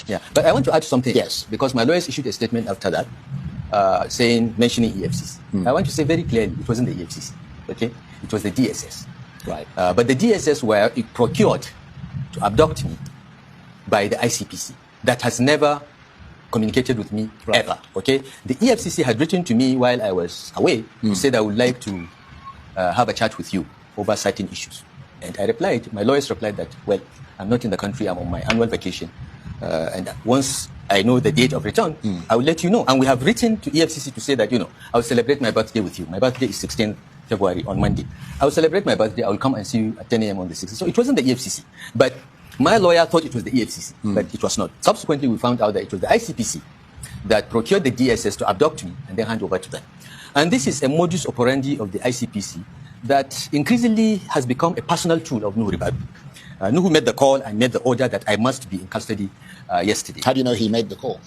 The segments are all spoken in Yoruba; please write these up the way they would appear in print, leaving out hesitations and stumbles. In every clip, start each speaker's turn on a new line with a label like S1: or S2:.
S1: Yeah, but I want to add something.
S2: Yes.
S1: Because my lawyers issued a statement after that, mentioning EFCC. I want to say very clearly, it wasn't the EFCC, okay? It was the DSS.
S2: Right.
S1: But the DSS were procured to abduct me by the ICPC. That has never communicated with me ever, okay? The EFCC had written to me while I was away to say that I would like to have a chat with you over certain issues. And I replied, my lawyers replied that, well, I'm not in the country, I'm on my annual vacation. And once I know the date of return, I will let you know. And we have written to EFCC to say that, I will celebrate my birthday with you. My birthday is 16th February on Monday. I will celebrate my birthday. I will come and see you at 10 a.m. on the 16th. So it wasn't the EFCC. But my lawyer thought it was the EFCC, but it was not. Subsequently, we found out that it was the ICPC that procured the DSS to abduct me and then hand over to them. And this is a modus operandi of the ICPC that increasingly has become a personal tool of Nuhu Ribadu. Nuhu made the call and made the order that I must be in custody yesterday.
S2: How do you know he made the call?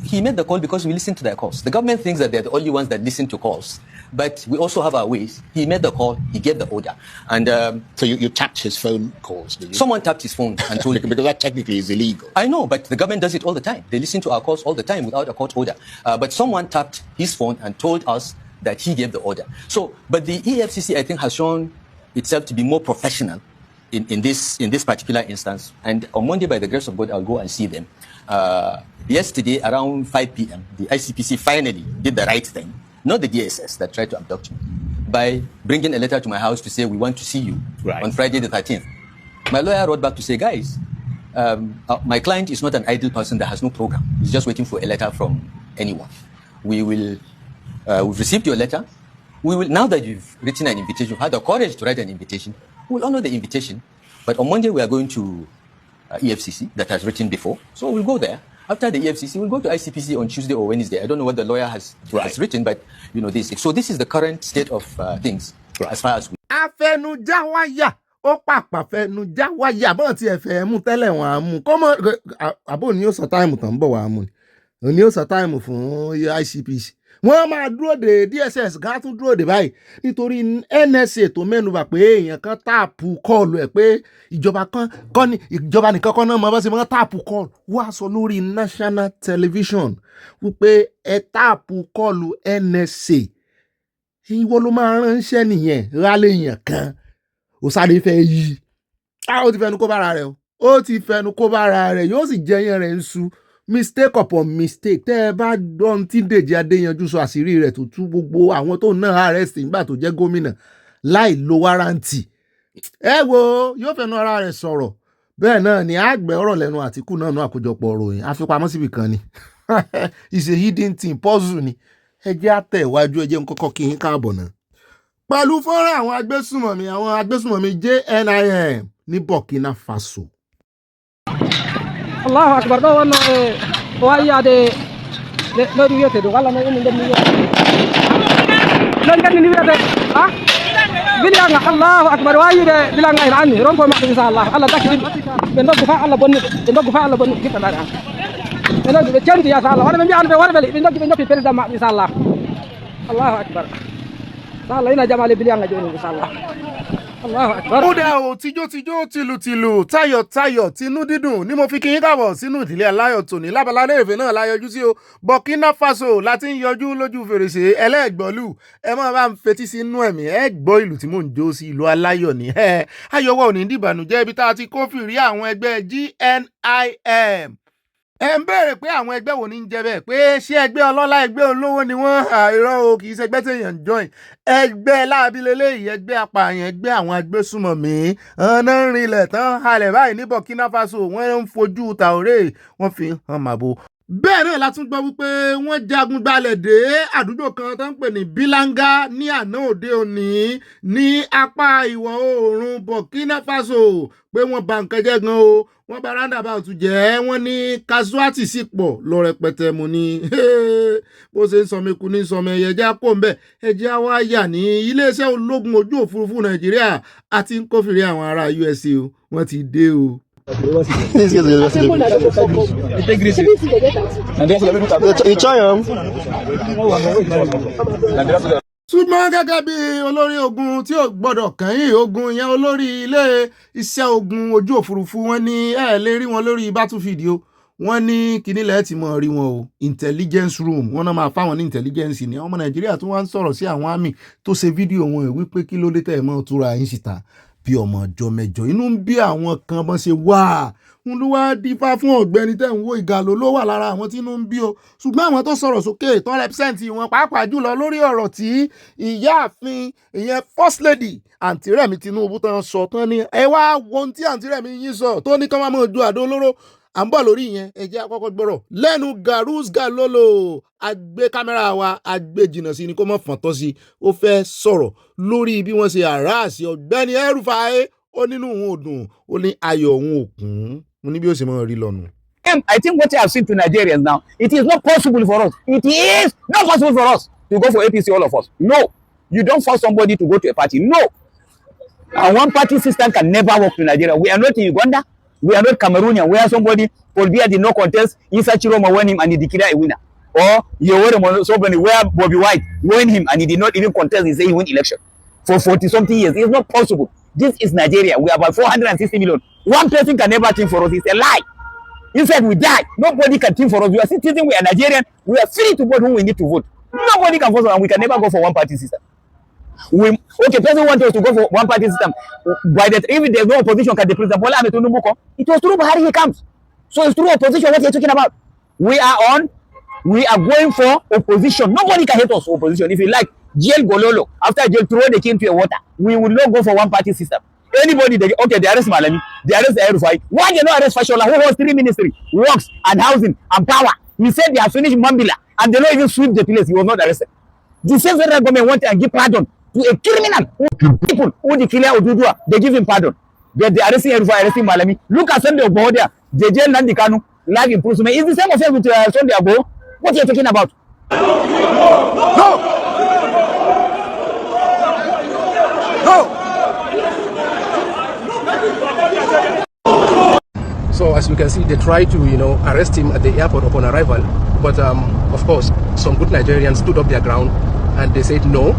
S1: He made the call because we listened to their calls. The government thinks that they're the only ones that listen to calls, but we also have our ways. He made the call, he gave the order. And
S2: so you tapped his phone calls, did you?
S1: Someone tapped his phone and told him.
S2: Because that technically is illegal.
S1: I know, but the government does it all the time. They listen to our calls all the time without a court order. But someone tapped his phone and told us that he gave the order. So, but the EFCC, I think, has shown itself to be more professional in this particular instance. And on Monday, by the grace of God, I'll go and see them. Yesterday, around 5 p.m., the ICPC finally did the right thing, not the DSS that tried to abduct me, by bringing a letter to my house to say, we want to see you on Friday the 13th. My lawyer wrote back to say, guys, my client is not an idle person that has no program. He's just waiting for a letter from anyone. We've received your letter. We will, now that you've written an invitation, you've had the courage to write an invitation, we'll honor the invitation. But on Monday, we are going to EFCC that has written before. So we'll go there. After the EFCC, we'll go to ICPC on Tuesday or Wednesday. I don't know what the lawyer has written, but this. So this is the current state of things as far as we.
S3: Afẹnujawaya ó pàpà fẹnujawaya bọ́n ti ẹ̀fẹ̀ mú tẹ́lẹ̀ wọn á mú kọ́mọ àbò ní ó sọ táìmù tán ń bọ̀ wá mú ni ní ó sọ táìmù fún ICPC. Wọ́n máa dúró de DSS gan tún dúró de báyìí nítorí NSA tó mẹ́nubà pé èèyàn kan táàpù kọ́ọ̀lù ẹ̀ pé ìjọba nìkan kan náà mọ̀ bá ṣe máa táàpù kọ́ọ̀lù wá sọ lórí national television wípé ẹ táàpù kọ́ọ̀lù NSA ìwọ ló máa ránṣẹ́ nìyẹn rálẹ̀ èèyàn kan ó sáré fẹ́ yí ó ti fẹnu kó bára rẹ̀ ó ti fẹnu kó bára rẹ̀ yóò sì jẹyàn rẹ̀ ń su. Mistake upon mistake tẹ́ ẹ bá dán tí Dèjì Adéyanjú sọ àṣírí rẹ̀ tó tú gbogbo àwọn tó náà arrest nígbà tó jẹ́ gómìnà láì lo wárántì ẹ wo yóò fẹnu ara rẹ̀ sọ̀rọ̀ bẹ́ẹ̀ náà ni àgbẹ̀ ọ̀rọ̀ lẹ́nu Àtíkù náà náà àkójọpọ̀ òròyìn àfipamọ́ síbi kan ni it's a hidden thing puzzle ni ẹ jẹ́ àtẹ̀wájú ẹ jẹ́ n kọ́kọ́ kí yín káàbọ̀ náà. Pẹ̀lú fọ́nrán àwọn agbésùmọ̀mí JNIM ní Burkina Faso.
S4: Allahu Akbar do wano waya de no diwete do wala no ngam ni ngam ni wete ha bilanga Allahu Akbar waya de bilanga ina anni ron ko ma inshallah Allah takrim ben do fa Allah bon kita na ena do chanti ya Allah wala ben an be wala ben do president ma inshallah Allahu Akbar Allah ina jamali bilanga joni inshallah Allahu Akbar.
S3: Ó dá o tíjó tìlù tayọ̀ tinú dídùn ni mo fi kí yín káàbọ̀ sínú ìdílé aláyọ̀ tòní lábala Lerefe náà láyọjú sí o Burkina Faso láti ń yọjú lójú fèrèsé ẹlẹ́gbọ́lù ẹ máa bá ń fetí sínú ẹ̀mí ẹ gbọ́ ìlú tí mò ń jó sí ìlú aláyọ̀ ní ayọ̀wọ̀ òní dìbànújẹ́ ibi tá a ti kófìrí àwọn ẹgbẹ́ GNIM. Ẹ ń béèrè pé àwọn ẹgbẹ́ wo ní ń jẹ bẹ́ẹ̀ pé ṣé ẹgbẹ́ ọlọ́lá ẹgbẹ́ olówó ni wọ́n àìrọ́ o kì í ṣe ẹgbẹ́ téèyàn ń join ẹgbẹ́ láabilélé ẹgbẹ́ apààyàn ẹgbẹ́ àwọn agbésùmọ̀mí ọ̀nà rinlẹ̀ tán halẹ̀ báyìí ní Burkina Faso wọ́n ń fojú Traoré wọ́n fi hàn màbo. Bẹ́ẹ̀ náà la tún gbọ́ wípé wọ́n jagun gbalẹ̀ dé àdúgbò kan tó ń pè ní Bilanga ní àná òde òní ní apá ìwọ̀ oòrùn Burkina Faso pé wọ́n bà nǹkan jẹ́ gan o wọ́n bá roundabout jẹ́ wọ́n ní casualty sì pọ̀ lọ rẹpẹtẹ mu ní bó ṣe ń sọmẹkù ní sọmẹ ẹ̀jẹ̀ kó ń bẹ̀ ẹ̀jẹ̀ wá yà ní iléeṣẹ́ ológun ojú òfurufú Nàìjíríà àti ń kófìrí àwọn ará USA o wọ́n ti dé o. Ṣùgbọ́n gẹ́gẹ́ bí olórí ogun tí ò gbọ́dọ̀ kẹ́yìn ogun yẹn olórí ilé iṣẹ́ ogun ojú òfurufú wọn ní ẹ lè rí wọn lórí battlefield o wọ́n ní kíní lẹ́ẹ̀ tí mo rí wọn o intelligence room wọ́n náà máa fáwọn ní intelligence ní ọmọ Nàìjíríà tó wá ń sọ̀rọ̀ sí àwọn àmì tó ṣe fídíò wọn wípé kí ló dé tẹ̀ mọ́ túra yín síta bí ọmọ ọjọ́ mẹ́jọ inú ń bí àwọn kan bọ́n ṣe wá ń ló wá dífá fún ọ̀gbẹ́ni tẹ̀ ń wo ìgàlò ló wà lára àwọn tí inú ń bí o ṣùgbọ́n àwọn tó sọ̀rọ̀ sókè tó rẹpẹ́sẹ̀ntì wọn pàápàá jùlọ lórí ọ̀rọ̀ tí ìyáàfin ìyẹn first lady àǹtí Rẹ̀mí Tinubu tán sọ tán ní ẹ wá wo ohun tí àǹtí Rẹ̀mí yín sọ tó ní kán máa mọ̀ ju àdó olóró à ń bọ̀ lórí ìyẹn ẹ jẹ́ àkọ́kọ́ gbọ́rọ̀ lẹ́nu Garus Galolo àgbé kámẹ́rà wa àgbé jìnnà sí ni kó mọ̀ fọ́n tọ́ sí ó fẹ́ sọ̀rọ̀ lórí bí wọ́n ṣe àráàsì Ọ̀gbẹ́ni El-Rufai ó nínú òun ò dùn ó ní ayọ̀ òun ò kún mo ní bí ó ṣe máa rí lọ́nu.
S5: I think what you have seen to Nigerians now, it is not possible for us. It is not possible for us to go for APC, all of us. No. You don't force somebody to go to a party. No. And one party system can never work in Nigeria. We are not in Uganda. We are not Cameroonian, where somebody Paul Biya did not contest, Isa Chiroma won him and he declared a winner. Or somebody where Bobby White won him and he did not even contest, he said he won election. For 40-something years. It's not possible. This is Nigeria. We are about 460 million. One person can never think for us. It's a lie. Instead, we die. Nobody can think for us. We are citizens. We are Nigerian. We are free to vote who we need to vote. Nobody can force us, and we can never go for one party system. President wanted us to go for one party system. By that, if there's no opposition, can the President Bola Ahmed Tinubu come? It was through Buhari he comes. So it's through opposition. What you're talking about? We are going for opposition. Nobody can hate us for opposition. If you like, jail Gololo. After jail, throw the king to a water. We will not go for one party system. Anybody, they arrest Malami, they arrest El-Rufai. Why they not arrest Fashola, who was 3 ministry, works and housing and power? He said they have finished Mambila and they don't even sweep the place. He was not arrested. The same federal government wanted to give pardon to a criminal. People who declare Odudua, they give him pardon. They arresting El-Rufai, arresting Malami. Look at Sunday Igboho there. They jail Nandi Kanu, life improvement. It's the same affair with Sunday Igboho. What are you talking about? No!
S6: So as you can see, they tried to, arrest him at the airport upon arrival. But of course, some good Nigerians stood up their ground and they said no,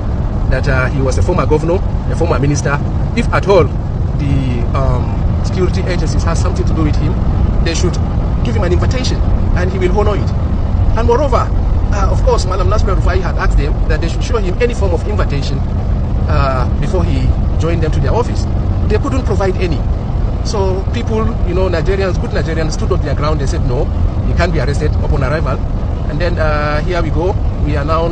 S6: that he was a former governor, a former minister. If at all the security agencies has something to do with him, they should give him an invitation and he will honor it. And moreover, of course, Malam Nasir Rufai had asked them that they should show him any form of invitation before he joined them to their office. They couldn't provide any. So people, Nigerians, good Nigerians stood up their ground. They said no, he can't be arrested upon arrival. And then here we go. We are now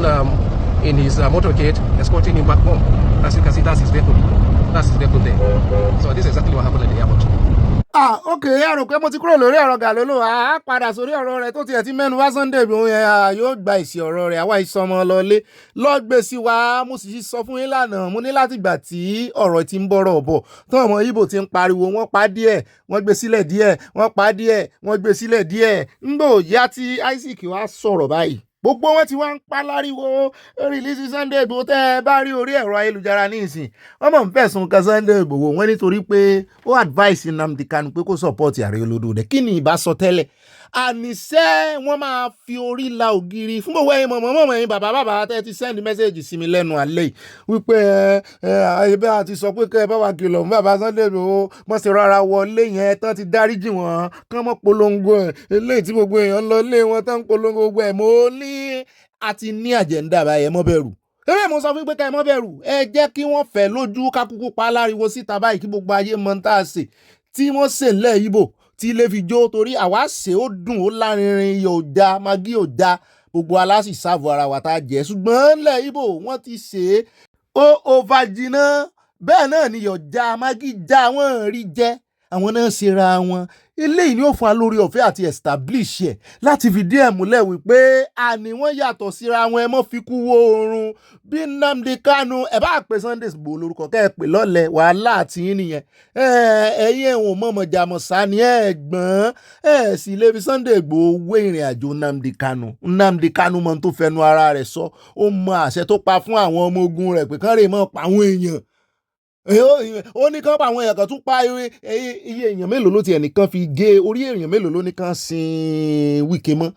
S6: in his motorcade, escorting him back home. As you can see, that's his vehicle. That's his vehicle there. So this is exactly what happened at the airport.
S3: Okay, ẹ rò pé mo ti kúrò lórí ọ̀rọ̀ Galolo padà sórí ọ̀rọ̀ rẹ̀ tó tiẹ̀ ti mẹ́nu wá Sunday Igboho yẹn yóò gba ìsì ọ̀rọ̀ rẹ̀ àwa ìsọmọ lọlé lọ́gbé sí wa mo sì sọ fún yín lánàá mo ní láti gbà tí ọ̀rọ̀ ti ń bọ̀rọ̀ bọ̀ tán ọmọ Ìgbò ti ń pariwo wọ́n pa díẹ̀ wọ́n gbé sílẹ̀ díẹ̀ wọ́n pa díẹ̀ wọ́n gbé sílẹ̀ díẹ̀ ńgbò yá tí Isaac wá sọ̀rọ̀ báyìí gbogbo wọn ti wá ń pa láriwo rìlíìsì Sunday Igboho tẹ́ ẹ bá rí orí ẹ̀rọ ayélujára ní ìsìn wọ́n mọ̀ ń fẹ̀sùn kan Sunday Igboho wọ́n nítorí pé ó advice Nnamdi Kanu pé kó support Ààrẹ Olódùdẹ kí ni ìbá sọ tẹ́lẹ̀ àníṣe wọ́n máa fi orí la ògiri fún gbogbo ẹ̀yin mọ̀mọ́ ẹ̀yin bàbá tẹ́ ti send message sí mi lẹ́nu alẹ́ yìí wípé ẹ̀ẹ́dẹ́ àti sọ pé kẹ́ ẹ bá wa kìlọ̀ fún bàbá Sunday Igboho mọ̀ sí rárá wọlé yẹn tán ti dáríjì wọn kán mọ́ polongo ẹ̀ eléyìí tí gbogbo èèyàn lọ lé wọn tán polongo gbogbo ẹ̀ mo ní àti ní àjẹ́ndà báyẹn mọ́ bẹ̀rù ewé mo sọ fún pé ká ẹ mọ́ bẹ̀rù ẹ jẹ́ kí wọ́n fẹ́ lójú kákúkú pa láriwo síta báyìí kí gbogbo ayé mọ̀ tá a ṣe tí wọ́n ṣe ńlẹ̀ Ìgbò tí ilé fi jó torí àwa ṣe ó dùn ó lárinrin yóò já magi yóò já gbogbo aláṣì sáàbù ara wa tá a jẹ ṣùgbọ́n ńlẹ̀ Ìgbò wọ́n ti ṣe ó ovajìnà bẹ́ẹ̀ náà ni yóò já magi já wọ́n rí jẹ́ àwọn náà ṣe ra wọn eléyìí ni ó fún wa lórí ọ̀fẹ́ àti establish ẹ̀ láti fìdí ẹ̀ múlẹ̀ wípé àní wọ́n yàtọ̀ síra wọn ẹ mọ́ fi kú wo oorun bí Nnamdi Kanu ẹ bá pè Sunday Igboho lórúkọ kẹ́ ẹ pè lọ́lẹ̀ wàhálà àti yín nìyẹn ẹ̀yin ẹ̀wọ̀n mọ̀mọ̀ jàmọ̀sá ni ẹ̀gbọ́n ẹ̀ sì lè fi Sunday Igboho wé ìrìn àjò Nnamdi Kanu mọ̀ tó fẹnu ara rẹ̀ sọ ó mọ àṣẹ tó pa fún àwọn ọmọ ogun rẹ̀ pé kán rè mọ́ pa àwọn èèyàn ó ní kán pa àwọn èèyàn kan tún pa iye èèyàn mélòó ló ti ẹnìkan fi gé orí èèyàn mélòó ló ní kán sin Wike mọ́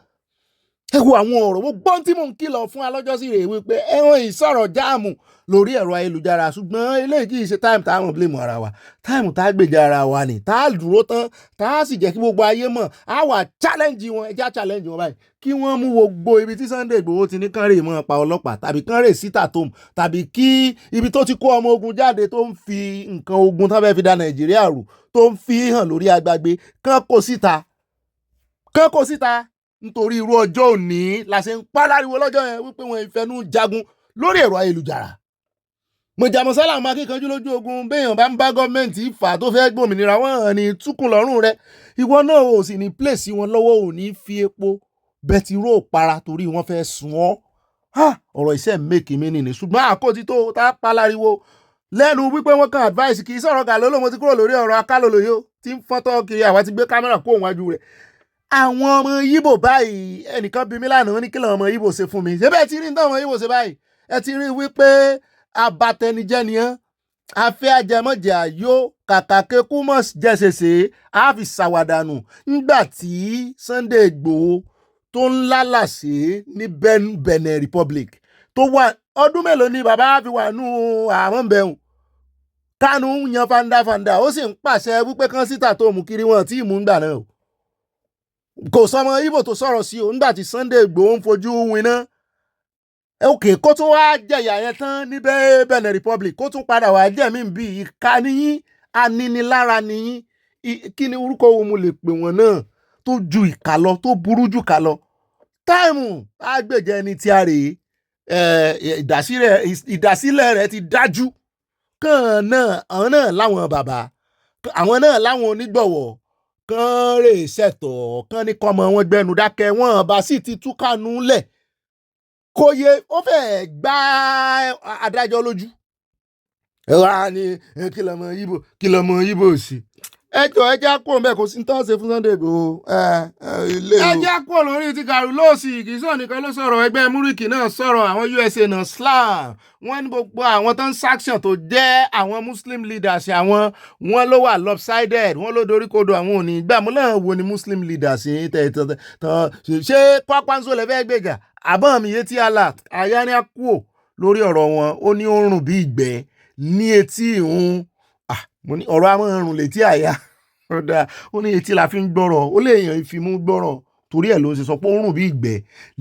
S3: ẹ wo àwọn ọ̀rọ̀ gbogbo tí mò ń kìlọ̀ fún alọ́jọ́sí rèé wípé ẹ̀wọ̀n ìsọ̀rọ̀ jáàmù lórí ẹ̀rọ ayélujára ṣùgbọ́n eléyìí kì í ṣe táìmù táwọn blame ara wa táìmù tá a gbèjà ara wa ni tá a dúró tán tá a sì jẹ́ kí gbogbo ayé mọ̀ á wà challenge wọn ẹja challenge wọn báyìí kí wọ́n mú gbogbo ibi tí Sunday Igboho ti ní kán rè mọ́ pa ọlọ́pàá tàbí kán rè síta tó tàbí kí ibi tó ti kó ọmọ ogun jáde tó ń fi nǹkan ogun tó fẹ́ fi da Nàìjíríà rú tó ń fi hàn lórí agbágbé kán kó síta nítorí irú ọjọ́ òní la ṣe ń pàláriwo lọ́jọ́ yẹn wípé wọn ìfẹ́nu jagun lórí ẹ̀rọ ayélujára. mọ̀jàmọ́sálà máa kíkanjú lójú ogun béèyàn bá ń bá gọ́ọ̀mẹ̀ntì fà tó fẹ́ gbòmìnira wọn hàn ní túkùn lọ́rùn rẹ̀ ìwọ náà ò sì ní pèsè wọn lọ́wọ́ ò ní fi epo bẹtiró para torí wọ́n fẹ́ sun ọ́. ọ̀rọ̀ iṣẹ́ mẹ́kì mi nìyí ṣùgbọ́n àkótí tó tá a pàláriwo lẹ́nu wípé wọ́n kan advice kì í sọ̀rọ̀ gà lólò mo ti kúrò lórí ọ̀rọ̀ akálòlòyò tí ń fọ́tọ́ kiri àwa ti gbé kámẹ́rà kó òun wájú rẹ̀. àwọn ọmọ Ìgbò báyìí ẹnìkan bí mi lánàá ní kí làwọn ọmọ Ìgbò ṣe fún mi ṣé bẹ́ẹ̀ ti rí nítorí ọmọ Ìgbò ṣe báyìí ẹ ti rí wípé abatẹnijẹ́ ni án afẹ́ ajẹmọ́jẹ àyó kàkà kékú mọ̀ jẹ́sẹ̀sẹ̀ á fi ṣàwàdànù nígbà tí Sunday Igboho tó ń lálàsé ní Benin Republic tó wà ọdún mélòó ni bàbá fi wà nù àwọn bẹ̀rùn Kánú ń yan fandafanda ó sì ń pàṣẹ wípé kán síta tó mú kiri wọn tí ìmú ń gbà náà kò sọmọ Ìgbò tó sọ̀rọ̀ sí o nígbà tí Sunday Igboho ń fojú winá òkè kó tún wá jẹ̀yà yẹn tán ní Benin Republic kó tún padà wá jẹ̀mí bí ìka níyín aninilára níyín kí ni orúkọ wo mo lè pè wọ́n náà tó ju ìka lọ tó burú jù ká lọ táìmù àgbèjẹ ni tí a rèé ìdásílẹ̀ rẹ̀ ti dájú kàn náà àwọn náà láwọn bàbá àwọn náà láwọn onígbọ̀wọ̀ kán rè ṣẹ̀tọ̀ kán ní kọ́mọ wọn gbẹnu dákẹ́ wọn bá sì ti túkànú lẹ̀ kò yẹ ó fẹ́ gbá adájọ́ lójú. ẹ wá ní kí lọmọ Ìgbò sí. ẹjọ́ kó bẹ́ẹ̀ kò sí ní tọ́sí fún Sunday Igboho. ẹjẹ́ kó lórí ti Kàrúlóòsì kì í sọ nìkan ló sọ̀rọ̀ ẹgbẹ́ múríkì náà sọ̀rọ̀ àwọn USA náà slam wọ́n ní gbogbo àwọn tó ń sanction tó jẹ́ àwọn Muslim leaders àwọn wọn ló wà lopsided wọ́n ló dorí kodò àwọn òní ìgbà mú náà wo ni Muslim leaders ṣe pápánṣó lẹ́fẹ́ gbèjà àbọ̀n mi yé tí àlà àyà ni a kúò lórí ọ̀rọ̀ wọn ó ní ó ń rùn bí ìgbẹ́ ní etí ìhun mo ní ọ̀rọ̀ àwọn ọ̀rùn létí àyà ọ̀dà ó ní etí la fi ń gbọ́rọ̀ ó lè yàn ìfimú gbọ́rọ̀ torí ẹ̀ ló ń ṣe sọ pé ó ń rùn bí ìgbẹ́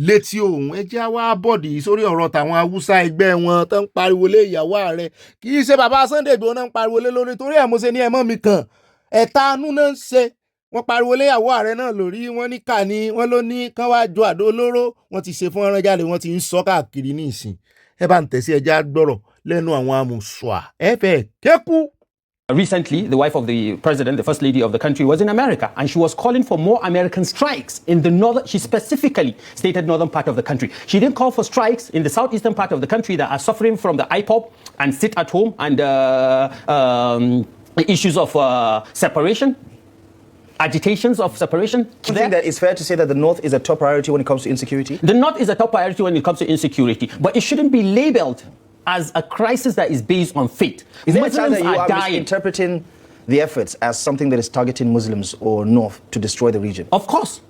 S3: létí òun ẹ jẹ́ wá bọ̀dì sórí ọ̀rọ̀ tàwọn Haúsá ẹgbẹ́ wọn tó ń pariwo lé ìyàwó ààrẹ kì í ṣe bàbá Sunday Igboho náà ń pariwo lé lórí torí ẹ̀ mo ṣe ní ẹ̀mọ́ mi kàn ẹ̀tanú náà ń ṣe wọ́n pariwo léyàwó ààrẹ náà lórí wọ́n ní kà ní wọ́n ló ní kán wá ju àdó olóró wọ́n ti ṣe fún ọ̀rọ̀ jáde wọ́n ti ń sọ káàkiri ní ìsìn ẹ bá ń tẹ̀sí ẹja gbọ́rọ̀ lẹ́nu àwọn amùsùà ẹ fẹ́ kéku.
S7: Recently, the wife of the president, the first lady of the country, was in America, and she was calling for more American strikes in the northern. She specifically stated northern part of the country. She didn't call for strikes in the southeastern part of the country that are suffering from the IPOB and sit at home and issues of separation. Agitations of separation.
S8: Do you think that it's fair to say that the North is a top priority when it comes to insecurity?
S7: The North is a top priority when it comes to insecurity, but it shouldn't be labeled as a crisis that is based on faith.
S8: Is there a
S7: Muslims
S8: chance that you are
S7: dying.
S8: misinterpreting the efforts as something that is targeting Muslims or North to destroy the region?
S7: Of course.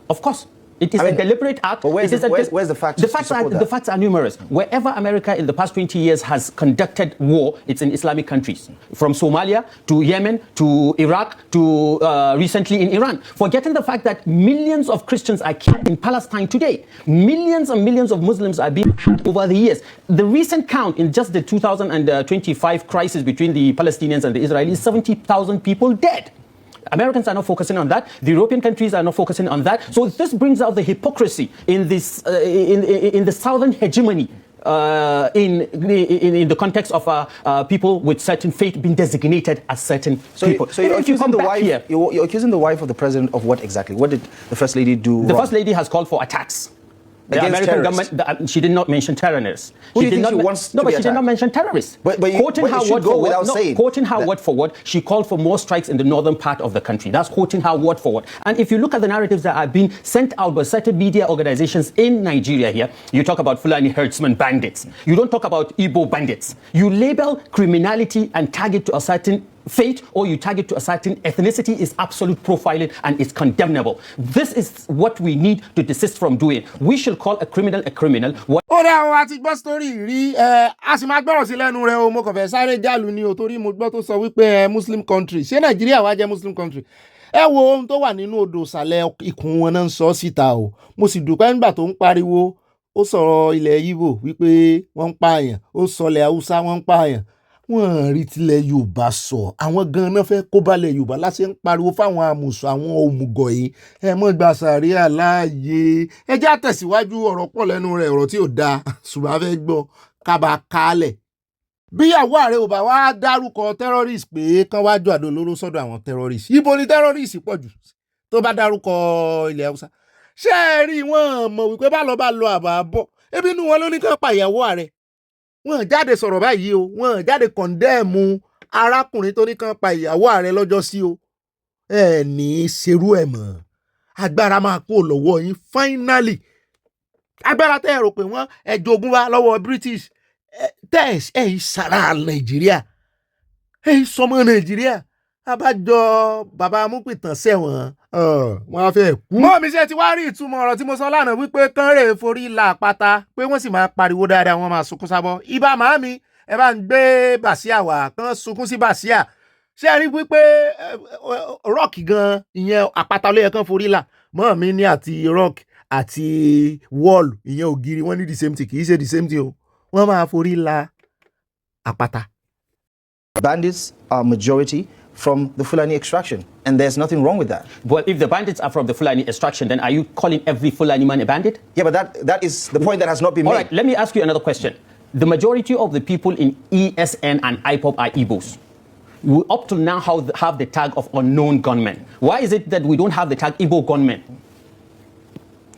S7: It is a deliberate act.
S8: But where's the facts?
S7: The facts are numerous. Wherever America in the past 20 years has conducted war, it's in Islamic countries. From Somalia to Yemen to Iraq to recently in Iran. Forgetting the fact that millions of Christians are killed in Palestine today. Millions and millions of Muslims are being killed over the years. The recent count in just the 2025 crisis between the Palestinians and the Israelis, 70,000 people dead. Americans are not focusing on that. The European countries are not focusing on that. So this brings out the hypocrisy in this in the southern hegemony in the context of people with certain faith being designated as certain people.
S8: So you're accusing the wife of the president of what exactly? What did the first lady do?
S7: The first lady has called for attacks. The American government, she did not mention terrorists.
S8: She did not
S7: mention terrorists.
S8: Quoting her
S7: word for word, she called for more strikes in the northern part of the country. That's quoting her word for word. And if you look at the narratives that are being sent out by certain media organizations in Nigeria here, you talk about Fulani herdsmen bandits. You don't talk about Igbo bandits. You label criminality and target to a certain faith or you target to a certain ethnicity is absolute profiling and it's condemnable. This is what we need to desist from doing. We should call a criminal a criminal.
S3: Ó dá wa ti gbọ́ story rí a sì máa gbọ́rọ̀ sí lẹ́nu rẹ̀ o mo kàn fẹ́ sáré jálù ni o torí mo gbọ́ tó sọ wípé Muslim country ṣé Nàìjíríà wá jẹ́ Muslim country ẹ wo ohun tó wà nínú odò ìsàlẹ̀ ikùn wọn náà ń sọ síta o mo sì dúpẹ́ nígbà tó ń pariwo ó sọ̀rọ̀ ilẹ̀ Ìgbò wípé wọ́n ń pààyàn ó sọlẹ̀ Haúsá wọ́n ń pààyàn wọ́n rí tilẹ̀ Yorùbá sọ àwọn gan-an fẹ́ kó balẹ̀ Yorùbá láṣẹ ń pariwo fáwọn àmùsùn àwọn òmùgọ̀ yìí ẹ mọ́ gba sàríà láàyè ẹ já tẹ̀síwájú ọ̀rọ̀ pọ̀ lẹ́nu rẹ̀ ọ̀rọ̀ tí ò dáa ṣùgbọ́n a fẹ́ gbọ́ kábà kálẹ̀ bíyàwó ààrẹ ò bá wá dárúkọ terrorist pé kán wá jọ àdó olóró sọ́dọ̀ àwọn terrorist ibo ni terrorist pọ̀ jù tó bá dárúkọ ilẹ̀ Haúsá ṣé ẹ rí wọn mọ̀ wípé bá lọ àbá bọ̀ ebi inú wọn ló ní kán pa ìyàwó ààrẹ wọn jáde sọ̀rọ̀ báyìí o wọn jáde kọ̀ndẹ́ẹ̀mù arákùnrin tó ní kán pa ìyàwó ààrẹ lọ́jọ́ sí o ẹ ní ṣerú ẹ̀ mọ́ agbára máa kó lọ́wọ́ yín finally agbára tẹ́ ẹ rò pé wọ́n ẹ jogún wá lọ́wọ́ British tẹ́ ẹ sára Nàìjíríà ẹ sọmọ Nàìjíríà abájọ bàbá amúpìtàn sẹ́wọ̀n wọ́n á fẹ́ kú. mọ́ mi ṣe ti wá rí ìtumọ̀ ọ̀rọ̀ tí mo sọ lánàá wípé kán rè forí la àpáta pé wọ́n sì máa pariwo dáadáa wọ́n máa sunkún sábọ́ ibà màámi ẹ bá ń gbé bàṣíà wá kán sunkún sí bàṣíà ṣé ẹ rí wípé rock gan ìyẹn àpáta ló yẹ kán forí la mọ́ mi ní àti rock àti wall ìyẹn ògiri wọ́n ní the same thing kì í ṣe the same thing o wọ́n máa forí la àpáta.
S8: Bandits are majority from the Fulani extraction, and there's nothing wrong with that.
S7: Well, if the bandits are from the Fulani extraction, then are you calling every Fulani man a bandit?
S8: Yeah, but that is the point that has not been made.
S7: All right, let me ask you another question. The majority of the people in ESN and IPOP are Igbos. We up to now have the tag of unknown gunmen. Why is it that we don't have the tag Igbo gunmen?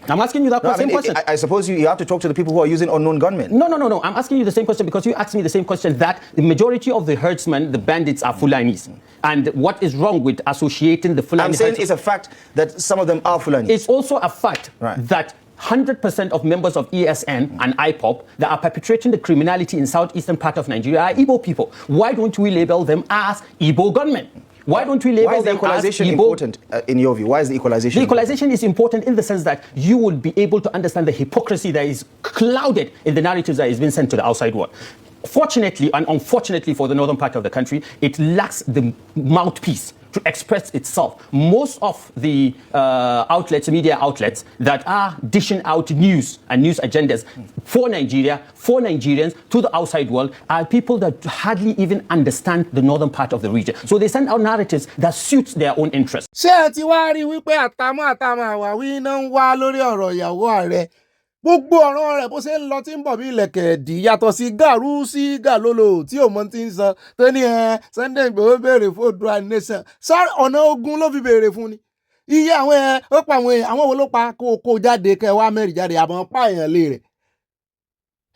S7: I'm asking you that same question.
S8: I suppose you have to talk to the people who are using unknown gunmen.
S7: No. I'm asking you the same question because you asked me the same question that the majority of the herdsmen, the bandits, are Fulanis. And what is wrong with associating the Fulani?
S8: I'm saying it's a fact that some of them are Fulani.
S7: It's also a fact that 100% of members of ESN and IPOP that are perpetrating the criminality in southeastern part of Nigeria are Igbo people. Why don't we label them as Igbo gunmen? Why don't we label them as Igbo?
S8: Why is the equalization important in your view? Why is the equalization
S7: The equalization is important in the sense that you will be able to understand the hypocrisy that is clouded in the narratives that is being sent to the outside world. Fortunately and unfortunately for the northern part of the country, it lacks the mouthpiece to express itself. Most of the media outlets that are dishing out news and news agendas for Nigeria, for Nigerians, to the outside world, are people that hardly even understand the northern part of the region. So they send out narratives that suit their own interests.
S3: ṣé ẹ ti wá rí wípé àtàmọ́ àwáwí náà ń wá lórí ọ̀rọ̀ ìyàwó ààrẹ gbogbo ọ̀rọ̀ rẹ̀ bó ṣe ń lọ tí ń bọ̀ bí ilẹ̀kẹ̀dì yàtọ̀ sí gàrú sí gàlólò tí ò mọ ti ń sọ tó ní Sunday Igboho béèrè fún Oòduà nation sáré ọ̀nà ogun ló fi béèrè fún ni iye àwọn ó pa àwọn wo ló pa kó jáde kẹ wá mẹ́rin jáde àbọ̀ pààyàn lé rẹ̀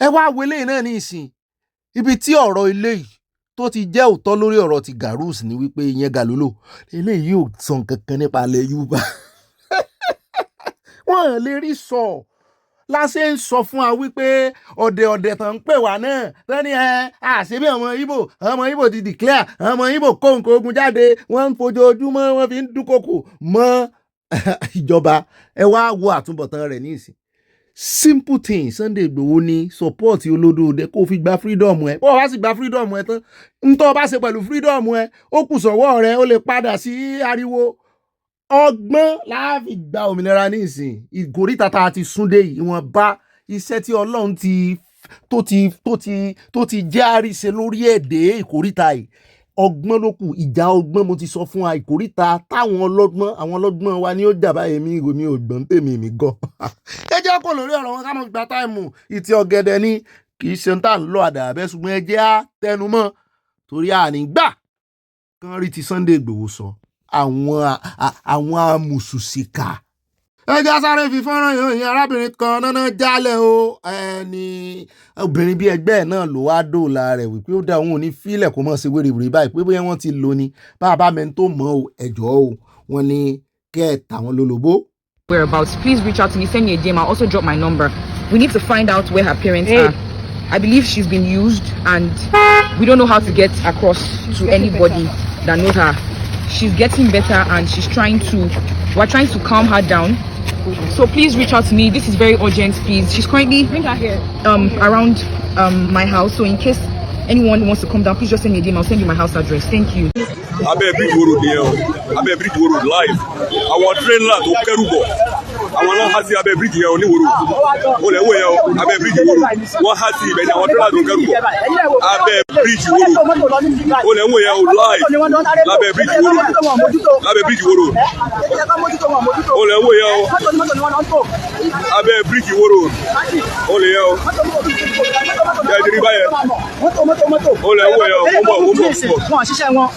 S3: ẹ wá wọlé náà ní ìsìn ibi tí ọ̀rọ̀ ilé yìí tó ti jẹ́ òótọ́ lórí ọ̀rọ̀ ti Garus ní wípé ìyẹn gàlólò eléyìí ò sọ nǹkan kan nípa ilẹ̀ Yorùbá wọ́n lè rí sọ láṣẹ ń sọ fún wa wípé ọ̀dẹ̀ tán ń pè wá náà lẹ́ni àṣebí ọmọ Ìgbò ti declare ọmọ Ìgbò kó nǹkan ogun jáde wọ́n ń fojoojúmọ́ wọ́n fi ń dúnkokò mọ́ ìjọba ẹ wá wo àtúbọ̀tán rẹ̀ ní ìsìn simple thing Sunday Igboho ní support olódòdè kó fi gba freedom ẹ bó wá sì gba freedom ẹ tán ń tọ́ bá ṣe pẹ̀lú freedom ẹ ó kù sọ́wọ́ rẹ ó lè padà sí ariwo ọgbọ́n láàfin gba òmìnira ní ìsìn ìgòríta tá a ti súndé yìí wọ́n bá iṣẹ́ tí Ọlọ́run tó ti jẹ́ àríṣe lórí èdè ìkòríta yìí ọgbọ́n ló kù ìjà ọgbọ́n mo ti sọ fún wa ìkòríta táwọn ọlọ́gbọ́n wa ni ó jà báyìí mi ò gbọ́n tèmi mi gan ẹ jẹ́ kó lórí ọ̀rọ̀ wọn ká mọ̀ gba táìmù ìtì ọ̀gẹ̀dẹ̀ ni kì í ṣe ń tà ń lọ àdàbẹ́ ṣùgbọ́n ẹ jẹ́ á tẹnumọ́ torí ànígbà kan rí ti Sunday Igboho sọ àwọn amùsùsìkà. ẹjọ́ sáré fi fọ́nrán ìròyìn arábìnrin kan náà jálẹ̀ o ẹni obìnrin bíi ẹgbẹ́ ẹ̀ náà ló wá dóòlà rẹ̀ wípé ó dá òun ò ní fílẹ̀ kó mọ̀ sí wèrèwèrè báyìí pé bóyá wọ́n ti lò ní bá mẹ́ni tó mọ̀ o ẹ̀jọ́ o wọ́n ní kẹ́ ẹ̀ tàwọn lólobó.
S9: Whereabouts, please reach out to me, send me a DM. I'll also drop my number. We need to find out where her parents are. I believe she's been used, and we don't know how to get across to anybody that knows her. She's getting better, and we're trying to calm her down. So please reach out to me. This is very urgent, please. She's currently around my house, so in case anyone wants to come down, please just send me a DM. I'll send you my house address. Thank you.
S10: Abẹ́ bridge road ni abẹ́ bridge road live àwọn train ńlá tó kẹ́rù bọ̀ àwọn náà há sí abẹ́ bridge yẹn oníwòrò ó lè wò yẹn o abẹ́ bridge road wọ́n há sí ibẹ̀ ni àwọn train ńlá tó kẹ́rù bọ̀ abẹ́ bridge road ó lè wò yẹn o live lábẹ́ bridge road lábẹ́ bridge road ó lè wò yẹn o abẹ́ bridge road ó lè yẹn o ẹ̀ẹ́dìrí báyẹn ó lè wò yẹn o ó bọ̀.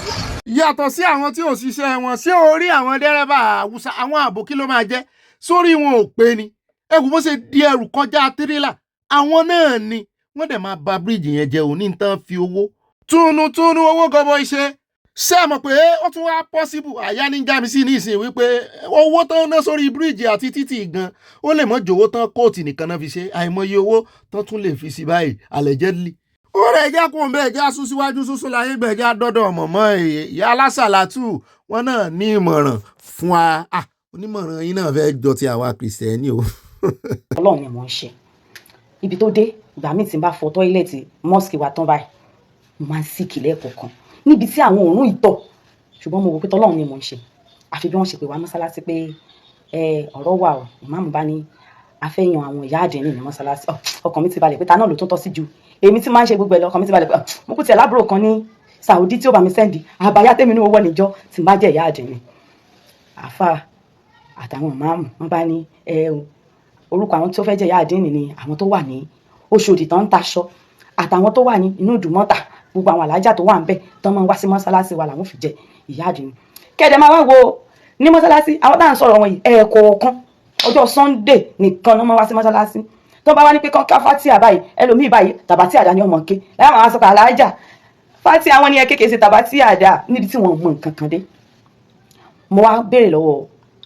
S3: Yàtọ̀ sí àwọn tí ò ṣiṣẹ́ wọn, ṣé orí àwọn dẹ́rẹ́bà Haúsá àwọn ààbò kí ló máa jẹ́ sórí wọn ò pé ni ẹkùn bó ṣe di ẹrù kọjá tírélà àwọn náà ni wọ́n dẹ̀ máa ba bíríìjì yẹn jẹ́ òní tán fi owó túnú owó gọbọ iṣẹ́ ṣé ẹ mọ̀ pé ó tún wá pọ́síbù àyá ní jámi sí ní ìsìn wípé owó tán ná sórí bíríìjì àti títì gan ó lè mọ́ jòwó tán kóòtù nìkan náà fi ṣe àìmọye owó tán tún lè fi sí báyìí allegedly. Ó rẹ̀ já kún bẹ́ẹ̀ já sún síwájú sún láyé bẹ́ẹ̀ já dọ́dọ̀ mọ̀mọ́ ìyá alásàlátù wọn náà ní ìmọ̀ràn fún wa. Onímọ̀ràn yín náà fẹ́ jọ ti àwa kìrìsìtẹ́nì o.
S11: Ọlọ́run ni mò ń ṣe ibi tó dé ìgbà míì tí n bá fọ tọ́ílẹ̀tì mọ́sìkì wa tán báyìí mo máa ń síkì lẹ́ẹ̀kọ̀ọ̀kan níbi tí àwọn òórùn ìtọ̀ ṣùgbọ́n mo wò pé tọ́lọ́run ni mò ń ṣe àfi bí wọ́n ṣe pè wá mọ́sálásí pé ọ̀rọ̀ wà o ìmáàmù bá ní afẹ́yàn àwọn ìyá àdínní ní mọ́sálásí ọkàn mi ti balẹ̀ pé ta náà ló tún tọ́ sí ju èmi tí máa ń ṣe gbogbo ẹ̀ lọ ọkàn mi ti balẹ̀ pé mo kú tiẹ̀ lábúrò kan ní Saudi tí ó bá mi sẹ́ndì àbáyá tèmi ní owó níjọ́ tí n bá jẹ́ ìyá àdínní àfà àtàwọn ìmáàmù wọn bá ní orúkọ àwọn tó fẹ́ jẹ́ ìyá àdínní ni àwọn tó wà ní Oṣòdì tán ń taṣọ àtàwọn tó wà ní inú Ìdúmọ̀tà gbogbo àwọn alájà tó wà ń bẹ̀ tán máa ń wá sí mọ́sálásí wa làwọn fi jẹ ìyá àdínní kẹ́ẹ̀dẹ̀ máa wá wo ní mọ́sálásí àwọn táà ń sọ̀rọ̀ wọn yìí ẹ̀ẹ̀kọ̀ọ̀kan ọjọ́ Sunday nìkan ló máa wá sí mọ́sálásí tó bá wá ní pé kán ká Fátíà báyìí ẹlòmíì báyìí tàbátì àdá ni ọmọ ké láwọn àwọn sọkà alájà Fátíà àwọn ní ẹ kéèké ṣe tàbátì àdá níbi tí wọn mọ nǹkan kan dé. Mo wá béèrè lọ́wọ́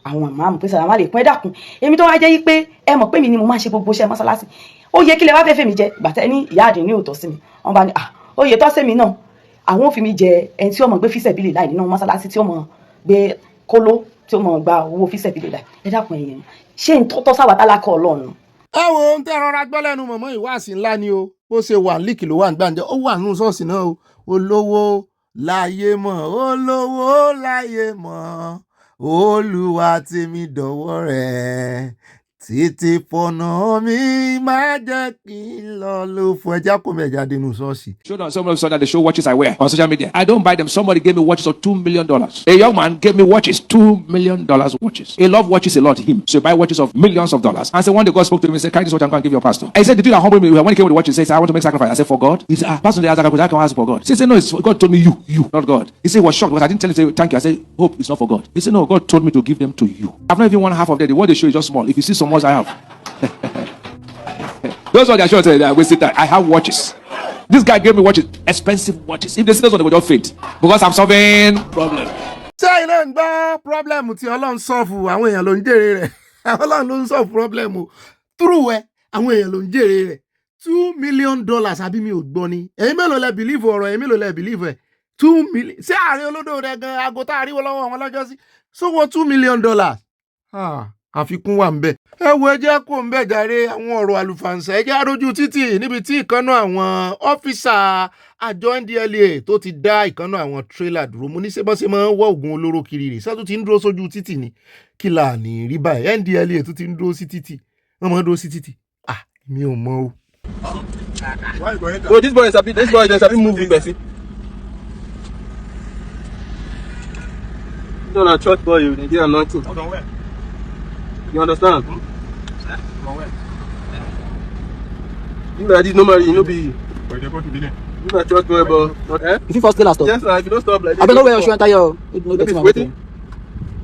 S11: àwọn ìmáàmù pé sàlámà lè pín ẹ dákun èmi tó wá jẹ́ yí pé ẹ mọ̀ pé mi ni mo máa ṣe gbogbo iṣẹ́ mọ́sálásí ó yẹ kí lẹ wá fẹ́ fẹ́ mi jẹ gbàtẹ́ ní ìyá àdín ní òótọ́ sí mi wọ́n bá ní ó yẹ tọ́ sí mi náà àwọn ò fi mi jẹ ẹni tí ó mọ̀ gbé fíṣẹ̀bílì láì nínú mọ́sálásí tí ó mọ̀ gbé kóló tí ó mọ̀ gba owó fíṣẹ̀bílì láì ẹ dákun ẹ̀yẹn ṣé n tọ́ sáwà tálákà Ọlọ́run.
S3: Ẹ wo ohun tẹ́ rọra gbọ́ lẹ́nu mọ̀mọ́ ìwáàsí ńlá ni o bó ṣe wà líkì ló wà ní gbàǹjẹ́ ó wà nínú ṣọ́ọ̀ṣì náà o olówó láyé mọ̀ olówó láyé mọ̀ Olúwa tèmi dọ̀wọ́ rẹ̀ títí fọ̀nà mi má jẹ́ kí n lọ ló fún ẹja kò mẹ́ja dénú ṣọ́ọ̀ṣì.
S12: Showed on some of the they show watches I wear on social media. I don't buy them. Somebody gave me watches of $2 million. A young man gave me watches, $2 million watches. He loved watches a lot, him. So he buy watches of millions of dollars. And so one day God spoke to him and said, carry this watch and go and give your pastor. And he said, the thing that humbled me when he came with the watch, he said, I want to make sacrifice. I said, for God? He said, pastor, I can ask for God. He said, no, it's God told me you, not God. He said, he was shocked because I didn't tell him, say, thank you. I said, hope it's not for God. He said, no, God told me to give them to you. I've not even one half of them. The one they show is just small. If you see some ones I have. Those ones I show you, I wasted time. I have watches. This guy gave me watches, expensive watches. If they see those ones, they will just faint because I'm solving problem.
S3: Ṣé iná ń gbọ́ problem tí Ọlọ́run sọ́ọ̀fù àwọn èèyàn ló ń jèrè rẹ̀ Ọlọ́run ló ń sọ́ọ̀fù problem o through ẹ àwọn èèyàn ló ń jèrè rẹ̀ $2 million àbí mi ò gbọ́ ni ẹ̀yin mélòó lẹ believe ọ̀rọ̀ ẹ̀yin mélòó lẹ believe ẹ̀ 2 million ṣé àárín olódò rẹ̀ gan aago tá a rí lọ́wọ́ wọn lọ́jọ́ sí sówó $2 million àfikún wà ń bẹ. Ẹ wo ẹ jẹ́ kó ń bẹ̀ jàre àwọn ọ̀rọ̀ àlùfàǹsà ẹ jẹ́ àrójú títì níbi tí ìkànnà àwọn ọ́fíìsà àjọ NDLEA tó ti dá ìkànnà àwọn tírélà dúró mo ní ṣé bọ́n ṣe máa ń wọ́ oògùn olóró kiri rè sátú ti ń dúró sójú títì ni kí là ní rí báyìí NDLEA tó ti ń dúró sí títì wọ́n máa ń dúró sí títì mi ò mọ̀ o.
S6: So this boy is happy moving person. You don't church boy, you need anointing. Hold on, where? You understand? You like this normally, you know be. But they go to Benin. You like church boy, but
S4: If you first get stop.
S6: yes, sir. If you don't stop like this,
S4: I don't know where you should enter your. No,
S6: Maybe waiting.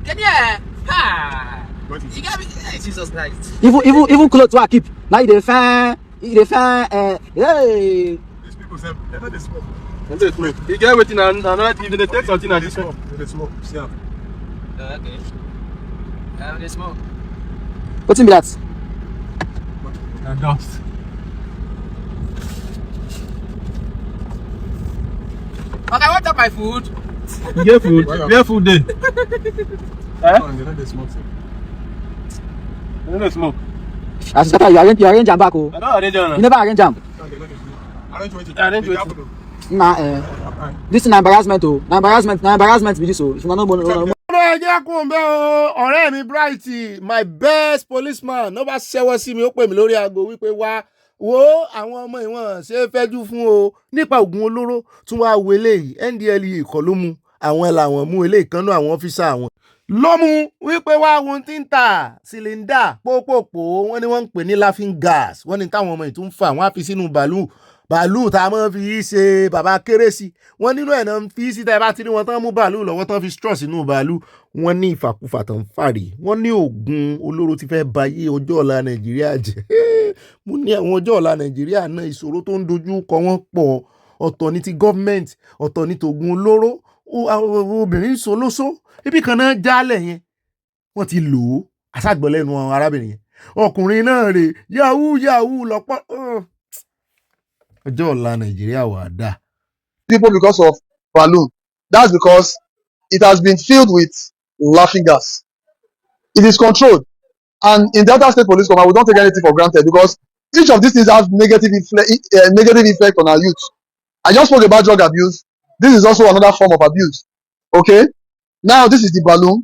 S13: Get here. Ha. You got me. Jesus Christ.
S4: Even clothes I keep. Now they find. Hey.
S6: These people say they know they smoke. They smoke. You get waiting and another thing. They take something and this one. They smoke. See how?
S13: Okay. They smoke.
S4: What's in that?
S6: And dust.
S13: Okay, what up my food?
S14: You get food? Where food there? You don't smoke.
S4: As you arrange jam back.
S14: I don't arrange jam.
S4: You never arrange jam.
S14: Arrange it.
S4: Nah, this is an embarrassment, oh. Embarrassment with this, oh. If you don't know.
S3: ọ̀rẹ́ mi Bright, my best policeman, no bá ṣẹ́wọ́ sí mi ó pè mí lórí aago wípé wá wo àwọn ọmọ ìwọ̀n ṣe é fẹ́jú fún o nípa oògùn olóró tún wá wo eléyìí NDLEA kọ́ ló mú àwọn làwọn mú eléyìí kan náà àwọn ọ́fíìsà àwọn ló mú wípé wá ohun tí ń tà sílíndà pópòpò wọ́n ní wọ́n ń pè ní laughing gas wọ́n ní táwọn ọmọ ìtún fà wọ́n á fi sínú bàálù tá a máa fi ṣe bàbá kérésì wọ́n nínú ẹ̀ náà ń fi sí tá ẹ bá ti rí wọn tán mú bàálù lọ́wọ́ tán fi straw sínú bàálù wọ́n ní ìfàkúfà tán fàrí wọ́n ní oògùn olóró ti fẹ́ bayé ọjọ́ ọ̀la Nàìjíríà jẹ́ mo ní àwọn ọjọ́ ọ̀la Nàìjíríà náà ìṣòro tó ń dojú kọ wọ́n pọ̀ ọ̀tọ̀ ní ti gọ́ọ̀mẹ̀ntì ọ̀tọ̀ ní tògùn olóró obìnrin solóso ibi kan náà jálẹ̀ yẹn wọ́n ti lò ó àṣàgbọ́lẹ́nu arábìnrin yẹn ọkùnrin náà rè yahoo lọ́pọ̀ ọjọ́ ọ̀la Nàìjíríà wà dá.
S15: People because of balloon. That's because it has been filled with laughing gas. It is controlled. And in Delta State Police Command, we don't take anything for granted because each of these things has negative effect on our youth. I just spoke about drug abuse. This is also another form of abuse. Okay? Now, this is the balloon.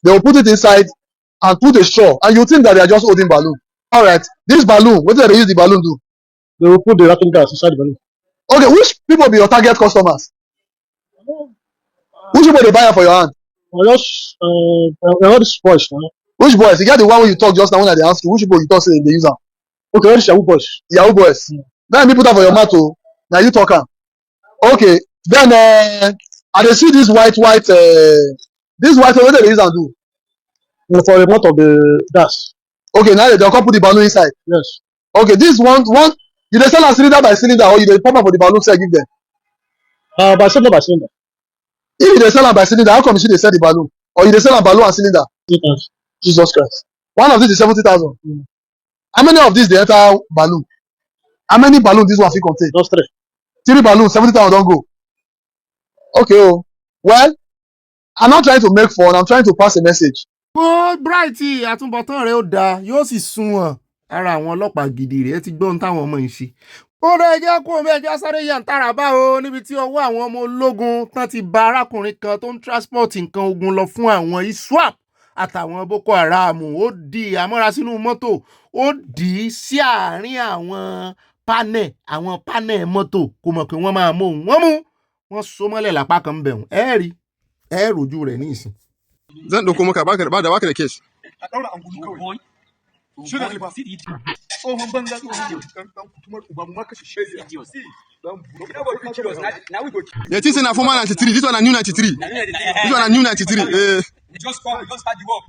S15: They will put it inside and put a straw. And you think that they are just holding balloon. All right. This balloon, what do they use the balloon do? They will put the laughing gas inside the balloon. Okay, which people be your target customers? Which people they buy for your hand? Just all these boys. Which boys? You get the one when you talk just now when they ask you. Which people you talk say they use them? Okay, all these Yahoo boys. Yahoo boys. Now me put that for your mouth. Now you talk. Okay, then I dey see this white. What do they use and do? For the amount of the gas. Okay, now they'll come put the balloon inside. Yes. Okay, this one. You dey sell am cylinder by cylinder or you dey pop am for the balloon sell give them? By cylinder by cylinder. If you dey sell am by cylinder, how come you dey sell the balloon? Or you dey sell am balloon and cylinder? Jesus Christ. One of these is 70,000. How many of these dey enter balloon? How many balloon this one fit contain? Just 3. 3 balloons, 70,000 don go. Okay, oh. Well, I'm not trying to make fun, I'm trying to pass a message.
S3: Ó Bright àtúbọ̀tán rẹ̀ ó dáa yóò sì sunwọ̀n ara àwọn ọlọ́pàá gidi rẹ̀ ti gbọ́n táwọn ọmọ yìí ṣe. Ó rẹ̀ jẹ́ kó omi ẹja sáré yà ń tààrà bá o níbi tí ọwọ́ àwọn ọmọ ológun tán ti ba arákùnrin kan tó ń transport nǹkan ogun lọ fún àwọn ISWAP àtàwọn Boko Haram ó di àmọ́ra sínú mọ́tò ó dì í sí àárín àwọn panel mọ́tò kò mọ̀ pé wọ́n máa mú òun wọ́n so mọ́lẹ̀ lápá kan bẹ̀rùn ẹ rojú rẹ̀ ní ìsìn.
S10: Zan ɗauko maka baka da kesh.
S14: A ɗaura angulu kawai. Shirin albasiri. Tsohon banza tsohon dan kutumar uba mu maka shege.
S10: Yeah, this is na former 93. This one na new 93. This one na new 93.
S14: Just start the work.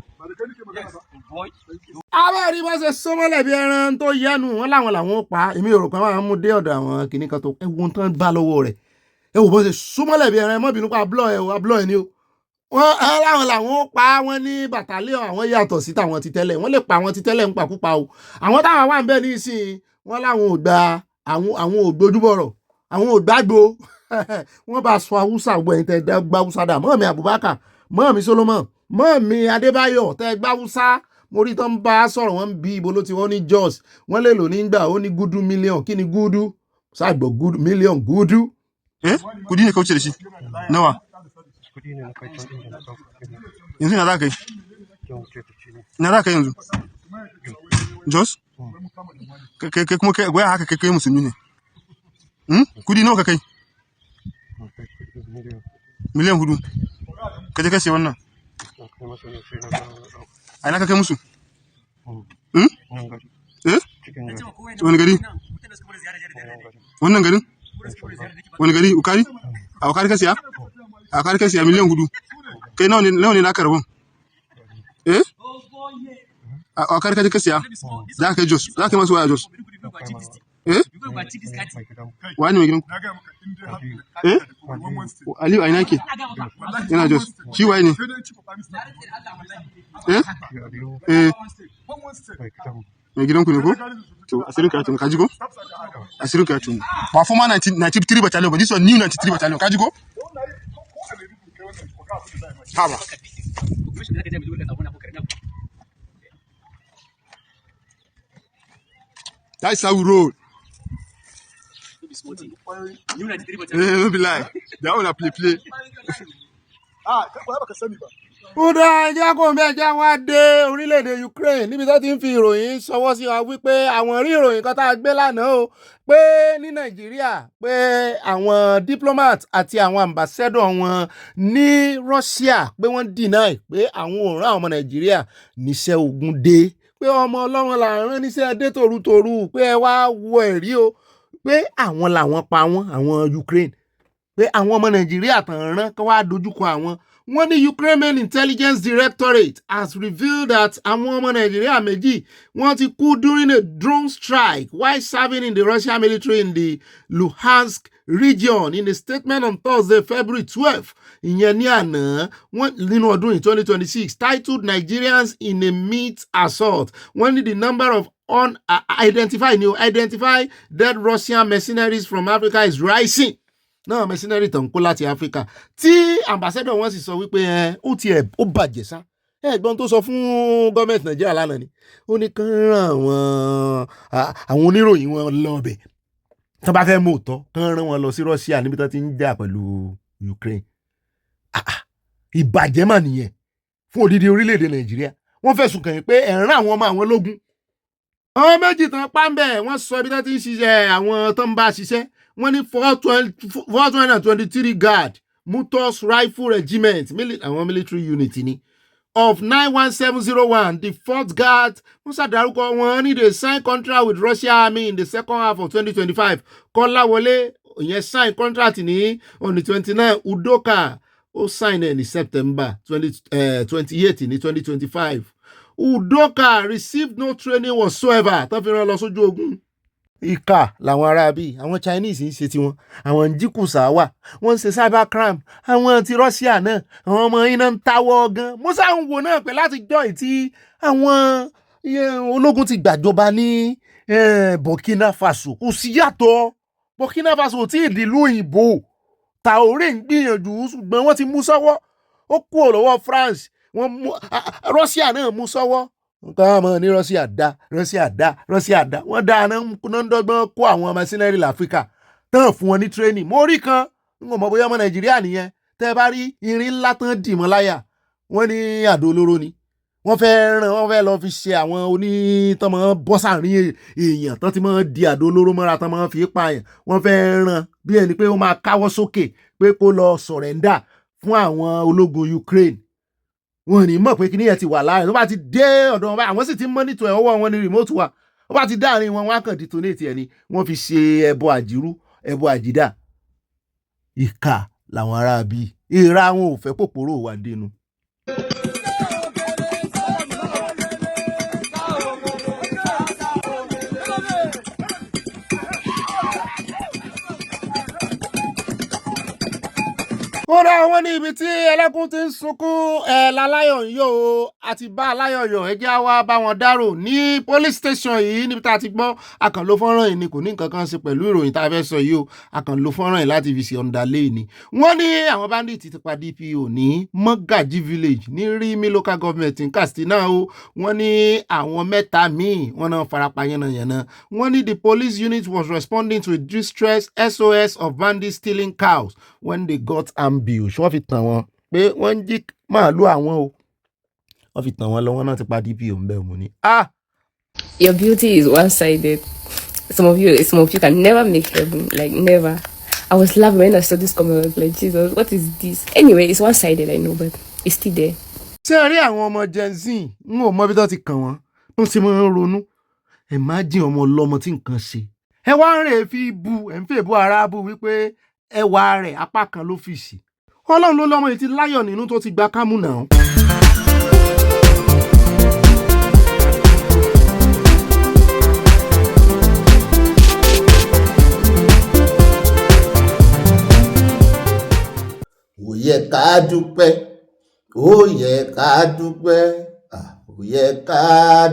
S3: Àwọn rí bá ṣe sọ́mọ́lẹ̀ bí ẹran tó yánu wọn làwọn pa èmi ò rò pé wọ́n á mú dé ọ̀dọ̀ àwọn kìnnìkan tó ẹ̀wọ̀n tán bá lọ́wọ́ rẹ̀ ẹ wò bó ṣe sọ́mọ́lẹ̀ bí ẹran mọ́bìnú pa ablọ́ ẹ̀ ni o. Wọ́n làwọn pa wọ́n ní bàtàlíọ̀n àwọn yàtọ̀ sí tàwọn ti tẹ́lẹ̀ wọ́n lè pa àwọn ti tẹ́lẹ̀ ń pakúpa o àwọn táwọn wà ń bẹ ní ìsìn wọ́n láwọn ò gba àwọn ò gbójúbọ̀rọ̀ àwọn ò gbàgbó wọ́n bá sọ Haúsá gbọ́ ẹ̀yin tẹ́ gbá Haúsá dà mọ́ọ̀mí Abubakar mọ́ọ̀mí Solomon mọ́ọ̀mí Adébáyọ̀ tẹ́ gbá Haúsá mo rí tán bá sọ̀rọ̀ wọn bí ibo ló ti wọ́n ní Jos wọ́n lè lò nígbà ó ní gúdú mílíọ̀n kí ni gúdú ṣàgbọ̀ gúdú mílíọ̀n gúdú.
S10: Kudi ne kauce da shi nawa yanzu na za ka yi yanzu Jos kai kuma kai goya haka kai musulmi ne kudi nawa ka kai miliyan 4 ka je ka sai wannan ai na ka kai musu wani gari wannan garin wani gari ukari a ukari ka siya miliyan 4 kai nawa ne naka rabon a ukari ka je ka siya za ka kai Jos za ka yi masu waya Jos wani mai gidan Aliyu aina ke yana Jos shi waye ne
S15: gidan ku ne ko? To, asirin karatu ka ji ko? Asirin karatu. Ba former 93 battalion, but this one new 93 battalion. Ka ji ko? Haba. That's how we roll. No be lie. That one a play.
S3: ó dá ẹjẹ́ kó ń bẹ́ ẹjẹ́ wá dé orílẹ̀-èdè Ukraine níbi tó ti ń fi ìròyìn ṣọwọ́ sí wa wípé àwọn rí ìròyìn kan tá a gbé lánàá o pé ní Nàìjíríà pé àwọn diplomat àti àwọn ambassador wọn ní Russia pé wọ́n deny pé àwọn ò rán àwọn ọmọ Nàìjíríà níṣẹ́ ogun dé pé ọmọ ọlọ́run là ń rán níṣẹ́ dé tòrutòru pé ẹ wá wo ẹ̀rí o pé àwọn làwọn pa wọ́n àwọn Ukraine pé àwọn ọmọ Nàìjíríà tàn rán kí wọ́n á dojúkọ àwọn. When the Ukrainian Intelligence Directorate has revealed that àwọn ọmọ Nàìjíríà méjì wọ́n ti kú during a drone strike while serving in the Russian military in the Luhansk region. In a statement on Thursday, February 12, ìyẹn ní àná nínú ọdún 2026, titled Nigerians in a Meat Assault, wọ́n ní the number of unidentified dead Russian mercenaries from Africa is rising. Náà mercenary tó ń kó láti Áfíríkà tí ambassador wọn sì sọ wípé ó bàjẹ́ sá ẹ̀gbọ́n tó sọ fún gọ́ọ̀mẹ̀ntì Nàìjíríà lánàá ni ó ní kán rán àwọn oníròyìn wọn lọ́bẹ̀ tó bá fẹ́ mú òótọ́ kán rán wọn lọ sí Russia níbi tó ti ń jà pẹ̀lú Ukraine. Ìbàjẹ́ mà nìyẹn fún odidi orílẹ̀-èdè Nàìjíríà. Wọ́n fẹ̀sùn kàn yín pé ẹ̀ ń rán àwọn ọmọ àwọn lógun. Àwọn méjì tán pàmbẹ̀ wọ́n sọ ibi tó ti ń ṣiṣẹ́ àwọn tó ń bá ṣiṣẹ́. Wọ́n ní 423 guard Mutos Rifle Regiment àwọn military unit ni of 91701. The 4th guard wọ́n ṣàdárúkọ wọn ní they sign contract with Russia Army in the second half of 2025. Kọ́láwọlé ìyẹn sign contract ní on the 29. Udoka ó sign ẹ̀ ní September 28 ní 2025. Udoka received no training whatsoever tó fi rán lọ sójú ogun. Ìkà làwọn ará bíi àwọn Chinese ń ṣe tiwọn, àwọn ń jíkùsà wà, wọ́n ń ṣe cyber crime, àwọn ti Russia náà, àwọn ọmọ iná ń táwọ́ gan. Musa ń wò náà pé láti jọ́ ìtí àwọn ológun ti gbàjọba ní Burkina Faso kò sí yàtọ̀. Burkina Faso tí ìdìlú òyìnbó Traoré ń gbìyànjú ṣùgbọ́n wọ́n ti mú sọ́wọ́, ó kúrò lọ́wọ́ France, Russia náà mú sọ́wọ́. Nǹkan àmọ́ ní Russia dá wọ́n dá náà ń dọ́gbọ́n kó àwọn mercenary l'Africa tán fún wọn ní training. Mo rí kan n kò mọ̀ bóyá ọmọ Nàìjíríà nìyẹn tẹ́ bá rí irin ńlá tán dì mọ́ láyà wọ́n ní àdó olóró ni wọ́n fẹ́ lọ fi ṣe àwọn onítọ́mọ bọ́sàárín èèyàn tán ti máa di àdó olóró mọ́ra tán máa fi pààyàn. Wọ́n fẹ́ ràn bí ẹni pé ó máa káwọ́ sókè pé kó lọ sọ̀rẹ́ndà fún àwọn ológun Ukraine. Wọ́n ní mọ̀ pé kíní yẹn ti wà láàrin tó bá ti dé ọ̀dọ̀ wọn báyìí àwọn sì ti mọ́nítọ̀ ẹ̀ ọwọ́ wọn ní remote wà ó bá ti dáàrin wọn á kàn detonate ẹ̀ ni wọ́n fi ṣe ẹbọ àjírú ẹbọ àjídà. Ìkà làwọn ará bíi ìra wọn ò fẹ́ pòpòrò wà dénú. Kódà wọ́n ní ibi tí ẹlẹ́kùn ti ń sunkún láláyọ̀ ń yọ o àti bá aláyọ̀ yọ̀ ẹ jẹ́ wá bá wọn dárò ní police station yìí níbi tá a ti gbọ́ àkànlò fọ́nrán yìí ni kò ní nǹkan kan ṣe pẹ̀lú ìròyìn tá a fẹ́ sọ yìí o àkànlò fọ́nrán yìí láti fi ṣe ọ̀ndàlẹ́ ni. Wọ́n ní àwọn bandit ti pa DPO ní Mọ́gàjí village ní Rimi local government ní Katsina o. Wọ́n ní àwọn mẹ́ta míì wọ́n náà farapa yánnayànna. Wọ́n ní the police unit was responding to a distress SOS of bandits stealing cows when they got ambush. Wọ́n fi tàn wọ́n pé wọ́n ń jí màálù àwọn o. Wọ́n fi tàn wọ́n lọ wọ́n náà ti pa DPO ń bẹ̀ mú ni.
S16: Your beauty is one-sided. Some of you can never make heaven, like never. I was laughing when I saw this comment. I was like, Jesus, what is this? Anyway, it's one-sided, I know, but it's still there.
S3: Ṣé ẹ rí àwọn ọmọ Gen Z ń ò mọ bí tó ti kàn wọ́n tó ti máa ń ronú. Imagine ọmọ ọlọ́mọ tí nǹkan ṣe. Ẹ wá ń rè fi bu ẹ̀ ń fẹ́ bu ara bu wípé ẹwà rẹ̀ apá kan ló fi ṣì. Ọlọ́run ló lọ́mọ yìí ti láyọ̀ nínú tó ti gba kámú náà.
S17: Ó yẹ ká dúpẹ́, ó yẹ ká dúpẹ́, ó yẹ ká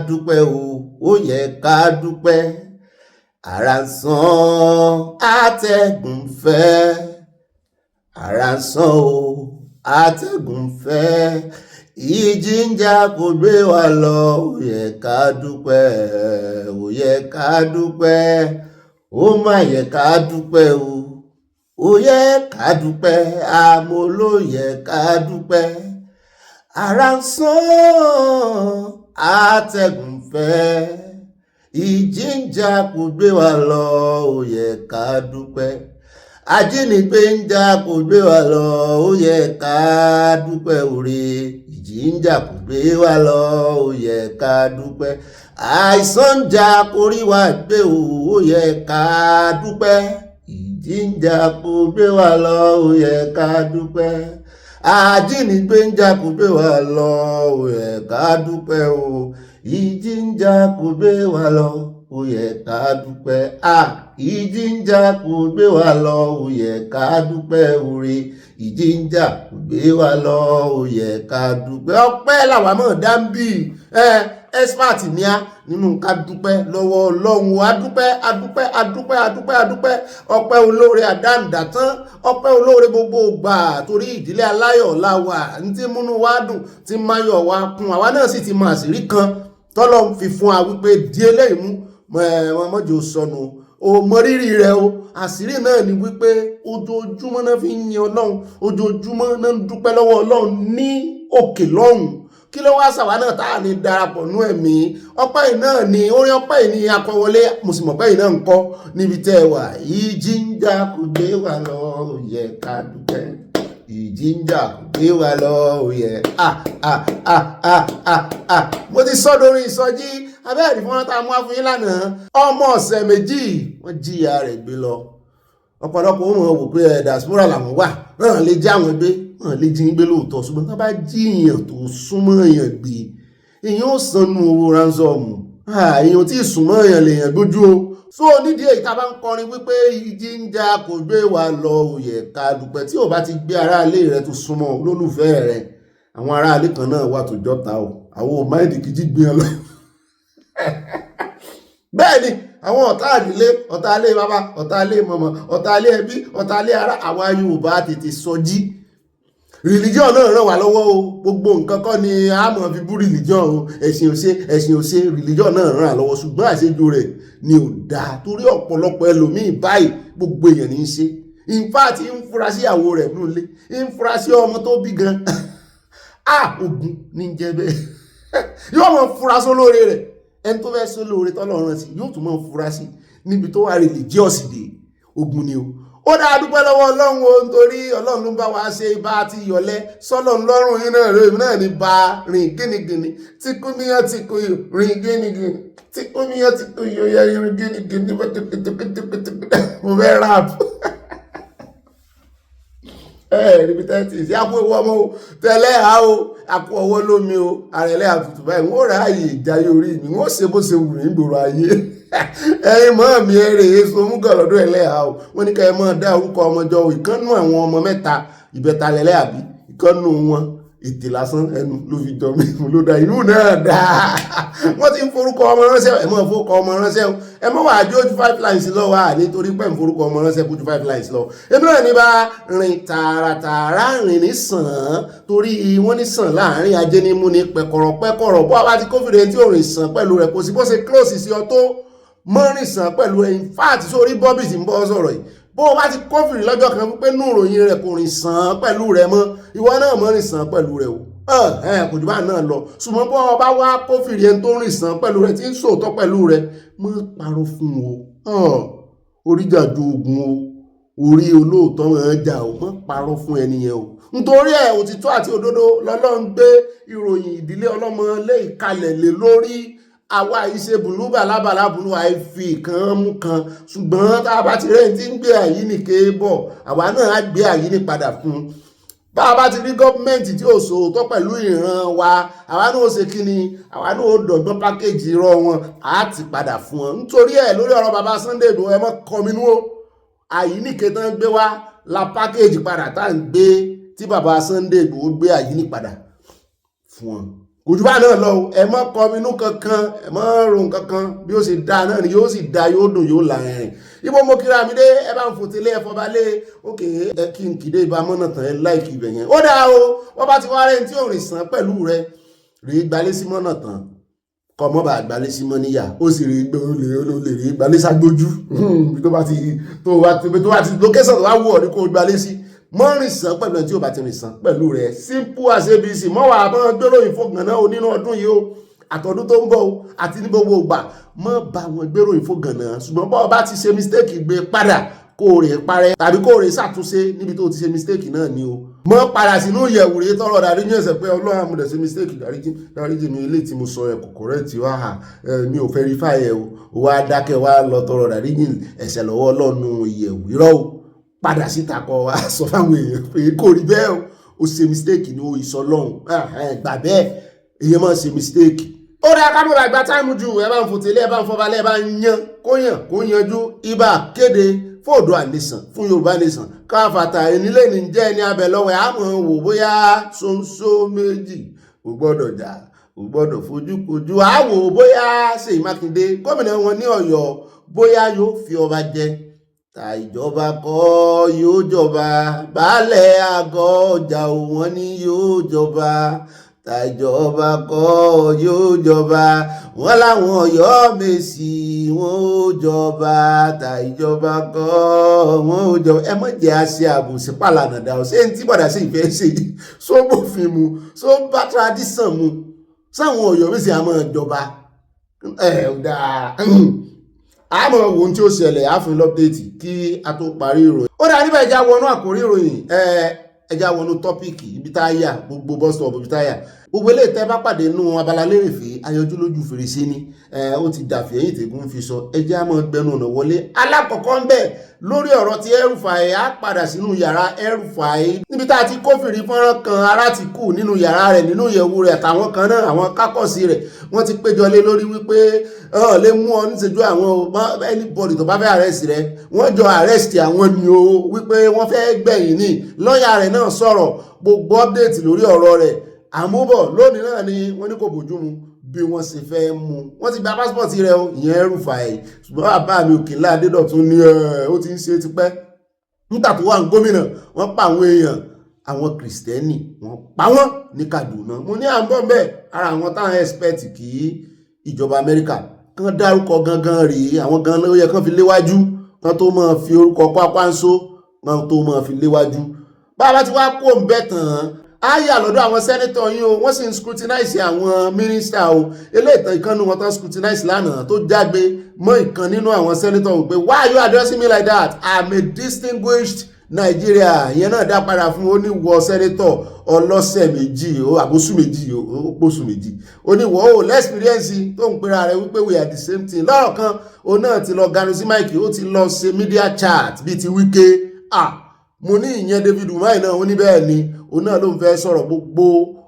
S17: dúpẹ́ o. ó yẹ ká dúpẹ́ ara ń sán atẹ́gùn fẹ́ ara ń sán o atẹ́gùn fẹ́ ìjì ń jà kò gbé wa lọ ó yẹ ká dúpẹ́ ó yẹ ká dúpẹ́ ó má yẹ ká dúpẹ́ o ó yẹ ká dúpẹ́ àmọ́ ló yẹ ká dúpẹ́ ara ń sán atẹ́gùn fẹ́ ìjì ń jà kò gbé wa lọ ó yẹ ká dúpẹ́ ajínigbé ń jà kò gbé wa lọ ó yẹ ká dúpẹ́ òre ìjì ń jà kò gbé wa lọ ó yẹ ká dúpẹ́ àìsàn ń jà kò rí wa gbé ó yẹ ká dúpẹ́ ìjì ń jà kò gbé wa lọ ó yẹ ká dúpẹ́ ajínigbé ń jà kò gbé wa lọ ó yẹ ká dúpẹ́ o ìjì ń jà kò gbé wa lọ ó yẹ ká dúpẹ́ ìjì ń jà kò gbé wa lọ ó yẹ ká dúpẹ́ òre ìjì ń jà kò gbé wa lọ ó yẹ ká dúpẹ́ ọpẹ́ làwa mọ̀ dáńbì expert ní a nínú ká dúpẹ́ lọ́wọ́ Ọlọ́run adúpẹ́ ọpẹ́ olóore àdáǹdà tán ọpẹ́ olóore gbogbo gbà torí ìdílé aláyọ̀ la wà ní tí múnú wa dùn tí máyọ̀ wa kún àwa náà sì ti mọ àṣírí kan tọ́lọ́ fi fún wa wípé di eléyìí mú mọ́jọ sọnù o mọ rírì rẹ o àṣírí náà ni wípé ojoojúmọ́ náà fi ń yin Ọlọ́run ojoojúmọ́ náà ń dúpẹ́ lọ́wọ́ Ọlọ́run ní òkè lọ́hùn kí ló wá sàwá náà táà ní darapọ̀ nú ẹ̀mí ọpẹ́ yìí náà ni orin ọpẹ́ yìí ni Akọwọlé mùsùlùmọ́pẹ́ yìí náà ń kọ́ níbi tẹ́ ẹ wà ìjì ń jà kò gbé wa lọ ó yẹ ká dúpẹ́ ìjì ń jà kò gbé wa lọ ó yẹ mo ti sọ lórí ìsọjí abẹ́ẹ̀rí fún wọn tá a mú wá fún yín lánàá ọmọ ọ̀sẹ̀ méjì wọ́n jí ìyá rẹ̀ gbé lọ ọ̀pọ̀lọpọ̀ ó mọ̀ wò pé diaspora làwọn wà náà lè já àwọn gbé náà lè jí gbé lóòótọ́ ṣùgbọ́n tá bá jí èèyàn tó súnmọ́ èèyàn gbé èèyàn ó sanú owó ránsọ́ọ̀mù èèyàn tí ìsúnmọ́ èèyàn lèèyàn gbójú o so nídìí èyí tá bá ń kọrin wípé ìjì ń jà kò gbé wa lọ ó yẹ ká dúpẹ́ tí ò bá ti gbé aráalé rẹ tó súnmọ́ lólùfẹ́ rẹ àwọn aráalé kan náà wà tó jọta o àwọn ò máìdì kìí gbìyàn lọ bẹ́ẹ̀ ni àwọn ọ̀tá àdílé ọ̀tá ilé bàbá ọ̀tá ilé mọ̀mọ̀ ọ̀tá ilé ẹbí ọ̀tá ilé ará àwa Yorùbá tètè sọjí religion náà ràn wá lọ́wọ́ o gbogbo nǹkan kọ́ ni a mọ̀ fi bú religion o ẹ̀sìn òṣè religion náà ràn wá lọ́wọ́ ṣùgbọ́n àṣejù rẹ̀ ni ò dáa torí ọ̀pọ̀lọpọ̀ ẹlòmíì báyìí gbogbo èèyàn ní í ṣe in fact ń fura sí ìyàwó rẹ̀ nílé ń fura sí ọmọ tó bí gan ogun ní jẹ́ bẹ́ẹ̀ yóò mọ̀ fura sólóore rẹ̀ ẹni tó fẹ́ sólóore tọ́lọ́run sí yóò tún mọ̀ fura sí níbi tó wà religious dé ogun ni o ó dá dúpẹ́ lọ́wọ́ Ọlọ́run o nítorí Ọlọ́run ló bá wa ṣe bá ti yọ̀lẹ́ sọ́lọ́run lọ́rùn yín náà rèé náà ní bá rìn gínigíní tí kúmíyàn ti kú rìn gínigíní tí kúmíyàn ti kú yọ̀yà rìn gínigíní mo fẹ́ rap níbi tẹ́tì sí àpò ìwọ ọmọ tẹ́lẹ̀ á o àpò ọwọ́ lómi o àrẹ̀lẹ̀ àtùtù báyìí wọ́n rà ààyè ìjáyé orí mi wọ́n ṣe bó ṣe wù ní ìgboro ayé ẹ̀yin mọ́ mi ẹ̀rẹ̀ èso múgàn lọ́dún ẹlẹ́hà o wọ́n ní ká ẹ mọ́ dá orúkọ ọmọjọ ìkánnú àwọn ọmọ mẹ́ta ìbẹ̀ta lẹ́lẹ́ àbí ìkánnú wọn ètè lásán ẹnu ló fi jọ mí ló dá inú náà dáa wọ́n ti ń forúkọ ọmọ ránṣẹ́ ẹ mọ́ forúkọ ọmọ ránṣẹ́ o ẹ mọ́ wàá jó ju 5 lines lọ wà nítorí pé ń forúkọ ọmọ ránṣẹ́ kó ju 5 lines lọ èmi náà ní bá rìn tààràtààrà rìn ní sàn torí wọ́n ní sàn láàrin ajé ní mú ní pẹ̀kọ̀rọ̀ bó wá ti kófìrè tí ò rìn sàn pẹ̀lú rẹ̀ kò sí bó ṣe close sí ọ tó mọ́rin sàn pẹ̀lú rẹ̀ in fact sórí bọ́bì tí ń bọ́ sọ̀rọ̀ yìí bó o bá ti kófìrí lọ́jọ́ kan pé nú ìròyìn rẹ̀ kò rìn sàn pẹ̀lú rẹ̀ mọ́ ìwọ náà mọ́rin sàn pẹ̀lú rẹ̀ o kò jù bá náà lọ ṣùgbọ́n bó o bá wá kófìrí ẹni tó rìn sàn pẹ̀lú rẹ̀ tí ń sòótọ́ pẹ̀lú rẹ̀ mọ́ parọ́ fún o oríjàjú ogun o orí olóòótọ́ wọn jà o mọ́ parọ́ fún ẹni yẹn o nítorí òtítọ́ àti òdodo lọ́lọ́run gbé ìròyìn ìdílé ọlọ́mọ lé ìkalẹ̀ lé lórí àwa ìṣe bùlúbà lábàlá bùlú àìfi kan mú kan ṣùgbọ́n tá a bá ti rẹ̀ tí ń gbé àyíníke bọ̀ àwa náà á gbé àyíní padà fún bá a bá ti rí gọ́ọ̀mẹ̀ntì tí ò sòótọ́ pẹ̀lú ìran wa àwa náà ó ṣe kí ni àwa náà ó dọ̀gbọ́n pákéjì irọ́ wọn á ti padà fún wọn nítorí lórí ọ̀rọ̀ bàbá Sunday Igboho ẹ mọ́ kọminú o àyíníke tán gbé wá la pákéjì padà tá à ń gbé tí bàbá Sunday Igboho gbé àyíní padà fún wọn kò jù bá náà lọ ẹ mọ́ kọminú kankan ẹ mọ́ rohun kankan bí ó ṣe dá náà ni yóò sì dá yóò dùn yóò là ẹ̀rìn ibo mo kíra mi dé ẹ bá ń fòtélé ẹ fọbalé òkè ẹ kí n kìdé ibà mọ́nà tán ẹ láìkì ibẹ̀ yẹn ó dáa o wọ́n bá ti wá rẹ̀ tí ò rìn sàn pẹ̀lú rẹ rí gbalé sí mọ́nà tán kọ́ mọ́ bá gbalé sí mọ́ níyà ó sì rí rí gbalé ságbójú tó bá ti lókẹ́sàn tó wá wù ọ́ ní kó gbalé sí mọ́ rìn sàn pẹ̀lú ẹni tí ó bá ti rìn sàn pẹ̀lú rẹ̀ simple as abc mọ́ wà mọ́ gbéròyìn fògànà o nínú ọdún yìí o àtọ̀dún tó ń bọ̀ o àti ní gbogbo ìgbà mọ́ bá wọn gbéròyìn fògànà ṣùgbọ́n bọ́ bá ti ṣe mistake gbé padà kó rè parẹ́ tàbí kó rè ṣàtúnṣe níbi tó ti ṣe mistake náà ni o mọ́ padà sínú ìyẹ̀wò rẹ̀ tọrọ dáríjì ẹ̀sẹ̀ pé ọlọ́run àmúdẹ̀ ṣe mistake dáríjì mi ilé tí mo sọ ẹ̀ kò correct wá mi ò verify ẹ̀ o wá dákẹ́ wá lọ tọrọ dáríjì ẹ̀sẹ̀ lọ́wọ́ ọlọ́run ìyẹ̀wò irọ́ o padà síta kọ wá sọ fáwọn èèyàn pé kò rí bẹ́ẹ̀ o ṣe mistake ni o ìsọlọ́run gbà bẹ́ẹ̀ èèyàn máa ṣe mistake. ó dáa ká mọ̀ra ìgbà táìmù ju ẹ bá ń fòtélé ẹ bá ń fọbalẹ̀ ẹ bá ń yan kó yanjú ibà kéde fóòdù àníṣàn fún Yorùbá nation káfàtà ìnílé ní jẹ́ ní abẹ lọ́wọ́ ẹ̀ àmọ́ wò bóyá ṣoṣo méjì kò gbọ́dọ̀ jà kò gbọ́dọ̀ fojú kojú àwò bóyá Ṣèyí Mákindé gómìnà wọn ní Ọ̀yọ́ bóyá yóò fi ọba jẹ ta ìjọba kọ́ yóò jọba baálẹ̀ àgọ́ ọjà wọn ni yóò jọba ta ìjọba kọ́ yóò jọba wọn láwọn Ọ̀yọ́ Mèsì wọn ó jọba ta ìjọba kọ́ wọn ó jọba ẹ mọ̀ jẹ́ àṣẹ àbòsí pàlànà dà ó ṣé ní tí bọ̀dà sí ìfẹ́ ṣe sóbòfin mu só bá tradition mu sáwọn Ọ̀yọ́ Mèsì àmọ́ ìjọba dáa àmọ́ ohun tí ó ṣẹlẹ̀ àfin lọ́pdéètì kí a tó parí ìròyìn. ó dá níbẹ̀ ẹja wọnú àkórí ìròyìn ẹja wọnú tọ́pìkì ibi tá a yà gbogbo bọ́sítọ̀ ibi tá a yà gbogbo eléyìí tẹ́ bá pàdé nínú Abala Lerefe ayọjú lójú fèrèsé ni ó ti dàfí ẹ̀yìn tègún fi sọ ẹja máa gbẹnu ọ̀nà wọlé alákọ̀ọ́kọ́ ń bẹ̀ lórí ọ̀rọ̀ ti El-Rufai á padà sínú yàrá El-Rufai níbi tá a ti kófìrí fọ́nrán kan ara ti kù nínú yàrá rẹ̀ nínú ìyẹ̀wù rẹ̀ àtàwọn kan náà àwọn kákọ̀sí rẹ̀ wọ́n ti péjọ lé lórí wípé lè mú ọ níṣẹ́jú àwọn anybody tó bá fẹ́ arrest rẹ̀ wọ́n jọ arrest àwọn ni o wípé wọ́n fẹ́ gbẹ̀yìn ní lọ́ọ̀yà rẹ̀ náà sọ̀rọ̀ gbogbo update lórí ọ̀rọ̀ rẹ̀ àmúbọ̀ lónìí náà ni wọ́n ní kò bójú mu bí wọ́n ṣe fẹ́ mú wọ́n ti gba passport rẹ̀ o ìyẹn El-Rufai ṣùgbọ́n bàbá mi Òkèlá Adédọ̀tún ní ó ti ń ṣe tipẹ́ nígbà tó wà ní gómìnà wọ́n pa àwọn èèyàn àwọn kìrìsìtẹ́nì wọ́n pa wọ́n ní Kaduna mo ní à ń bọ̀ bẹ́ẹ̀ ara àwọn táwọn expect kí ìjọba Amẹ́ríkà kán dárúkọ gangan rèé àwọn gan ló yẹ kán fi léwájú kán tó máa fi orúkọ pápánṣó kán tó máa fi léwájú bàbá tí wàá kó ń bẹ́ tán á yà lọ́dọ̀ àwọn sẹ́nẹ́tọ̀ yín o wọ́n sì ń scrutinize àwọn mínísítà o eléyìí ìkànnì wọn tán scrutinize lánàá tó jágbe mọ́ ìkan nínú àwọn sẹ́nẹ́tọ̀ wípé why are you addressing me like that I'm a distinguished Nigeria ìyẹn náà dá padà fún oníwọ̀ sẹ́nẹ́tọ̀ ọlọ́sẹ̀ méjì àbóṣù méjì òpóṣù méjì oníwọ̀ lẹ́spíríẹ́nsì tó ń pera rẹ̀ wípé we are the same thing lọ́rọ̀ kan òun náà ti lọ ganu sí máìkì ó ti lọ ṣe media chat bíi ti Wike mo ní ìyẹn David Umahi náà ó ní bẹ́ẹ̀ ni òun náà ló ń fẹ́ sọ̀rọ̀ gbogbo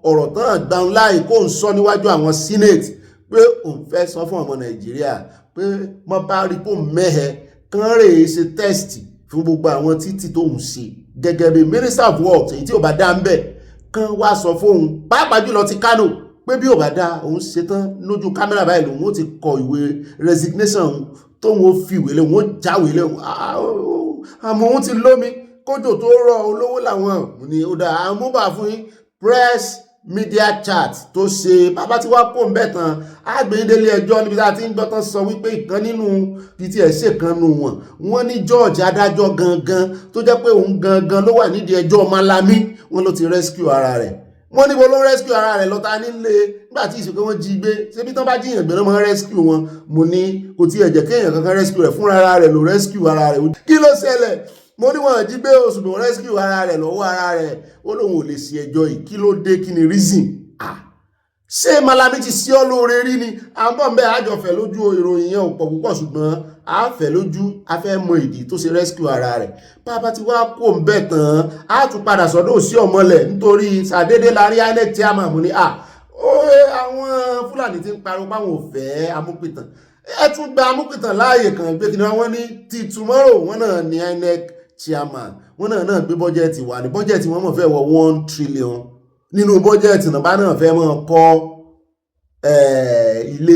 S17: ọ̀rọ̀ tán gbàùn láì kó ń sọ níwájú àwọn senate pé òun fẹ́ sọ fún ọmọ Nàìjíríà pé mo bá rí pò mẹ́hẹ kán rèé ṣe test fún gbogbo àwọn títì tó ń ṣe gẹ́gẹ́ bí minister of works èyí tí ò bá dá ń bẹ̀ kán wá sọ fóun pàápàá jùlọ ti Kano pé bí ò bá dá òun ṣetán lójú kámẹ́rà báyìí lòun ó ti kọ ìwé resignation tóun ó fi ìwé lé òun ó jáwèé lé àmọ́ òun ti lómi kójò tó rọ olówó làwọn ní ó dáa àmúbà fún yín press media chat tó ṣe bàbá tí wàá kó ń bẹ̀ tán àgbẹ̀yìndélé ẹjọ́ níbi tá a ti ń gbọ́ tán sọ wípé ìkan nínú títí ẹ̀ ṣèkan nù wọ́n ní George adájọ́ gangan tó jẹ́ pé òun gangan ló wà nídìí ẹjọ́ Malami wọ́n ló ti rescue ara rẹ̀ wọ́n níbo ló rescue ara rẹ̀ lọ́ta nílé nígbà tí ìṣèpé wọ́n jí gbé ṣébí tán bá jíyàn gbé lọ́mọ rescue wọn mo ní kò tí ẹ̀jẹ̀ kéèyàn kankan rescue rẹ̀ fúnra ara rẹ̀ ló rescue ara rẹ̀ kí ló ṣẹlẹ̀ mo ní wọn jí gbé oṣù tó rescue ara rẹ̀ lọ́wọ́ ara rẹ̀ ó lóun ò lè ṣe ẹjọ́ yìí kí ló dé kí ni reason ṣé Malami ti sí ọ lóore rí ni à ń bọ̀ ń bẹ́ àjọfẹ́ lójú ìròyìn yẹn ò pọ̀ púpọ̀ ṣùgbọ́n àfẹ́ lójú afẹ́ mọ ìdí tó ṣe rescue ara rẹ̀ bàbá tí wàá kó ń bẹ̀ tán á tún padà sọ́dọ̀ sí ọmọlẹ̀ nítorí ṣàdédé la rí INEC chairman mo ní àwọn Fúlàní ti ń pariwo páwọn ò fẹ́ amúpìtàn ẹ tún gba amúpìtàn láàyè kan gbé kìnìún wọn ní ti tomorrow wọn náà ní INEC chairman wọn náà gbé bọ́jẹ́ẹ̀tì wà ní bọ́jẹ́ẹ̀tì wọn mọ̀ fẹ́ wọ 1 trillion nínú bọ́jẹ́ẹ̀tì náà bá náà fẹ́ mọ́ kọ́ ilé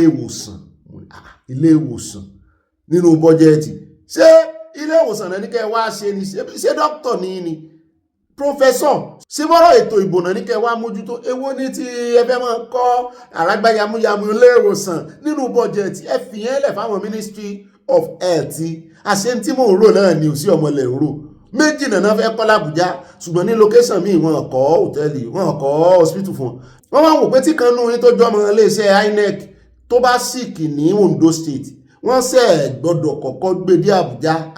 S17: ìwòsàn nínú bọ́jẹ́ẹ̀tì ṣé ilé ìwòsàn náà ní kẹ́ wá ṣe ni ṣé dókítà ni professor ṣé bọ́rọ̀ ètò ìbò náà ní kẹ́ wá mójútó èwo ní tí ẹ fẹ́ máa kọ́ àrágbá yamuyamu ilé ìwòsàn nínú bọ́jẹ́ẹ̀tì ẹ fi yẹn lẹ̀ fáwọn Ministry of Health àṣẹ tí mò ń rò náà ni ò sí ọmọ ilẹ̀ ń rò méjì náà fẹ́ kọ́ l'Àbújá ṣùgbọ́n ní location míì wọn kọ́ hòtẹ́ẹ̀lì wọn kọ́ hospital fún wọn wá wò pé tí kan nú yín tó jọmọ iléeṣẹ́ INEC tó bá síkì ní Ondo State wọ́n ṣe gbọ́dọ̀ kọ́kọ́ gbé dé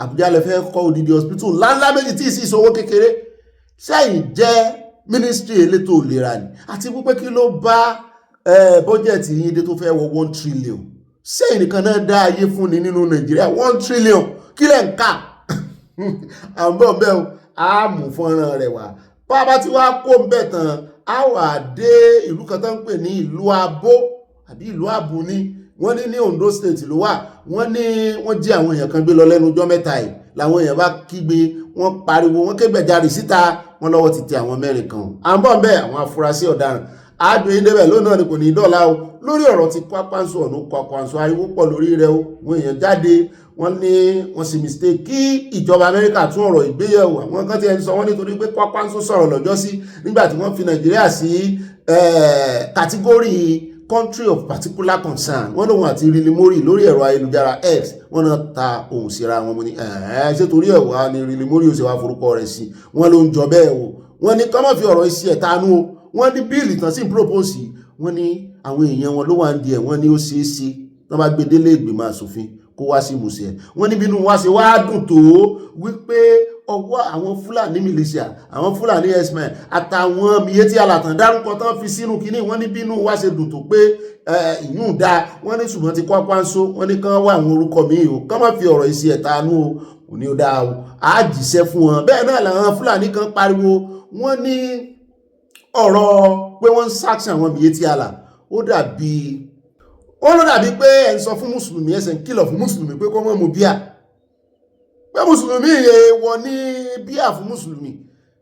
S17: Àbújá lè fẹ́ kọ́ odidi hospital ńláńlá méjì tí ì sí ìṣòwò kékeré sẹ́yìn jẹ́ ministry elétò ìlera ni àti pípé kí ló bá bọ́jẹ̀tì yín dé tó fẹ́ wọ 1 trillion sẹ́yìn nìkan náà dá ayé fún ni nínú Nàìjíríà 1 trillion kí lẹ́ ń kà àbọ̀ bẹ́ẹ̀ á mú fọ́nrán rẹ̀ wá bàbá tí wàá kó ń bẹ̀ tán á wà dé ìlú kan tó ń pè ní ìlú Abo àbí ìlú Abu ni wọ́n ní Ondo State ló wà wọ́n ní wọ́n jí àwọn èèyàn kan gbé lọ lẹ́nu ọjọ́ mẹ́ta yìí làwọn èèyàn bá kígbe wọ́n pariwo wọ́n kẹ́gbẹ̀jáde síta wọ́n lọ́wọ́ ti tẹ àwọn mẹ́rin kan àbọ̀ bẹ́ẹ̀ àwọn afurasí ọ̀daràn àádọ́ yín débẹ̀ lónìí náà ni kò ní dọ́là o lórí ọ̀rọ̀ ti Kwakwanso ọ̀nà Kwakwanso ariwo pọ̀ lórí rẹ̀ o wọ́n èèyàn jáde wọ́n ní wọ́n sì mistake kí ìjọba Amẹ́ríkà tún ọ̀rọ̀ ìgbéyẹ̀wò àwọn kan ti ẹni sọ wọ́n nítorí pé Kwakwanso sọ̀rọ̀ lọ́jọ́ sí nígbà tí wọ́n fi Nàìjíríà sí kàtígórì country of particular concern wọ́n lóun àti Rilimori lórí ẹ̀rọ ayélujára X wọ́n náà ta ohun síra wọn ní ṣé torí ẹ̀wà ni Rilimori ó ṣe wá forúkọ rẹ̀ sí wọ́n ló ń jọ bẹ́ẹ̀ o wọ́n ní kọ́mọ̀ fi ọ̀rọ̀ isi ẹ̀ tanú o wọ́n ní bíìlì tán sí propose wọ́n ní àwọn èèyàn wọn ló wà ń di ẹ̀ wọ́n ní ó ṣeé ṣe tán bá gbé délé ìgbìmọ̀ asòfin kó wá sí ìmúṣẹ wọ́n ní bínú wá ṣe wá dùn tó wípé ọwọ́ àwọn Fúlàní militia àwọn Fúlàní herdsmen àtàwọn Miyetti alàtàn dárúkọ tán fi sínú kínní wọ́n ní bínú wá ṣe dùn tó pé ìyún dá wọ́n ní ṣùgbọ́n ti Kwakwanso wọ́n ní kán wá àwọn orúkọ míì o kán má fi ọ̀rọ̀ ìsì ẹ̀tanú o kò ní ó dá o á jíṣẹ́ fún wọn bẹ́ẹ̀ náà làwọn Fúlàní kan pariwo wọ́n ní ọ̀rọ̀ pé wọ́n ń sáàkì àwọn Miyetti alà ó ló dàbí pé ẹ̀ ń sọ fún mùsùlùmí ẹ̀sẹ̀ ń kìlọ̀ fún mùsùlùmí pé kó mọ́ mu bíà pé mùsùlùmí èèwọ̀ ní bíà fún mùsùlùmí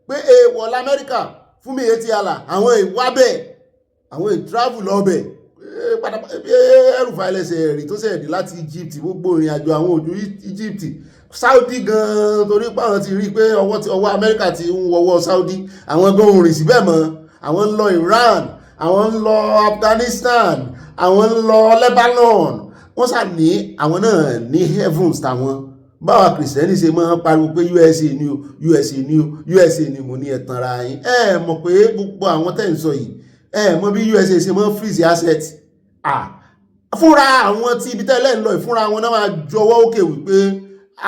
S17: pé èèwọ̀ l'Amẹ́ríkà fún Miyetti alà àwọn ìwábẹ̀ àwọn ìtravel lọ́bẹ̀ El-Rufai ẹlẹ́sẹ̀ rí tó sẹ̀dí láti Egypt gbogbo ìrìn àjò àwọn òjò Egypt Saudi gan torí pé àwọn ti rí pé ọwọ́ Amẹ́ríkà ti ń wọwọ́ Saudi àwọn gan òrìn síbẹ̀ mọ́ àwọn ń lọ Iran àwọn ń lọ Afghanistan àwọn ń lọ Lebanon wọ́n sà ní àwọn náà ní heavens táwọn báwa kìrìsìtẹ́nì ṣe máa ń pariwo pé USA ni o USA ni o USA ni mo ní ẹ̀tànra yín mọ̀ pé gbogbo àwọn tẹ́ ń sọ yìí mọ̀ bí USA ṣe máa ń freeze asset fúnra àwọn tí ibi tẹ́lẹ̀ ń lọ ìfúnra wọn náà máa jọwọ́ òkè wípé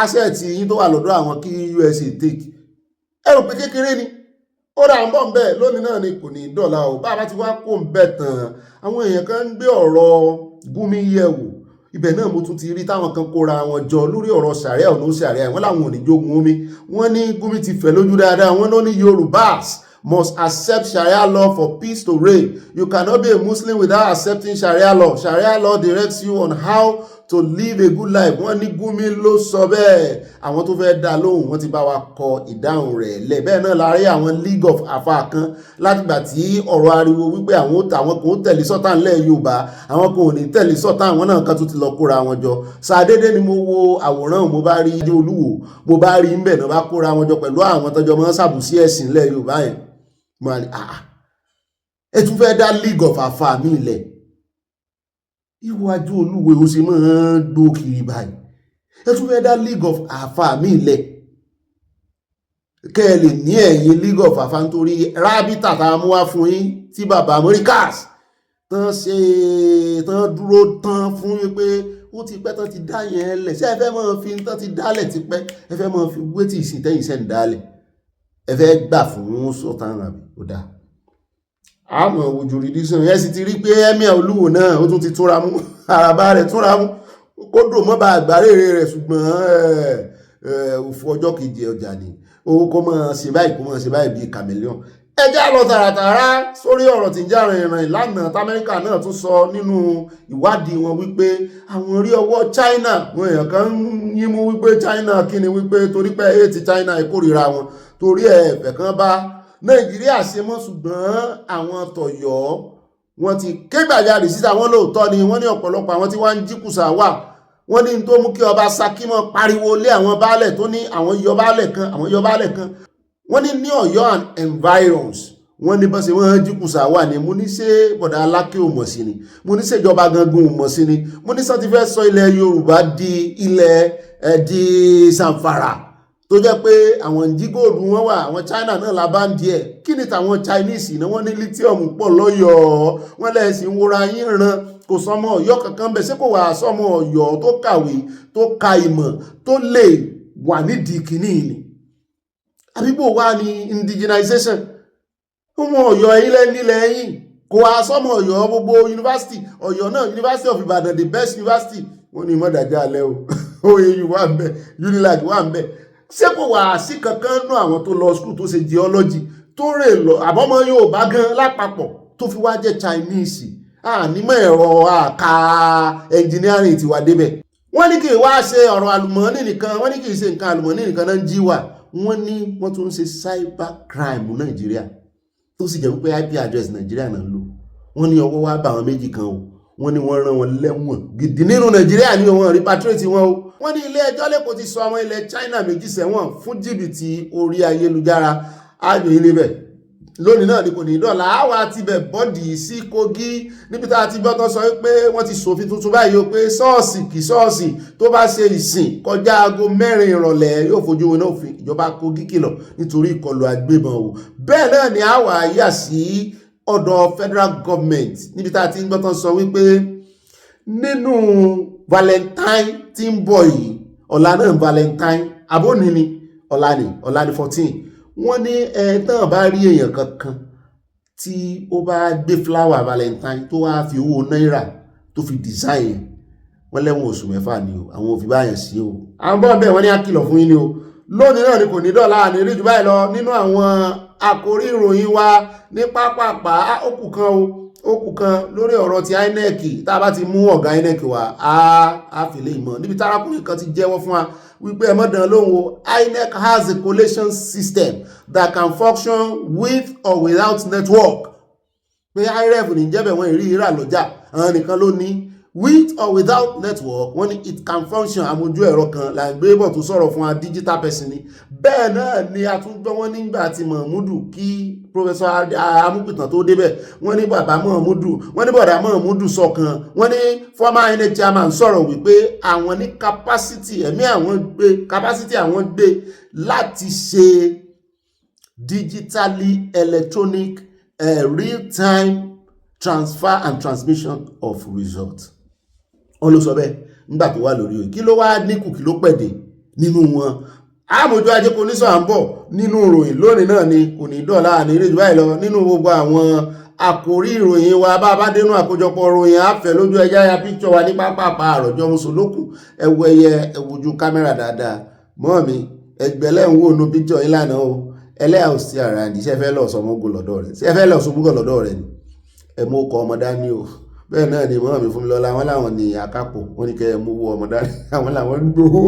S17: asset yín tó wà lọ́dọ̀ àwọn kí USA take rò pé kékeré ni ó rà ń bọ̀ ń bẹ́ẹ̀ lónìí náà ni kò ní dọ̀la o bá a bá ti wá kó ń bẹ̀ tán àwọn èèyàn kan ń gbé ọ̀rọ̀ Gumi yẹ̀wò ibẹ̀ náà mo tún ti rí táwọn kan kóra wọn jọ lórí ọ̀rọ̀ sàríà ọ̀nà sàríà wọ́n láwọn ò ní jogun omi wọ́n ní Gumi ti fẹ̀ lójú dáadáa wọ́n ló ní Yorùbás must accept Sharia law for peace to reign. You cannot be a Muslim without accepting Sharia law. Sharia law directs you on how to live a good life. Wọ́n ní Gumi ló sọ bẹ́ẹ̀. Àwọn tó fẹ́ dá lóhùn wọ́n ti bá wa kọ ìdáhùn rẹ̀ lẹ̀. Bẹ́ẹ̀ náà la rí àwọn League of Afa kan látìgbà tí ọ̀rọ̀ ariwo wípé àwọn kan ó tẹ̀lé sọ́tà ńlẹ̀ Yorùbá, àwọn kan ò ní tẹ̀lé sọ́tà, àwọn náà kan tún ti lọ kóra wọn jọ. Ṣàdédé ni mo wo àwòrán mo bá rí Olúwo, mo bá rí ń bẹ̀ náà bá kóra wọn jọ pẹ̀lú àwọn tọ́jọ́ mọ́ ṣàbùsí ẹ̀sìn ńlẹ̀ Yorùbá yẹn. Mo ní ẹ tún fẹ́ dá League of Afa mi lẹ̀. Iwájú Olúwo ó sì máa ń gbó kiri báyìí. Ẹ tún fẹ́ dá League of Afa mi lẹ̀. Kẹ́ ẹ lè ní ẹ̀yin League of Afa nítorí rábítà tá a mú wá fún yín tí bàbá Amorikas tán dúró tán fún yín pé ó ti pẹ́ tán ti dá yẹn lẹ̀. Ṣé ẹ fẹ́ máa fi tán ti dálẹ̀ ti pẹ́ ẹ fẹ́ máa fi wé tí ìsìn tẹ́yìn sẹ́ ń dálẹ̀. Ẹ fẹ́ gbà fún Sultan Rabi ó dáa. Àmọ́ ojú rídíṣàn yẹn sì ti rí pé Emir Olúwo náà ó tún ti túnra mú àràbá rẹ̀ túnra mú kó dò mọ́ bá àgbárèrè rẹ̀ ṣùgbọ́n òfò ọjọ́ kejì ọjà ni owó kó mọ̀ ṣe báyìí bíi chameleon. Ẹ já lọ tààràtàrà sórí ọ̀rọ̀ tí ń já rìnrìn lánàá t'Amẹ́ríkà náà tún sọ nínú ìwádìí wọn wípé àwọn rí ọwọ́ China wọn èèyàn kan ń yín mú wípé China kí ni wípé torí pé ti China ìkórìíra wọn torí ẹ̀fẹ̀ kan bá Nàìjíríà ṣe mọ́ ṣùgbọ́n àwọn tọ̀yọ́ wọ́n ti ké gbàjarè síta wọ́n lóòótọ́ ni wọ́n ní ọ̀pọ̀lọpọ̀ àwọn tí wọ́n ń jíkùsà wà wọ́n ní tó mú kí ọba Ṣakí mọ́ pariwo lé àwọn baálẹ̀ tó ní àwọn yọ baálẹ̀ kan wọ́n ní Ọ̀yọ́ and environs wọ́n ní bọ́sẹ̀ wọ́n jíkùsà wà ní mo ní ṣe bọ̀dá Aláké ò mọ̀ sí ni mo ní ṣe ìjọba gangan ò mọ̀ sí ni mo ní sọ ti fẹ́ sọ ilẹ̀ Yorùbá di ilẹ̀ di Zamfara tó jẹ́ pé àwọn jígòdù wọn wà àwọn China náà la bá ń díẹ̀ kí ni tàwọn Chinese náà wọ́n ní lithium pọ̀ lọ́yọ̀ọ́ wọ́n lẹ́sìn wúra yín ran kò sọmọ Ọ̀yọ́ kankan bẹ̀ ṣé kò wà sọmọ Ọ̀yọ́ tó kàwé tó ka ìmọ̀ tó lè wà nídìí kìíní ni àbíbò wà ní indigenization ọmọ Ọ̀yọ́ ilẹ̀ nílẹ̀ yìí kò wà sọmọ Ọ̀yọ́ gbogbo university Ọ̀yọ́ náà University of Ibadan the best university wọ́n ní mọ́dàjà alẹ́ o OAU wà ń bẹ̀ UNILAG wà ń bẹ̀ ṣé kò wà sí kankan nú àwọn tó lọ school tó ṣe geology tó rè lọ àbọ́mọ Yorùbá gan lápapọ̀ tó fi wá jẹ́ Chinese nímọ̀ ẹ̀rọ àka engineering ti wà débẹ̀ wọ́n ní kì í wá ṣe ọ̀rọ̀ àlùmọ́ọ́nì nìkan wọ́n ní kì í ṣe nǹkan àlùmọ́ọ́nì nìkan náà ń jí wà wọ́n ní wọ́n tún ń ṣe cyber crime Nàìjíríà tó sì jẹ́ wípé IP address Nàìjíríà náà ń lò wọ́n ní ọwọ́ wá bá àwọn méjì kan o wọ́n ní wọ́n rán wọn lẹ́wọ̀n gidi nínú Nàìjíríà ní wọn repatriate wọn o wọ́n ní ilé ẹjọ́ lẹ́kọ̀ọ́ ti sọ àwọn ilẹ̀ China méjì sẹ́wọ̀n fún jìbìtì orí ayélujára àjò ilé bẹ̀ lónìí náà ni kò ní dọ́là àwa ti bẹ̀ bọ́dì sí Kogi níbi tá a ti gbọ́tọ̀ sọ pé wọ́n ti ṣòfin tuntun báyìí o pé ṣọ́ọ̀ṣì kì ṣọ́ọ̀ṣì tó bá ṣe ìsìn kọjá aago 4 ìrọ̀lẹ́ yóò fojú wọn náà òfin ìjọba Kogi kìlọ̀ nítorí ìkọlù agbébọn o bẹ́ẹ̀ náà ni àwa yà sí ọ̀dọ̀ federal government níbi tá a ti gbọ́tọ̀ sọ wípé nínú Valentine tí ń bọ̀ yìí ọ̀la náà Valentine abóni ni ọ̀la ni 14 wọ́n ní tán bá rí èèyàn kankan tí ó bá gbé flower Valentine tó wá fi owó náírà tó fi design wọ́n lẹ́wọ̀n oṣù 6 ni o àwọn òfin báyẹn sí o àwọn bọ́ọ̀ bẹ́ẹ̀ wọ́n ní àkìlọ̀ fún yín ni o lónìí náà ni kò ní dọ́là ní rí jù báyìí lọ nínú àwọn àkórí ìròyìn wa ní pápápá ó kù kan lórí ọ̀rọ̀ ti INEC tá a bá ti mú ọ̀gá INEC wá a fi lè mọ̀ níbi tárákùnrin kan ti jẹ́wọ́ fún wa wípé ẹmọ́dàn lóhun INEC has a collation system that can function with or without network pé IREF ní jẹ́bẹ̀ wọ́n ìrí ìrà lọ́jà àwọn nìkan ló ní with or without network wọ́n ní it can function àmójú ẹ̀rọ kan là ń gbé bọ̀ tó sọ̀rọ̀ fún wa digital person ni bẹ́ẹ̀ náà ni a tún gbọ́ wọ́n nígbà tí Mahmudu kí Professor Amúpìtàn tó débẹ̀ wọ́n ní bàbá Mahmudu wọ́n ní bọ̀dá Mahmudu sọ̀kan wọ́n ní former INEC chairman sọ̀rọ̀ wípé àwọn ní capacity àwọn gbé láti ṣe digitally electronic real-time transfer and transmission of results wọ́n ló sọ bẹ́ẹ̀ nígbà tó wà lórí òyìn kí ló wá níkù kí ló pẹ̀dé nínú wọn àmójú ajé kò ní sọ à ń bọ̀ nínú ìròyìn lónìí náà ni kò ní dọ́là ní eré jù báyìí lọ nínú gbogbo àwọn àkórí ìròyìn wa bá bá dénú àkójọpọ̀ ìròyìn àfẹ́ lójú ẹjá ya píkṣọ wa ní pápápá àròjọ mùsùlùkù ẹwọ ẹyẹ ẹwùjú kámẹ́rà dáadáa mọ́ mi ẹgbẹ̀lẹ́ ń wò nú píkṣọ yín lánàá o ẹlẹ́yà ò sí ara ní ṣẹ́fẹ́ lọ sọmọ ogun lọ́dọ̀ rẹ̀ ṣẹ́fẹ́ lọ sọmọ ogun lọ́dọ̀ rẹ̀ ni ẹ mú ọkọ̀ ọmọ dání o bẹ́ẹ̀ náà ni mọ́ mi fún mi lọ́la wọn láwọn ní àkápò wọn ní kẹ́ ẹ mú owó ọmọ dání àwọn làwọn ń gbowó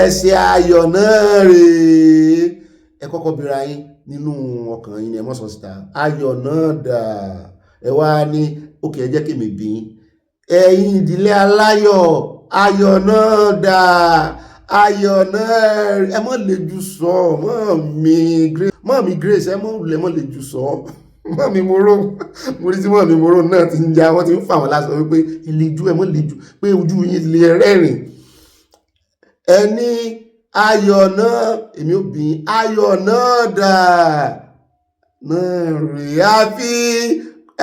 S17: ẹsẹ̀ ayọ̀ náà rèé ẹ kọ́kọ́ bira yín nínú ọkàn yín ni ẹ mọ́ sọ síta ayọ̀ náà dà ẹ wá ní òkè ẹ jẹ́ kí mi bí ẹ̀yin ìdílé aláyọ̀ ayọ̀ náà dà ayọ̀ náà ẹ mọ́ lè jù sọ mọ́ mi Grace ẹ mọ́ lè jù sọ mọ́ mi moro mo rí tí mọ́ mi moro náà ti ń já wọ́n ti ń fà wọ́n lásán wípé ìlejò ẹ mọ́ lè jù pé ojú yín lè rẹ́rìn ẹni ayọ̀ náà èmi ò bí ayọ̀ náà dà náà rí àfi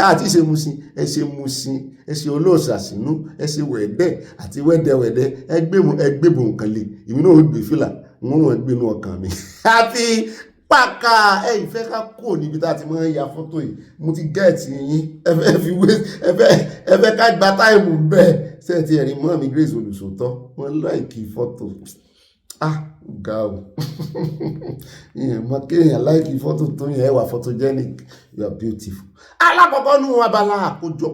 S17: àti ṣe musin ẹ ṣe olóòṣàṣínú ẹ ṣe wẹ̀dẹ̀ àti wẹ́dẹ̀wẹ̀dẹ̀ ẹgbẹ́bò nǹkan lè èmi náà ó gbé fìlà wọ́n gbénú ọkàn mi àfi pàkà ẹ̀yìn fẹ́ ká kò níbi tá a ti máa ń ya fọ́tò yìí mo ti gẹ́ẹ̀tì yín ẹfẹ́ ká gba táìmù bẹ́ẹ̀ sẹ́ẹ̀tì ẹ̀rí mọ́ mi Grace olùsòótọ́ wọ́n láìkì fọ́tò ga o mọ kéèyàn láìkì fọ́tò tó yẹn ẹwà photogenic you are beautiful. alákọ̀ọ́kọ́ nú abala àkójọ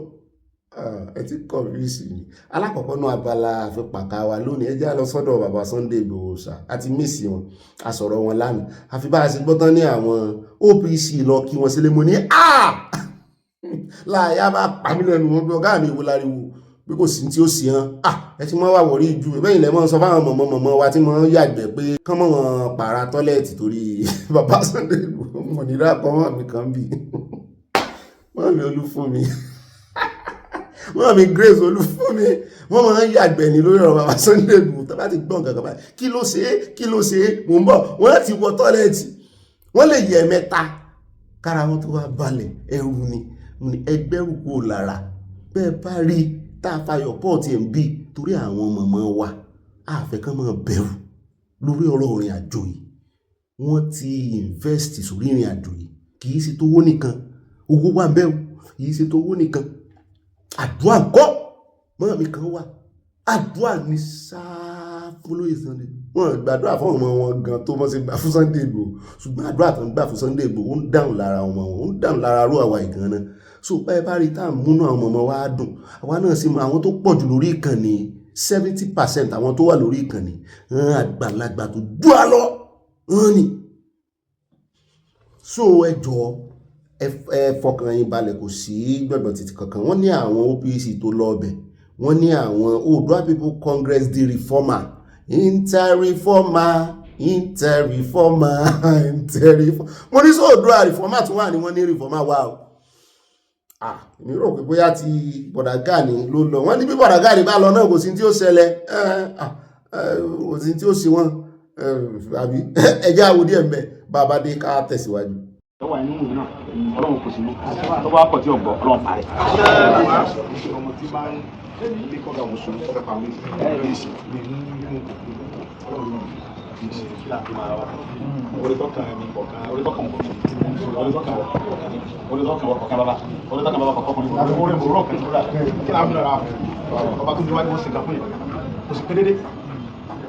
S17: ẹ ti kọ̀ rí sí i alákọ̀ọ́kọ́ nú abala àfipàkà wa lónìí ẹ jẹ́ lọ sọ́dọ̀ bàbá Sunday Igboho ṣá àti mísì wọn àsọ̀rọ̀ wọn lánàá àfi bá a ṣe gbọ́tán ní àwọn OPC lọ kí wọ́n sílé mo ní láàyà bá pa mí lẹ́nu wọn bí ọ̀gá mi ìwò láriwo pé kò sí tí ó sì hàn ẹ ti mọ́ wà wọ̀rí ju ẹ̀bẹ́ ilẹ̀ mọ́ sọ fáwọn mọ̀mọ́ wa tí mọ́ yàgbẹ́ pé kán mọ́ wọn pààrà tọ́lẹ̀tì torí bàbá Sunday mọ̀ nílá kan mọ́ mi kan bì mọ́ mi Olúfúnmi mọ́ mi Grace Olúfúnmi wọ́n máa ń yàgbẹ́ ní lórí ọ̀rọ̀ bàbá Sunday Igboho tó bá ti gbọ́n kankan báyìí kí ló ṣe mò ń bọ̀ wọ́n ti wọ tọ́lẹ̀tì wọ́n lè yẹ mẹ́ta kára wọn tó wá balẹ̀ ẹrù ni ẹgbẹ́rù kò lára bẹ́ẹ̀ bá rí tá a fayọ̀ pọ́ọ̀tì ẹ̀ ń bí torí àwọn mọ̀mọ́ wa àfẹ́kàn máa bẹ̀rù lórí ọ̀rọ̀ ìrìn àjò yìí wọ́n ti invest sórí ìrìn àjò yìí kì í ṣe tówó nìkan owó wà bẹ́ẹ̀ kì í ṣe tówó nìkan àdúrà ńkọ́ mọ́ mi kan wà àdúrà ní sáà fúlóyè Sunday wọn gbàdúrà fún ọmọ wọn gan tó mọ́ sí gbà fún Sunday Igboho ṣùgbọ́n àdúrà tó ń gbà fún Sunday Igboho ó ń dáhùn lára ọmọ wọn ó ń dáhùn lára arú àwa ìgan náà so báyìí bá rí tá à ń múnú àwọn ọmọ wa dùn àwa náà sì mọ àwọn tó pọ̀ jù lórí ìkànnì 70% àwọn tó wà lórí ìkànnì àgbàlagbà tó dúà lọ ni so ẹ jọ̀ọ́ ẹ fọkàn yín balẹ̀ kò sí gbọ̀ngbọ̀n títí kankan wọ́n ní àwọn OPC tó lọ ọbẹ̀ wọ́n ní àwọn Oòduà People Congress the reformer inter-reformer mo ní sọ Oòduà reformer tún wà ní wọ́n ní reformer wà o èmi rò pé bóyá ti bọ̀dà Gani ló lọ wọ́n ní bí bọ̀dà Gani bá lọ náà kò sí tí ó ṣẹlẹ̀ kò sí tí ó sì wọ́n àbí ẹjẹ́ àwòdí ẹ̀mẹ́ bàbá dé ká tẹ̀síwájú.
S18: Lọ́wọ́ inú ìwé náà Ọlọ́run kò sí mú tó bá kọ̀ tí ọ̀gbọ́ Ọlọ́run parẹ́. Ọmọ tí bá ń bí kọ́gà mùsùn fẹ́ pa mí orí tọ́kàn mi kọ̀ọ̀kan orí tọ́kàn mi kọ̀ọ̀kan bàbá orí tọ́kàn bàbá kọ̀ọ̀kan mi orí òwúrọ̀ kan lóra kí láàmú lọ́ra ọba tó níwájú wọn sì ga fún yẹn kò sì pé dédé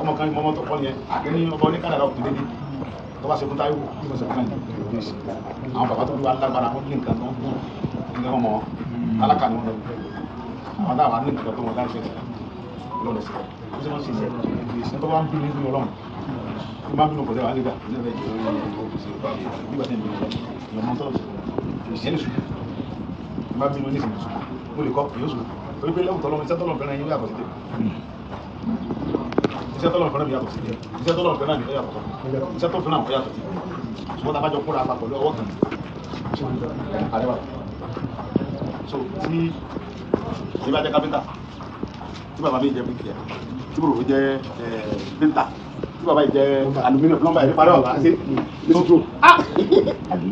S18: ọmọ kan mọ́mọ́ tó kọ́ yẹn àgẹ́ ní ọba oníkàdàrà òkú dédé tó bá ṣe fún táyé wò ó sì fún ẹ̀ àwọn bàbá tó wá lágbára wọn ní nǹkan tó ń gùn nǹkan ọmọ alákà ni wọn lọ àwọn táwọn ní nǹkan tó wọn dá ìfẹ́ lọ́dọ̀ sí ó sì wọ́n sì ṣe tó wá ń bí nínú Ọlọ́run tó máa ń bínú pọ̀lẹ́ wà nígbà nígbà tí ìyọ̀ mọ́ tọ́lọ̀ ìṣẹ́lẹ̀ sùn máa bínú ní ìsìn sùn ó lè kọ́ yóò sùn orí pé lẹ́wùn tọ́lọ́run iṣẹ́ tọ́lọ́run fẹ́ràn yín yàtọ̀ sí tẹ̀ iṣẹ́ tọ́lọ́run fẹ́ràn yàtọ̀ sí tẹ̀ iṣẹ́ tọ́lọ́run fẹ́ràn yín yàtọ̀ iṣẹ́ tó fẹ́ràn àwọn yàtọ̀ sí ṣùgbọ́n tá a bá jọ kóra pa pẹ̀lú ọwọ́ kan àdébà so tí ìbá jẹ́ kápẹ́ntà tí bàbá mi jẹ́ bíkìlẹ̀ tí bòrò jẹ́ pẹ́ntà tí bàbá yìí jẹ́ aluminium plumber yìí parí ọ̀gá ṣe ilé ti dúró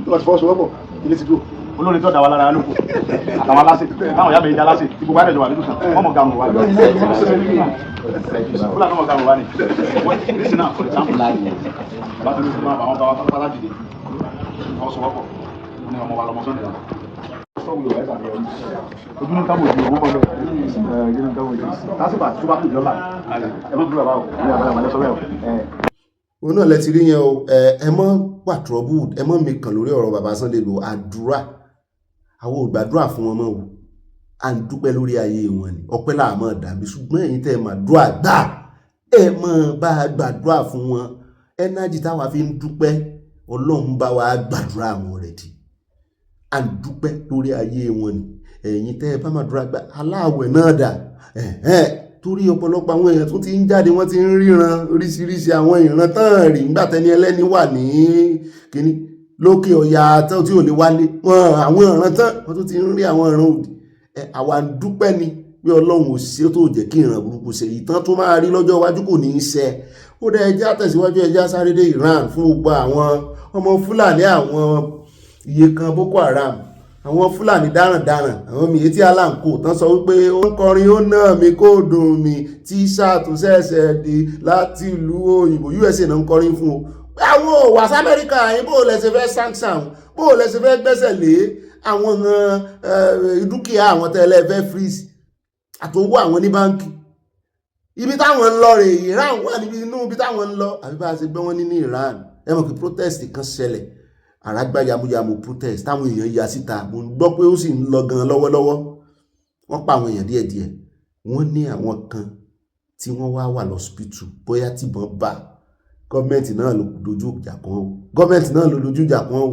S18: tó bá ti fọwọ́ sowọ́pọ̀ ilé ti dúró olórin tó dá wa lára lóko àtàwọn aláṣẹ táwọn yàbẹ̀ ìjà aláṣẹ tí gbogbo àdẹ̀jọ wà nínú sàn wọ́n mọ̀ gàmù wá ní fúlàní mọ̀ gàmù wá ní ní sinna for example bá tó ní sinna àwọn bàbá pátápátá dìde wọ́n sowọ́pọ̀ ní ọmọ wa lọmọ sọ́nà ojúlé tábò ìdí owó kọ́ bẹ́ẹ̀ ojúlé tábò ìdí lásìkò àti tó bá kù jọba ẹ mọ́ dúró bàbá o ní àbáyọ àmàlẹ́ sọ́bẹ̀ o.
S17: òun náà lẹ ti rí yẹn o ẹ mọ́ wà troubled ẹ mọ́ mi kàn lórí ọ̀rọ̀ bàbá Sunday Igboho àdúrà àwọn ò gbàdúrà fún wọn mọ́ o à ń dúpẹ́ lórí ayé wọn ni ọpẹ́ là mọ́ dàbí ṣùgbọ́n ẹ̀yin tẹ́ ẹ mà dúà gbà ẹ mọ́ bá a gbàdúrà fún wọn ẹnájì táwa fi ń dúpẹ́ Ọlọ́run bá wa gbàdúrà wọn rẹ̀ dì à ń dúpẹ́ lórí ayé wọn ni ẹ̀yin tẹ́ ẹ bá máa dúrà gbà aláàwẹ̀ náà dà torí ọ̀pọ̀lọpọ̀ àwọn èèyàn tó ti ń jáde wọ́n ti ń ríran oríṣiríṣi àwọn ìran tán rí nígbà tẹ́ni ẹlẹ́ni wà ní kíní lókè ọ̀yà tí ò lè wálé wọn àwọn ìran tán wọ́n tó ti ń rí àwọn ìran òdì àwa ń dúpẹ́ ni pé Ọlọ́run ò sí tó jẹ́ kí ìran burúkú ṣe ìtàn tó máa rí lọ́jọ́ iwájú kò ní í ṣẹ ó dẹ ẹjẹ́ àtẹ̀síwájú ẹjẹ́ sáré dé Iran fún gbogbo àwọn ọmọ Fúlàní àwọn iye kan Boko Haram àwọn Fúlàní darandaran àwọn mi etí aláǹkó tán sọ wípé ó ń kọrin ó náà mi kó dùn mí tí ṣàtúnṣẹ̀ṣẹ̀ dé láti ìlú òyìnbó USA náà ń kọrin fún o àwọn òwàsí Amẹ́ríkà yìí bó lẹ́sẹ̀ fẹ́ sanction bó lẹ́sẹ̀ fẹ́ gbẹ́sẹ̀ lé àwọn dúkìá àwọn tẹ́lẹ̀ fẹ́ freeze àtòwò àwọn ní báńkì ibi táwọn ń lọ rè Iran wà níbi inú ibi táwọn ń lọ àbí bá a ṣe gbé wọn ní Iran ẹ mọ̀ kí protest kan ṣẹlẹ̀ àràgbá yamuyamu protest táwọn èèyàn ya síta mo gbọ́ pé ó sì ń lọ gan lọ́wọ́lọ́wọ́ wọ́n pa àwọn èèyàn díẹ̀díẹ̀ wọ́n ní àwọn kan tí wọ́n wà lọ́sípítù bóyá tìbọn bá gọ́ọ̀mẹ̀ntì náà ló dojú ìjà kan o gọ́ọ̀mẹ̀ntì náà ló dojú ìjà kan o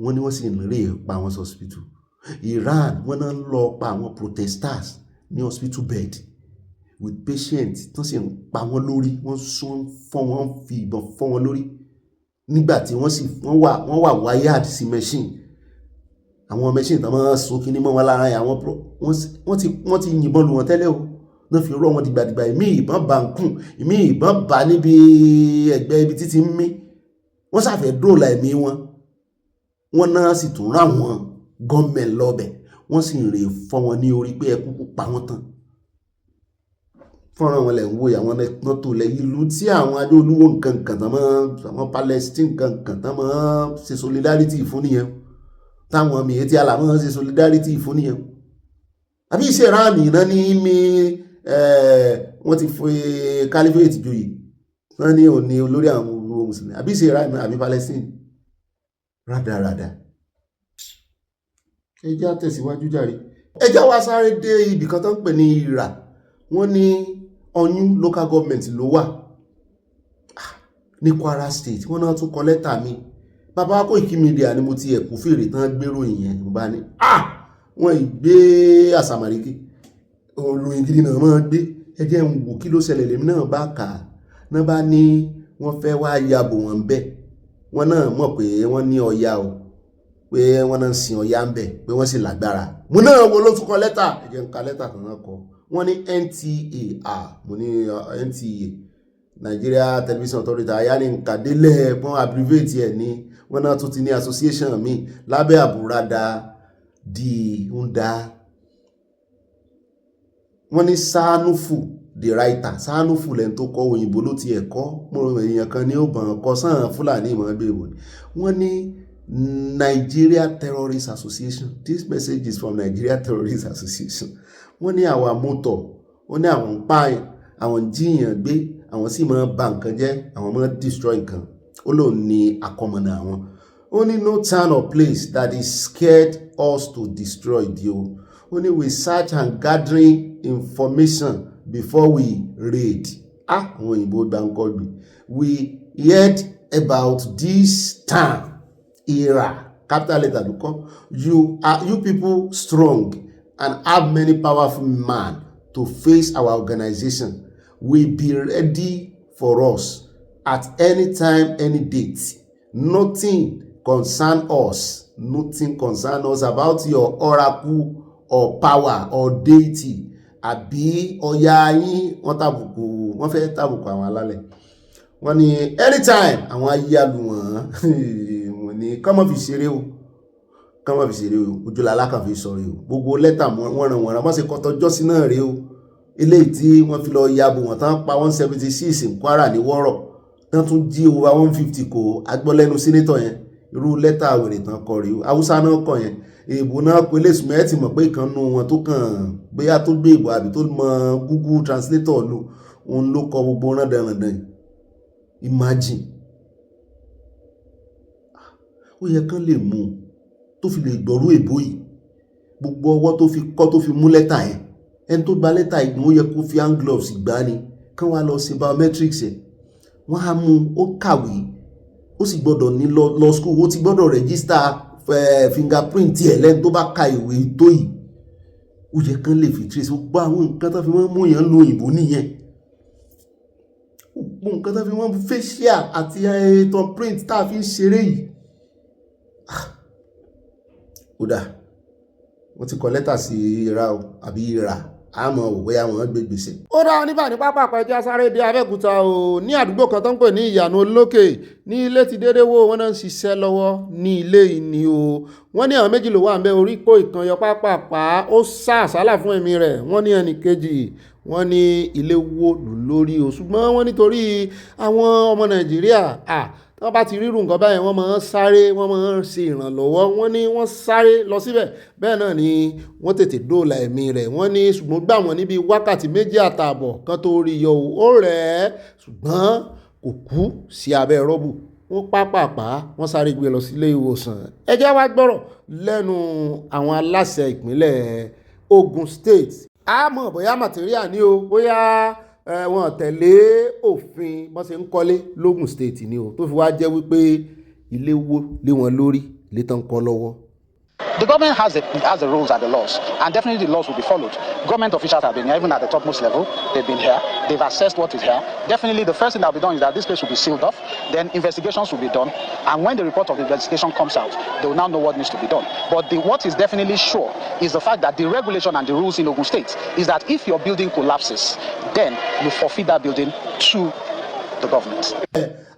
S17: wọ́n ní wọ́n sì ń rí pa wọn sọ́sípítù Iran wọ́n náà lọ pa àwọn protesters ní hospital bed with patients tó sì ń pa wọ́n lórí, wọ́n sún fọ́ wọn, fi ìbọn fọ́ wọn lórí nígbà tí wọ́n wà wired sí machine, àwọn machine tó máa ń so kíní mọ́ wọn lára àwọn wọ́n ti yìnbọn lù wọ́n tẹ́lẹ̀ o, náà fi rọ́ wọn dìgbàdìgbà, ìmí ìbọn bá ń kùn, ìmí ìbọn bá níbi ẹgbẹ́ ibi títí ń mí, wọ́n ṣàfẹ́ dóòlà ẹ̀mí wọn, wọ́n náà sì tún rán wọn gọ́ọ̀mẹ̀ntì lọ́bẹ̀, wọ́n sì ń rè fọ́ wọn ní orí pé ẹ kúkú pa wọ́n tán. Fọ́nrán wọn lẹ̀ ń wo àwọn mọ́tò lẹ̀ ìlú tí àwọn adé olúwo nǹkan tán mọ́ àwọn Palestine nǹkan tán mọ́ ṣe solidarity fún nìyẹn, táwọn mìíràn tí alámọ́ ṣe solidarity fún nìyẹn. Àbí ìṣe ìránì náà ní wọ́n ti fi caliphate joyè wọ́n ní òní olórí àwọn mùsùlùmí, àbí ìṣe ìránì àbí Palestine rádaràdà. Ẹjá tẹ̀síwájú jàre. Ẹjá wá sáré dé ibìkan tó ń pè ní Ìrà. Wọ́n ní Ọ̀yún local government ló wà ní Kwara state. Wọ́n náà tún kọ lẹ́tà mi. Bàbá Koiki Media ni mo ti ẹ̀kú fèrè tán gbérò ìyẹn mo bá ní wọ́n ìgbé àsàmàríkì olóyin gidi náà máa gbé. Ẹjẹ́ ń wò kí ló ṣẹlẹ̀ lèmi náà bá kà á náà bá ní wọ́n fẹ́ wá yabò wọn bẹ́ẹ̀. Wọ́n náà mọ̀ pé wọ́n ní Ọya o, pé wọ́n náà sin Ọya ń bẹ̀, pé wọ́n sì lágbára. Mo náà wo ló tún kọ lẹ́tà, ẹjẹ́ ń ka lẹ́tà kan náà kọ. Wọ́n ní NTA, mo ní NTA Nigeria Television Authority, àyà ní nkàdélẹ̀ pọ́n abbreviate ẹ̀ ní. Wọ́n náà tún ti ní association mi lábẹ́ àbúradà di ńdá. Wọ́n ní Sanufu the writer, Sanufu lẹ́n tó kọ òyìnbó ló ti ẹ̀kọ́, mo rò èèyàn kan ní ó bọ̀n kọ sáà Fúlàní ìmọ̀ ẹgbẹ́ ìwò. Wọ́n ní Nigeria Terrorist Association, this message is from Nigeria Terrorist Association. Wọ́n ní àwọn mọ́tọ̀, wọ́n ní àwọn pààyàn, àwọn jíyàn gbé, àwọn sì máa bà nǹkan jẹ́, àwọn máa destroy nǹkan. Ó lóun ní àkọmọ̀nà àwọn. Ó ní no town or place that is scared us to destroy you. Ó ní we search and gathering information before we raid. Àwọn òyìnbó gbàǹkọ́ gbé. We heard about this town, Ìrà, capital letter ló kọ́. You people strong and have many powerful men to face our organization. We be ready for us at any time, any date. Nothing concern us about your oracle or power or deity. Àbí Ọya yín wọ́n fẹ́ tàbùkù àwọn alálẹ̀. Wọ́n ní anytime àwọn ayélu wọn wọ́n ní kọ́mọ̀ fi ṣeré o, kọ́mọ̀ fi ṣeré o, ojúlàlá kan fi sọ̀rọ̀ o. Gbogbo lẹ́tà wọ́n ràn wọ́n ṣe kọ́tọ́jọ́ sí náà rí o. Eléyìí tí wọ́n fi lọ yabò wọ́n tán pa 176 ní Kwara ní wọ́rọ̀ tán tún jí over 150 kò agbọ́lẹ́nu sínétọ̀ yẹn. Irú lẹ́tà àwèrè tán kọ rí o. Haúsá náà kọ yẹn. Èèbò náà pé lè sùn mẹ́ẹ̀tì mọ̀ pé ìkànnù wọn tó kàn bóyá tó gbé ìbò àbí tó mọ Google Translator lò òun ló kọ gbogbo rándanrandan. Imagine. Ó yẹ kán lè mú tó fi lè gbọ́rú èbó yìí. Gbogbo ọwọ́ tó fi kọ́ tó fi mú lẹ́tà yẹn. Ẹni tó gba lẹ́tà ìgbìmọ̀ ó yẹ kó fi hand gloves gbá ni kán wá lọ sí biometrics ẹ̀. Wọ́n á mú ó kàwé ó sì gbọ́dọ̀ ní lọ school, ó ti gbọ́dọ̀ register fingerprint ẹ̀ lẹ́nu tó bá ka ìwé tó yìí. Ó yẹ kán lè fi trace gbogbo àwọn nǹkan tó fi wọ́n mú yẹn lo òyìnbó nìyẹn. Gbogbo nǹkan tó fi wọ́n facial àti thumbprint tá a fi ń ṣeré yìí. Ó dà wọ́n ti kọ lẹ́tà sí Ìrà o àbí Ìrà àmọ́ òwe àwọn gbé gbèsè. Ó dá níbà ní pápá àpẹjá sáré dé Abẹ́òkúta o, ní àdúgbò kan tó ń pè ní Ìyànà Olókè ní ilé ti dédé wó wọn náà ń ṣiṣẹ́ lọ́wọ́ ní ilé ìní o. Wọ́n ní àwọn méjì ló wà ń bẹ orí kó ìkan yọ pápá ó sá àsálà fún ẹ̀mí rẹ̀. Wọ́n ní ẹnì kejì wọ́n ní ilé wó lù lórí o, ṣùgbọ́n wọ́n nítorí àwọn ọmọ Nàìjíríà tí wọ́n bá ti rírun nǹkan báyìí wọ́n máa ń sáré, wọ́n máa ń ṣe ìrànlọ́wọ́. Wọ́n ní wọ́n sáré lọ síbẹ̀, bẹ́ẹ̀ náà ni wọ́n tètè dóòlà ẹ̀mí rẹ̀. Wọ́n ní ṣùgbọ́n gbà wọ́n níbi wákàtí 2 àtààbọ̀ kan tó rí yọ ó rẹ̀ ṣùgbọ́n kò kú sí abẹ́ rọ́bù. Wọ́n pápápá wọ́n sáré gbé lọ sílé ìwòsàn. Ẹ jẹ́ wá gbọ́rọ̀ lẹ́nu àwọn aláṣẹ ìpínlẹ̀ Ogun State. A mọ̀ bóyá material ni o, bóyá wọn tẹ̀lé òfin bọ́n ṣe ń kọ́lé lógùn state ni o, tó fi wá jẹ́ wípé ilé wó lé wọn lórí ilé tán kọ́ lọ́wọ́.
S18: The government has the rules and the laws, and definitely the laws will be followed. Government officials have been here, even at the topmost level. They've been here. They've assessed what is here. Definitely, the first thing that will be done is that this place will be sealed off. Then investigations will be done, and when the report of the investigation comes out, they will now know what needs to be done. But what is definitely sure is the fact that the regulation and the rules in Ogun State is that if your building collapses, then you forfeit that building to the government.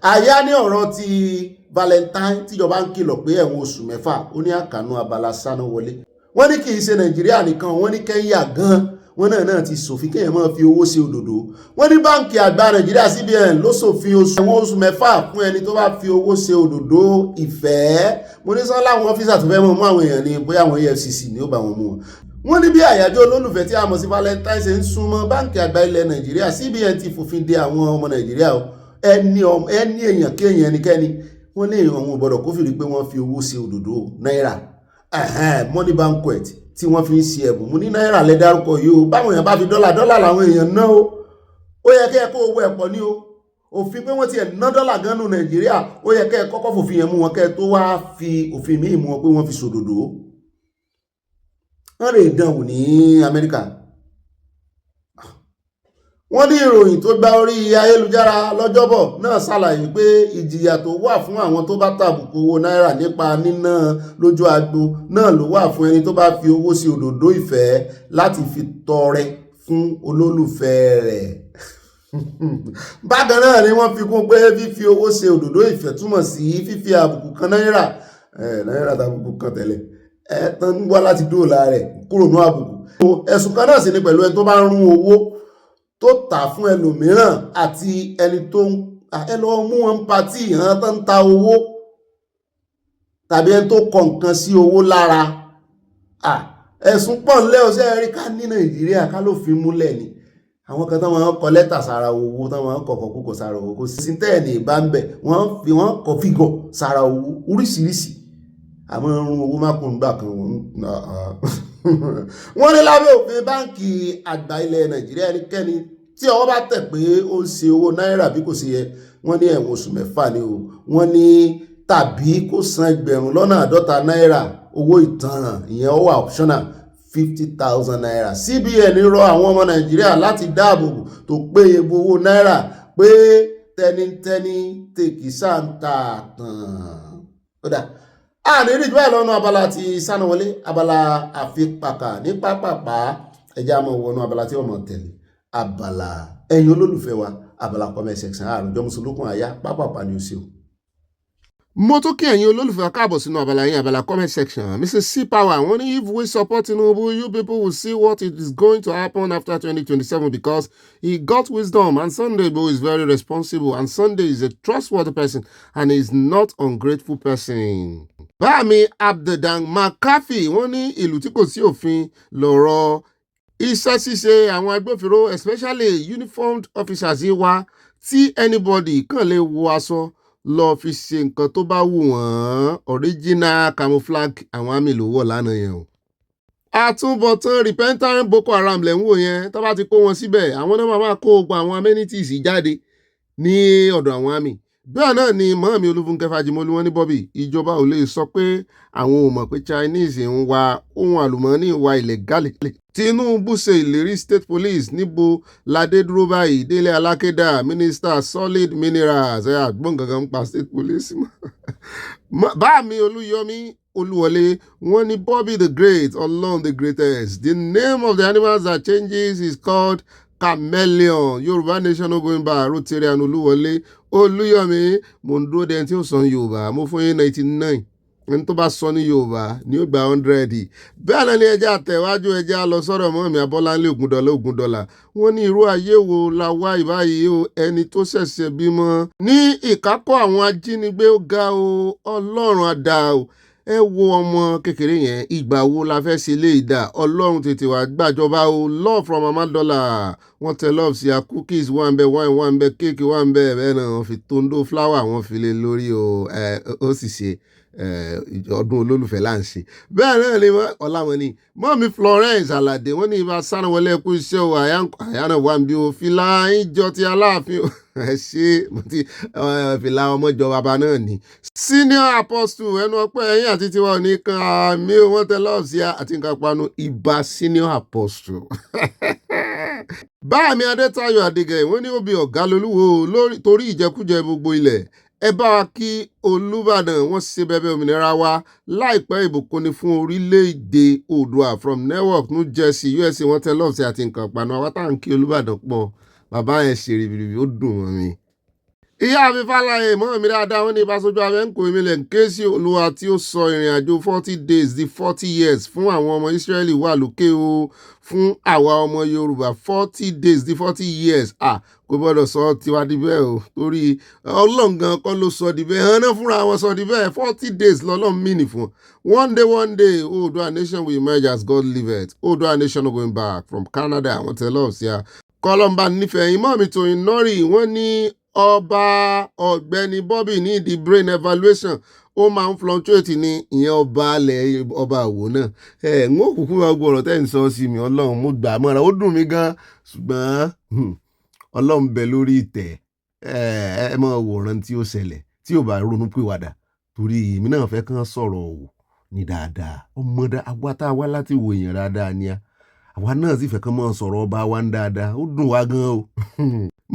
S17: Àyà ní ọ̀rọ̀ ti Valentine tíjọba ń kìlọ̀ pé ẹ̀wọ̀n oṣù mẹ́fà ó ní àkànú Abala Sanawole. Wọ́n ní kì í ṣe Nàìjíríà nìkan, wọ́n ní Kẹ́ńyà gan. Wọ́n náà ti ṣòfin kéèyàn máa fi owó ṣe òdòdó. Wọ́n ní báǹkì àgbà Nàìjíríà CBN ló ṣòfin ẹ̀wọ̀n oṣù mẹ́fà fún ẹni tó bá fi owó ṣe òdòdó ìfẹ́. Mo ní sọ láwọn ọ́fíìsà tó fẹ́ mú àwọn èèyàn ní bóyá àwọn EFCC ni ó bá wọn mú wọn. Wọ́n ní bí àyájọ́ olólùfẹ́ tí a mọ̀ sí Valentine ṣe ń súnmọ́ báǹkì àgbà ilẹ̀ Nàìjíríà CBN ti fòfin de àwọn ọmọ Nàìjíríà o. Ẹni èèyàn kéèyàn ẹnikẹ́ni wọ́n lè àwọn ò gbọ́dọ̀ kófìrí pé wọ́n fi owó ṣe òdòdó náírà. Money banquet tí wọ́n fi ń ṣe ẹ̀bùn mú ní náírà lẹ́dárúkọ yìí o. Báwọn èèyàn bá fi dọ́là làwọn èèyàn ná o. Ó yẹ kẹ́ ẹ kó owó ẹ̀pọ̀ ní o. Òfin pé wọ́n ti ẹ̀ ná dọ́là gan nù Nàìjíríà, ó yẹ kẹ́ ẹ kọ́kọ́ fòfin yẹn mú wọn kẹ́ ẹ tó wá fi òfin míì mú wọn pé wọ́n fi ṣòdòdó. Wọ́n lè dánwò ní Amẹ́ríkà. Wọ́n ní ìròyìn tó gba orí ayélujára lọ́jọ́bọ̀ náà ṣàlàyé pé ìjìyà tó wà fún àwọn tó bá tàbùkù owó náírà nípa níná lójú agbo náà ló wà fún ẹni tó bá fi owó sí òdòdó ìfẹ́ láti fi tọrẹ fún olólùfẹ́ rẹ̀. Bákan náà ni wọ́n fi kún pé fífi owó ṣe òdòdó ìfẹ́ túmọ̀ sí fífi àbùkù kan náírà. Náírà tàbùkù kan tẹ́lẹ̀. Tán ń wá láti dóòlà rẹ̀ kúrò ní àbùkù. Ẹ̀sùn kan náà sì ni pẹ̀lú ẹni tó bá ń rún owó tó tà fún ẹlòmíràn àti ẹni tó ẹ lọ mú wọn pàtí ìhàn tó ń ta owó tàbí ẹni tó kọ nǹkan sí owó lára. Ẹ̀sùn pọ̀ ńlẹ́ ọ̀sẹ̀ rí ká ní Nàìjíríà ká ló fi múlẹ̀ ni. Àwọn kan tó máa ń kọ lẹ́tà sára owó tó máa ń kọ̀kọ̀ púpọ̀ sára owó kò sí tẹ́ẹ̀nì ìbá ń bẹ̀ wọ́n kọ fígọ̀ sára owó oríṣiríṣi. Àmọ́ rún owó mákùngbà kan wọ́n ní lábẹ́ òfin báǹkì àgbà ilẹ̀ Nàìjíríà ẹnikẹ́ni tí ọwọ́ bá tẹ̀ pé ó ń ṣe owó náírà bí kò ṣe yẹ wọ́n ní ẹ̀wọ̀n oṣù mẹ́fà ni o. Wọ́n ní tàbí kó san $50 náírà owó ìtanràn ìyẹn ó wà optional 50,000 naira. CBN rọ àwọn ọmọ Nàìjíríà láti dáàbò tó péye bo owó náírà pé tẹnitẹni tèkìsà ń ta àtàn. Ó dà ní rí bẹ́ẹ̀ lọ́nà abala ti Sanawole abala àfipàkà ní pápápá ẹjẹ́ àmọ́ wọnú abala tí wọ́n mọ̀ tẹ̀lé abala ẹ̀yin olólùfẹ́ wa abala comment section àrùjọ mùsùlùkùn àyà pápápá ni ó sì o. Mo tún kí ẹ̀yin olólùfẹ́ káàbọ̀ sínú abala yín abala comment section. Mrs. C Power wọ́n ní if we support Tinubu you people will see what it is going to happen after 2027 because he got wisdom and Sunday Igboho is very responsible and Sunday is a trustworthy person and he is not ungrateful person. Báàmì Abdedan McCarthy wọ́n ní ìlú tí kò sí òfin lọ̀rọ̀ iṣẹ́ ṣíṣe àwọn agbófinró especially uniformed officers yìí wá tí anybody kàn lè wọ aṣọ lọ fi ṣe nǹkan tó bá wù wọ́n original camouflage àwọn àmì ló wọ̀ lánàá yẹn o. Àtúbọ̀tán repentant Boko Haram lẹ̀ ń wò yẹn tó bá ti kó wọn síbẹ̀ àwọn náà máa kó gbogbo àwọn amenities jáde ní ọ̀dọ̀ àwọn àmì. Bẹ́ẹ̀ náà ni mọ́mí Olúfúnkẹ́ Fájímọ́lú wọn ní Bobby ìjọba ò lè sọ pé àwọn ò mọ̀ pé Chinese ń wa ohun àlùmọ́ọ́nì wa illegally. Tinubu ṣe ìlérí state police níbo ládé dúró báyìí Délé Alákédà minister solid minerals àgbọ̀n gangan ń pa state police mọ́. Báàmí Olúyọmí Olúwọlé wọ́n ní Bobby the Great Ọlọ́run the greatest. The name of the animals that changes is called chameleon. Yorùbá nation no going back. Rotarian Olúwọlé Olúyọmí mo ń dúró dẹni tí ó sọ Yorùbá mo fún yín 99 ẹni tó bá sọ ní Yorùbá ni ó gba 100. Bẹ́ẹ̀ náà ni ẹjẹ́ àtẹ̀wájú ẹjẹ́ lọ sọ́dọ̀ mọ́mí Abọ́láńlé Ògúndọ́lá wọ́n ní irú ayé wo la wá ìbáyìí o ẹni tó ṣẹ̀ṣẹ̀ bímọ ní ìkákọ́ àwọn ajínigbé ó ga o Ọlọ́run àdá o ẹ wo ọmọ kékeré yẹn ìgbà wo la fẹ́ ṣe lè dà Ọlọ́run tètè wá gbàjọba o love from Mama Dollar wọ́n tẹ love sí a cookies wà ń bẹ wine wà ń bẹ cake wà ń bẹ bẹ́ẹ̀ náà wọ́n fi tondo flower wọ́n fi lé lórí o ó sì ṣe ọdún olólùfẹ́ là ń ṣe bẹ́ẹ̀ náà ni ọ̀làwọ̀n ni mọ́mí Florence Aládé wọ́n ní Ìbà Sanawole kú iṣẹ́ o àyànà wà ń bí o fìlà ìjọ ti Aláàfin ẹ ṣe fìlà ọmọjọ bàbá náà ni senior apostle ẹnu ọpẹ́ ẹ̀yìn àti tiwa ò ní kan àmì wọn tẹ lọ́ọ̀sì àti nǹkan panu Ìbà senior apostle báàmí Adétayọ̀ Adégẹ̀yìn wọ́n ní ó bi ọ̀gá lolúwo torí ìjẹkújẹ gbogbo ilẹ̀ ẹ bá wa kí Olúbàdàn wọ́n ṣe bẹ̀bẹ̀ òmìnira wa láìpẹ́ ìbùkún ni fún orílẹ̀-èdè Oòduà from Newark New Jersey USA wọ́n tẹ lọ́ọ̀sì àti nǹkan panu àwọn tá à ń kí Olúbàdàn pọ̀ bàbá yẹn ṣe ribiribi ó dùn mọ́ mi. ìyá mi Fálàyé mọ́ mi dáadáa wọ́n ní ìbáṣojú abẹ́ ń kó èmi lẹ̀ ń ké sí Olúwa tí ó sọ ìrìn àjò 40 days di 40 years fún àwọn ọmọ Ísírẹ́lì wà lókè o fún àwa ọmọ Yorùbá 40 days di 40 years kò gbọ́dọ̀ sọ tiwa di bẹ́ẹ̀ o torí ọlọ́ngàn kọ́ ló sọ di bẹ́ẹ̀ hàn náà fúnra wọn sọ di bẹ́ẹ̀ 40 days lọ́lọ́run mí nì fún one day Oòduà nation will emerge as God liveth Oòduà nation no going back from Canada àwọn tẹ̀lé ọ̀sẹ̀ kọlọ́mbà nífẹ̀ẹ́ yín mọ́ mi Tóyìn Nọ́rì wọ́n ní ọba Ọ̀gbẹ́ni Bobby ní the brain evaluation ó máa ń fluctuate ní ìyẹn ọba alẹ̀ ọba àwò náà ń ó kúkú wa gbọ́rọ̀ tẹ́ ń sọ sí mi Ọlọ́run mo gbà mọ́ra ó dùn mí gan ṣùgbọ́n Ọlọ́run bẹ lórí ìtẹ́ ẹ mọ wòran tí ó ṣẹlẹ̀ tí ò bá ronú pìwàdà torí èmi náà fẹ́ kàn sọ̀rọ̀ wò ní dáadáa ọmọdé agbátá wá láti wò èèyàn dáadáa ni àwa náà sì fẹ́ kàn mọ́ sọ̀rọ̀ ọba wa ń dáadáa ó dùn wá gan o.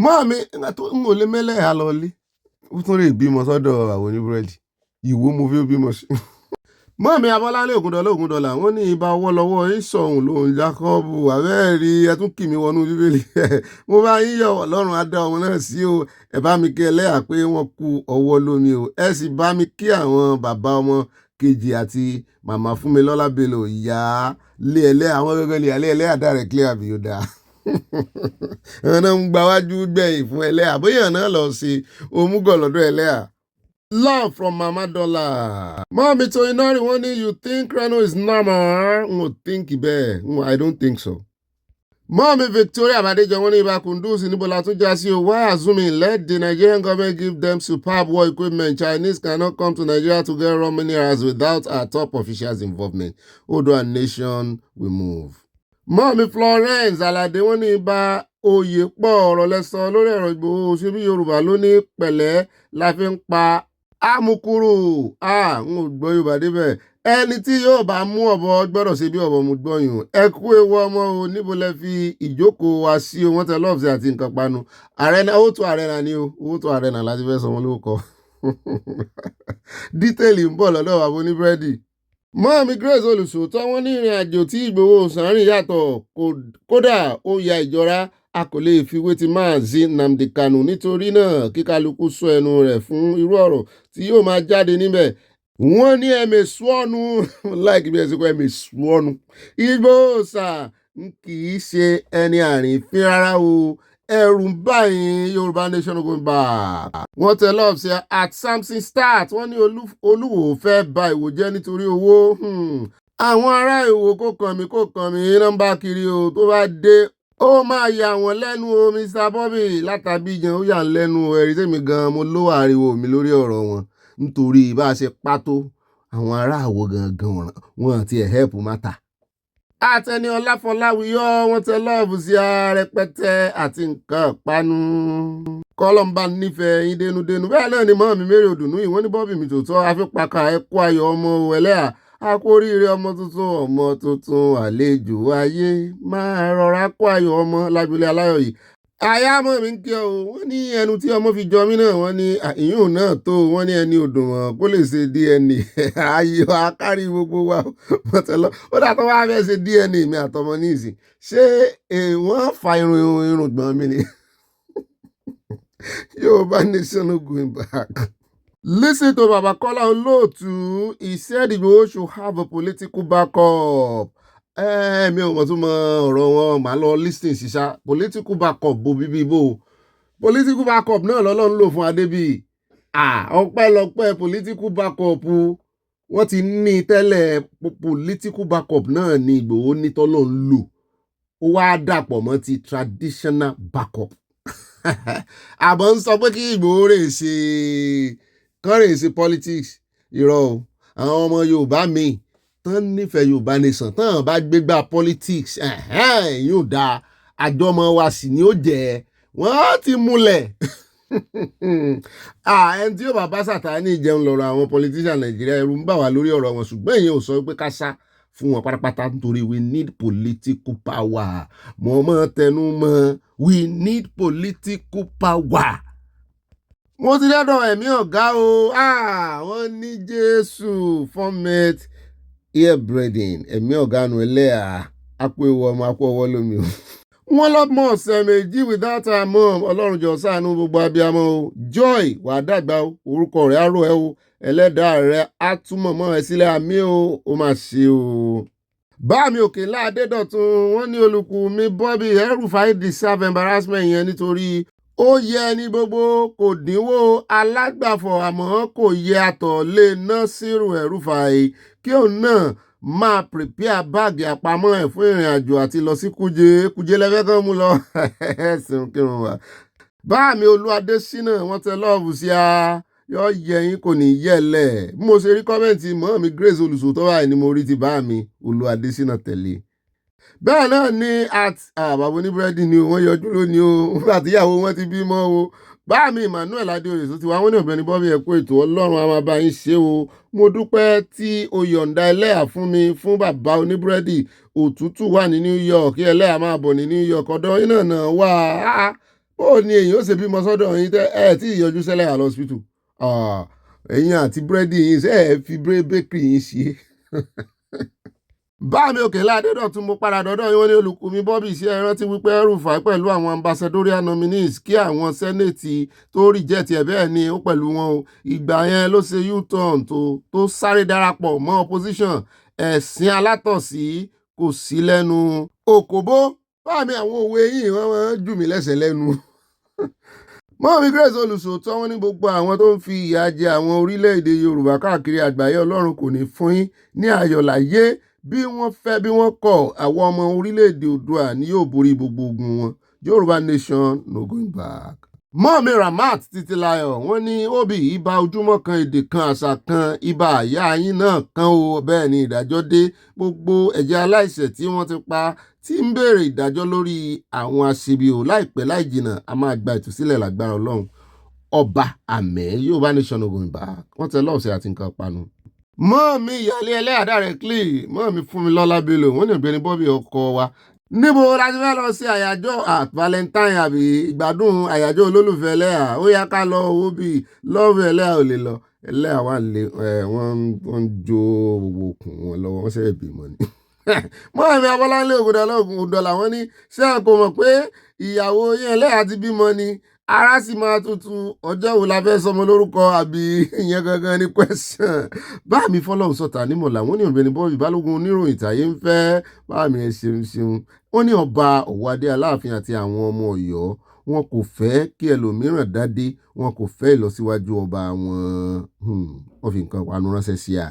S17: mọ́ mi ń ò lè mẹ́lẹ̀ ha lọ lé ó tún lè bímọ sọ́dọ̀ àwọn oníbúrẹ́dì ìwó mo fi bímọ sí. mọ́ mi Abọ́lálé Ògúndọ́lá wọ́n ní ibà ọwọ́ lọ́wọ́ ìṣọ̀hún lòun Jákọ́bù àbẹ́ẹ̀rí ẹtún kì mí wọnú bíbélì mo bá yín yọ̀ Ọlọ́run á dá ọmọ náà sí o ẹ bá mi kí ẹlẹ́yà pé wọ́n kú ọwọ́ lómi o ẹ sì bá mi kí àwọn bàbá ọmọ kejì àti màmá Fúnmilọ́lá Bello ìyá lé ẹlẹ́yà àwọn gẹ́gẹ́ lè alẹ́ ẹlẹ́yà dàrẹ́ clear àbí yóò dáa àwọn náà ń gbáwájú gbẹ̀yìn fún ẹlẹ́yà bóyá náà lọ sí omúgọ̀ lọ́dọ̀ ẹlẹ́yà. Love from Mama Dollar. Mommy Tóyìn Nọ́rì wọ́n ní you think Reno is normal? N ò think bẹ́ẹ̀. I don't think so. Mommy Victoria Abadejo wọ́n ní Ìbà Kunduz níbo la tún já sí o. Why assuming let the Nigerian government give them superb war equipment? Chinese cannot come to Nigeria to get raw minerals without our top officials' involvement. Oòduà nation will move. Mommy Florence Aládé wọ́n ní Ìbà Oyèpọ̀ ọ̀rọ̀ lẹ́sọ lórí ẹ̀rọ Ìgbòho ṣe bí Yorùbá ló ní pẹ̀lẹ́ la fi ń pa amukuru n ò gbọ́ Yorùbá débẹ̀ ẹni tí yóò bá mú ọ̀bọ gbọ́dọ̀ ṣe bí ọ̀bọ mu gbọ́yùn ẹ kú ewu ọmọ o níbo lẹ fi ìjókòó wa sí o wọ́n tẹ lọ́ọ̀fù àti nǹkan panu Arena owó tó Arena ni o owó tó Arena láti fẹ́ sọ wọn lórúkọ dítẹ́ẹ̀lì ń bọ̀ lọ́dọ̀ wa bó ní búrẹ́dì. Mọ́mí Grace olùsòótọ́ wọ́n ní ìrìn àjò tí Ìgbòho sàárín yàtọ̀ kódà ó ya ìjọra a kò lè fi wé ti Mazi Nnamdi Kanu nítorí náà kíkálukú sọ ẹnu rẹ̀ fún irú ọ̀rọ̀ tí yóò máa jáde níbẹ̀. Wọ́n ní ẹ̀mẹ̀ sùọ́nù láìkí bí ẹ̀sìn kọ́ ẹ̀mẹ̀ sùọ́nù Ìgbòho sà kì í ṣe ẹni àrífín rárá o ẹ̀rù ń báyìí Yorùbá nation go back. Wọ́n tẹ lọ́ọ̀ sí at Samson start wọ́n ní Olúwo fẹ́ ba Ìwó jẹ́ nítorí owó àwọn ará Ìwó kò kàn mí nọ́mbà kiri o tó bá dé ó máa yà wọ́n lẹ́nu o Mr. Bobby látàbíjan ó yà ń lẹ́nu ẹ̀rí tèmi gan mo lówó ariwo mi lórí ọ̀rọ̀ wọn nítorí bá a ṣe pátó àwọn ará Ìwó gangan wọn àti ẹ̀ help matter. Àtẹni Ọláfọláwíyọ wọn tẹ lọ́ọ̀bù sí rẹpẹtẹ àti nǹkan panu. Kọ́lọ́mbà nífẹ̀ẹ́ yín dénúdénú bẹ́ẹ̀ náà ni mọ́ mi Mary Odùnú yìí wọ́n ní Bobby mi tòótọ́ afipaka ẹ̀kọ́ ayọ̀ ọmọ ẹlẹ́à akóríire ọmọ tuntun àlejò ayé máa rọra kó ayọ̀ ọmọ lájúlé aláyọ̀ yìí. Àyàmọ́ mi ń kí ọ wọ́n ní ẹnu tí ọmọ fi jọ mí náà wọ́n ní ìyún náà tó wọ́n ní ẹni òdùnmọ̀ kó lè ṣe DNA ayọ̀ akárí gbogbo wa mọ̀tẹ́lọ́ ó dàtọ́ wá fẹ́ ṣe DNA mi àtọmọ ní ìsìn ṣé wọ́n fa irun gbọ̀n mi ni Yorùbá nation no going back. Listen to Baba Kola Olóòtú. He said Igboho should have a political backup. Mi ò mọ̀ tún mọ ọ̀rọ̀ wọn màá lọ listing ṣiṣá political backup bo bíbí bò political backup náà lọ́lọ́run lò fún Adébíyì ọpẹ́lọpẹ́ political backup wọ́n ti ní tẹ́lẹ̀ political backup náà ni Ìgbòho ní tọ́lọ́run lò ó wá dàpọ̀ mọ́ ti traditional backup àbọ̀ ń sọ pé kí Ìgbòho rè ṣe politics irọ́ o àwọn ọmọ Yorùbá mi tán nífẹ̀ẹ́ Yorùbá nation tán bá gbégbá politics yóò dáa àjọmọ wa sì ni ó jẹ́ wọ́n ti múlẹ̀ ẹni tí yóò bá bá Sàtánì jẹun lọ́rọ̀ àwọn politician Nàìjíríà ẹ̀rù ń bà wá lórí ọ̀rọ̀ wọn ṣùgbọ́n èyí ò sọ pé ká sá fún wọn pátápátá nítorí we need political power mọ̀ tẹnu mọ́ we need political power. Mo ti dẹ́dọ̀ ẹ̀mí ọ̀gá o wọ́n ní Jésù format ear breeding ẹ̀mí ọ̀gá nu ẹlẹ́à apò ewu ọmọ apò ọwọ́ lómi o. Wọ́n lọ́gbọ̀n ọ̀sẹ̀ méjì without her mom ọlọ́run jọ ṣàánú gbogbo abiyamọ o. Joy wàá dàgbà o orúkọ rẹ̀ á rò ẹ́ o ẹlẹ́dàá rẹ̀ á túmọ̀ mọ́ ẹ sílẹ̀ àmì o ó máa ṣe o. Báàmì òkè ńlá Adédọ̀tun wọ́n ní olùkù mi Bobby El-Rufai deserve embarrassment yẹn nítorí ó yẹ ní gbogbo kò dínwó alágbàfọ̀ àmọ́ kò yẹ àtọ̀lé Nasiru El-Rufai kí òun náà máa prepare báàgì àpamọ́ ẹ̀ fún ìrìn àjò àti lọ sí Kújé lẹ́fẹ́ kan mú lọ ẹ̀sìn kírun wa. Báàmì Olú Adésínà wọ́n tẹ lọ́ọ̀bù sí a yọ yẹyin kò ní yẹlẹ̀ bí mo ṣe rí kọ́mẹ́ǹtì mọ́ mi Grace Olùsòtọ́ báyìí ni mo rí ti Báàmì Olú Adésínà tẹ̀lé. Bẹ́ẹ̀ náà ni bàbá oníbúrẹ́dì ni wọ́n yọjú lónìí o nígbà tíyàwó wọn ti bímọ o. Báàmì Emmanuel Adéoyèsó ti wá wọ́n ní Ọ̀gbẹ́ni Bobby ẹ kú ètò Ọlọ́run á máa bá yín ṣe o. Mo dúpẹ́ tí o yọ̀ǹda ẹlẹ́yà fún mi fún bàbá oníbúrẹ́dì òtútù wà ní New York kí ẹlẹ́yà máa bọ̀ ní New York ọ̀dọ̀ yín náà wà á. Ó ní èyí ó ṣe bímọ sọ́dọ̀ yín tẹ́ tí ìyọjú sẹ́lẹ̀yà lọ hospital. Ẹ̀yin àti búrẹ́dì yín ṣe fi bakery yín ṣe. Báàmì Òkèlá Adédọ̀tun mo padà dọ́dọ̀ yín wọ́n ní olùkù mi Bobby ṣe ẹ rántí wípé El-Rufai pẹ̀lú àwọn ambassadorial nominees kí àwọn sẹ́nẹ̀tì tó reject ẹ̀ bẹ́ẹ̀ ni ó pẹ̀lú wọn o. Ìgbà yẹn ló ṣe U-turn tó sáré darapọ̀ mọ́ opposition ẹ̀sìn alátọ̀sí kò sí lẹ́nu òkòbó. Báàmì àwọn òwe yìí wọ́n jù mí lẹ́sẹ̀ lẹ́nu. Mọ́mí Grace Olùsòtọ́ wọ́n ní gbogbo àwọn tó ń fi ìyà jẹ àwọn orílẹ̀-èdè Yorùbá káàkiri àgbáyé Ọlọ́run kò ní fún yín ní ayọ̀ láyé bí wọ́n fẹ́ bí wọ́n kọ̀ àwọn ọmọ orílẹ̀-èdè Oòduà ni yóò borí gbogbo ogun wọn Yorùbá nation no going back. Mọ́mí Ramat Títílayọ̀ wọ́n ní óbì ibà ojúmọ́ kan èdè kan àṣà kan ibà àyà yín náà kan o bẹ́ẹ̀ ni ìdájọ́ dé gbogbo ẹ̀jẹ̀ aláìṣẹ̀ tí wọ́n ti pa tí ń béèrè ìdájọ́ lórí àwọn aṣebi o láìpẹ́ láì jìnnà a máa gba ìtúsílẹ̀ lágbára Ọlọ́run ọba àmẹ́ Yorùbá nation no going back wọ́n tẹ lọ́ọ̀ṣẹ́ àti nǹkan panu. Mọ́mí ìyáálé ẹlẹ́yàdá rẹ̀ clean mọ́mí Fúnmilọ́lá Bello wọ́n ní Ọ̀gbẹ́ni Bobby ọkọ wa níbo la ti fẹ́ lọ sí àyájọ́ Valentine àbí ìgbádùn àyájọ́ olólùfẹ́ ẹlẹ́yà ó yá ká lọ owó bíi lọ́ọ̀fù ẹlẹ́yà ò lè lọ ẹlẹ́yà wà lè wọ́n ń jó gbogbo okùn wọn lọ́wọ́ wọ́n ṣe bímọ ni. Mọ́mí Abọ́láńlé Ògùndọ̀là wọ́n ní ṣé ẹ kò mọ̀ pé ìyàwó yẹn ẹlẹ́yà ti bímọ ni ara sì máa tutù ọjọ́ wo la fẹ́ sọmọ lórúkọ àbí ìyẹn gangan ní question. Báàmì Fọlọ́run sọ̀tà nímọ̀ làwọn ní Ọ̀gbẹ́ni Bobby Balógun oníròyìn tàyé ń fẹ́ báàmì ẹ ṣeun. Wọ́n ní ọba Ọ̀wádé Aláàfin àti àwọn ọmọ Ọ̀yọ́ wọn kò fẹ́ kí ẹlòmíràn dádé wọn kò fẹ́ ìlọsíwájú ọba wọn. Wọ́n fi nǹkan panu ránṣẹ́ sí a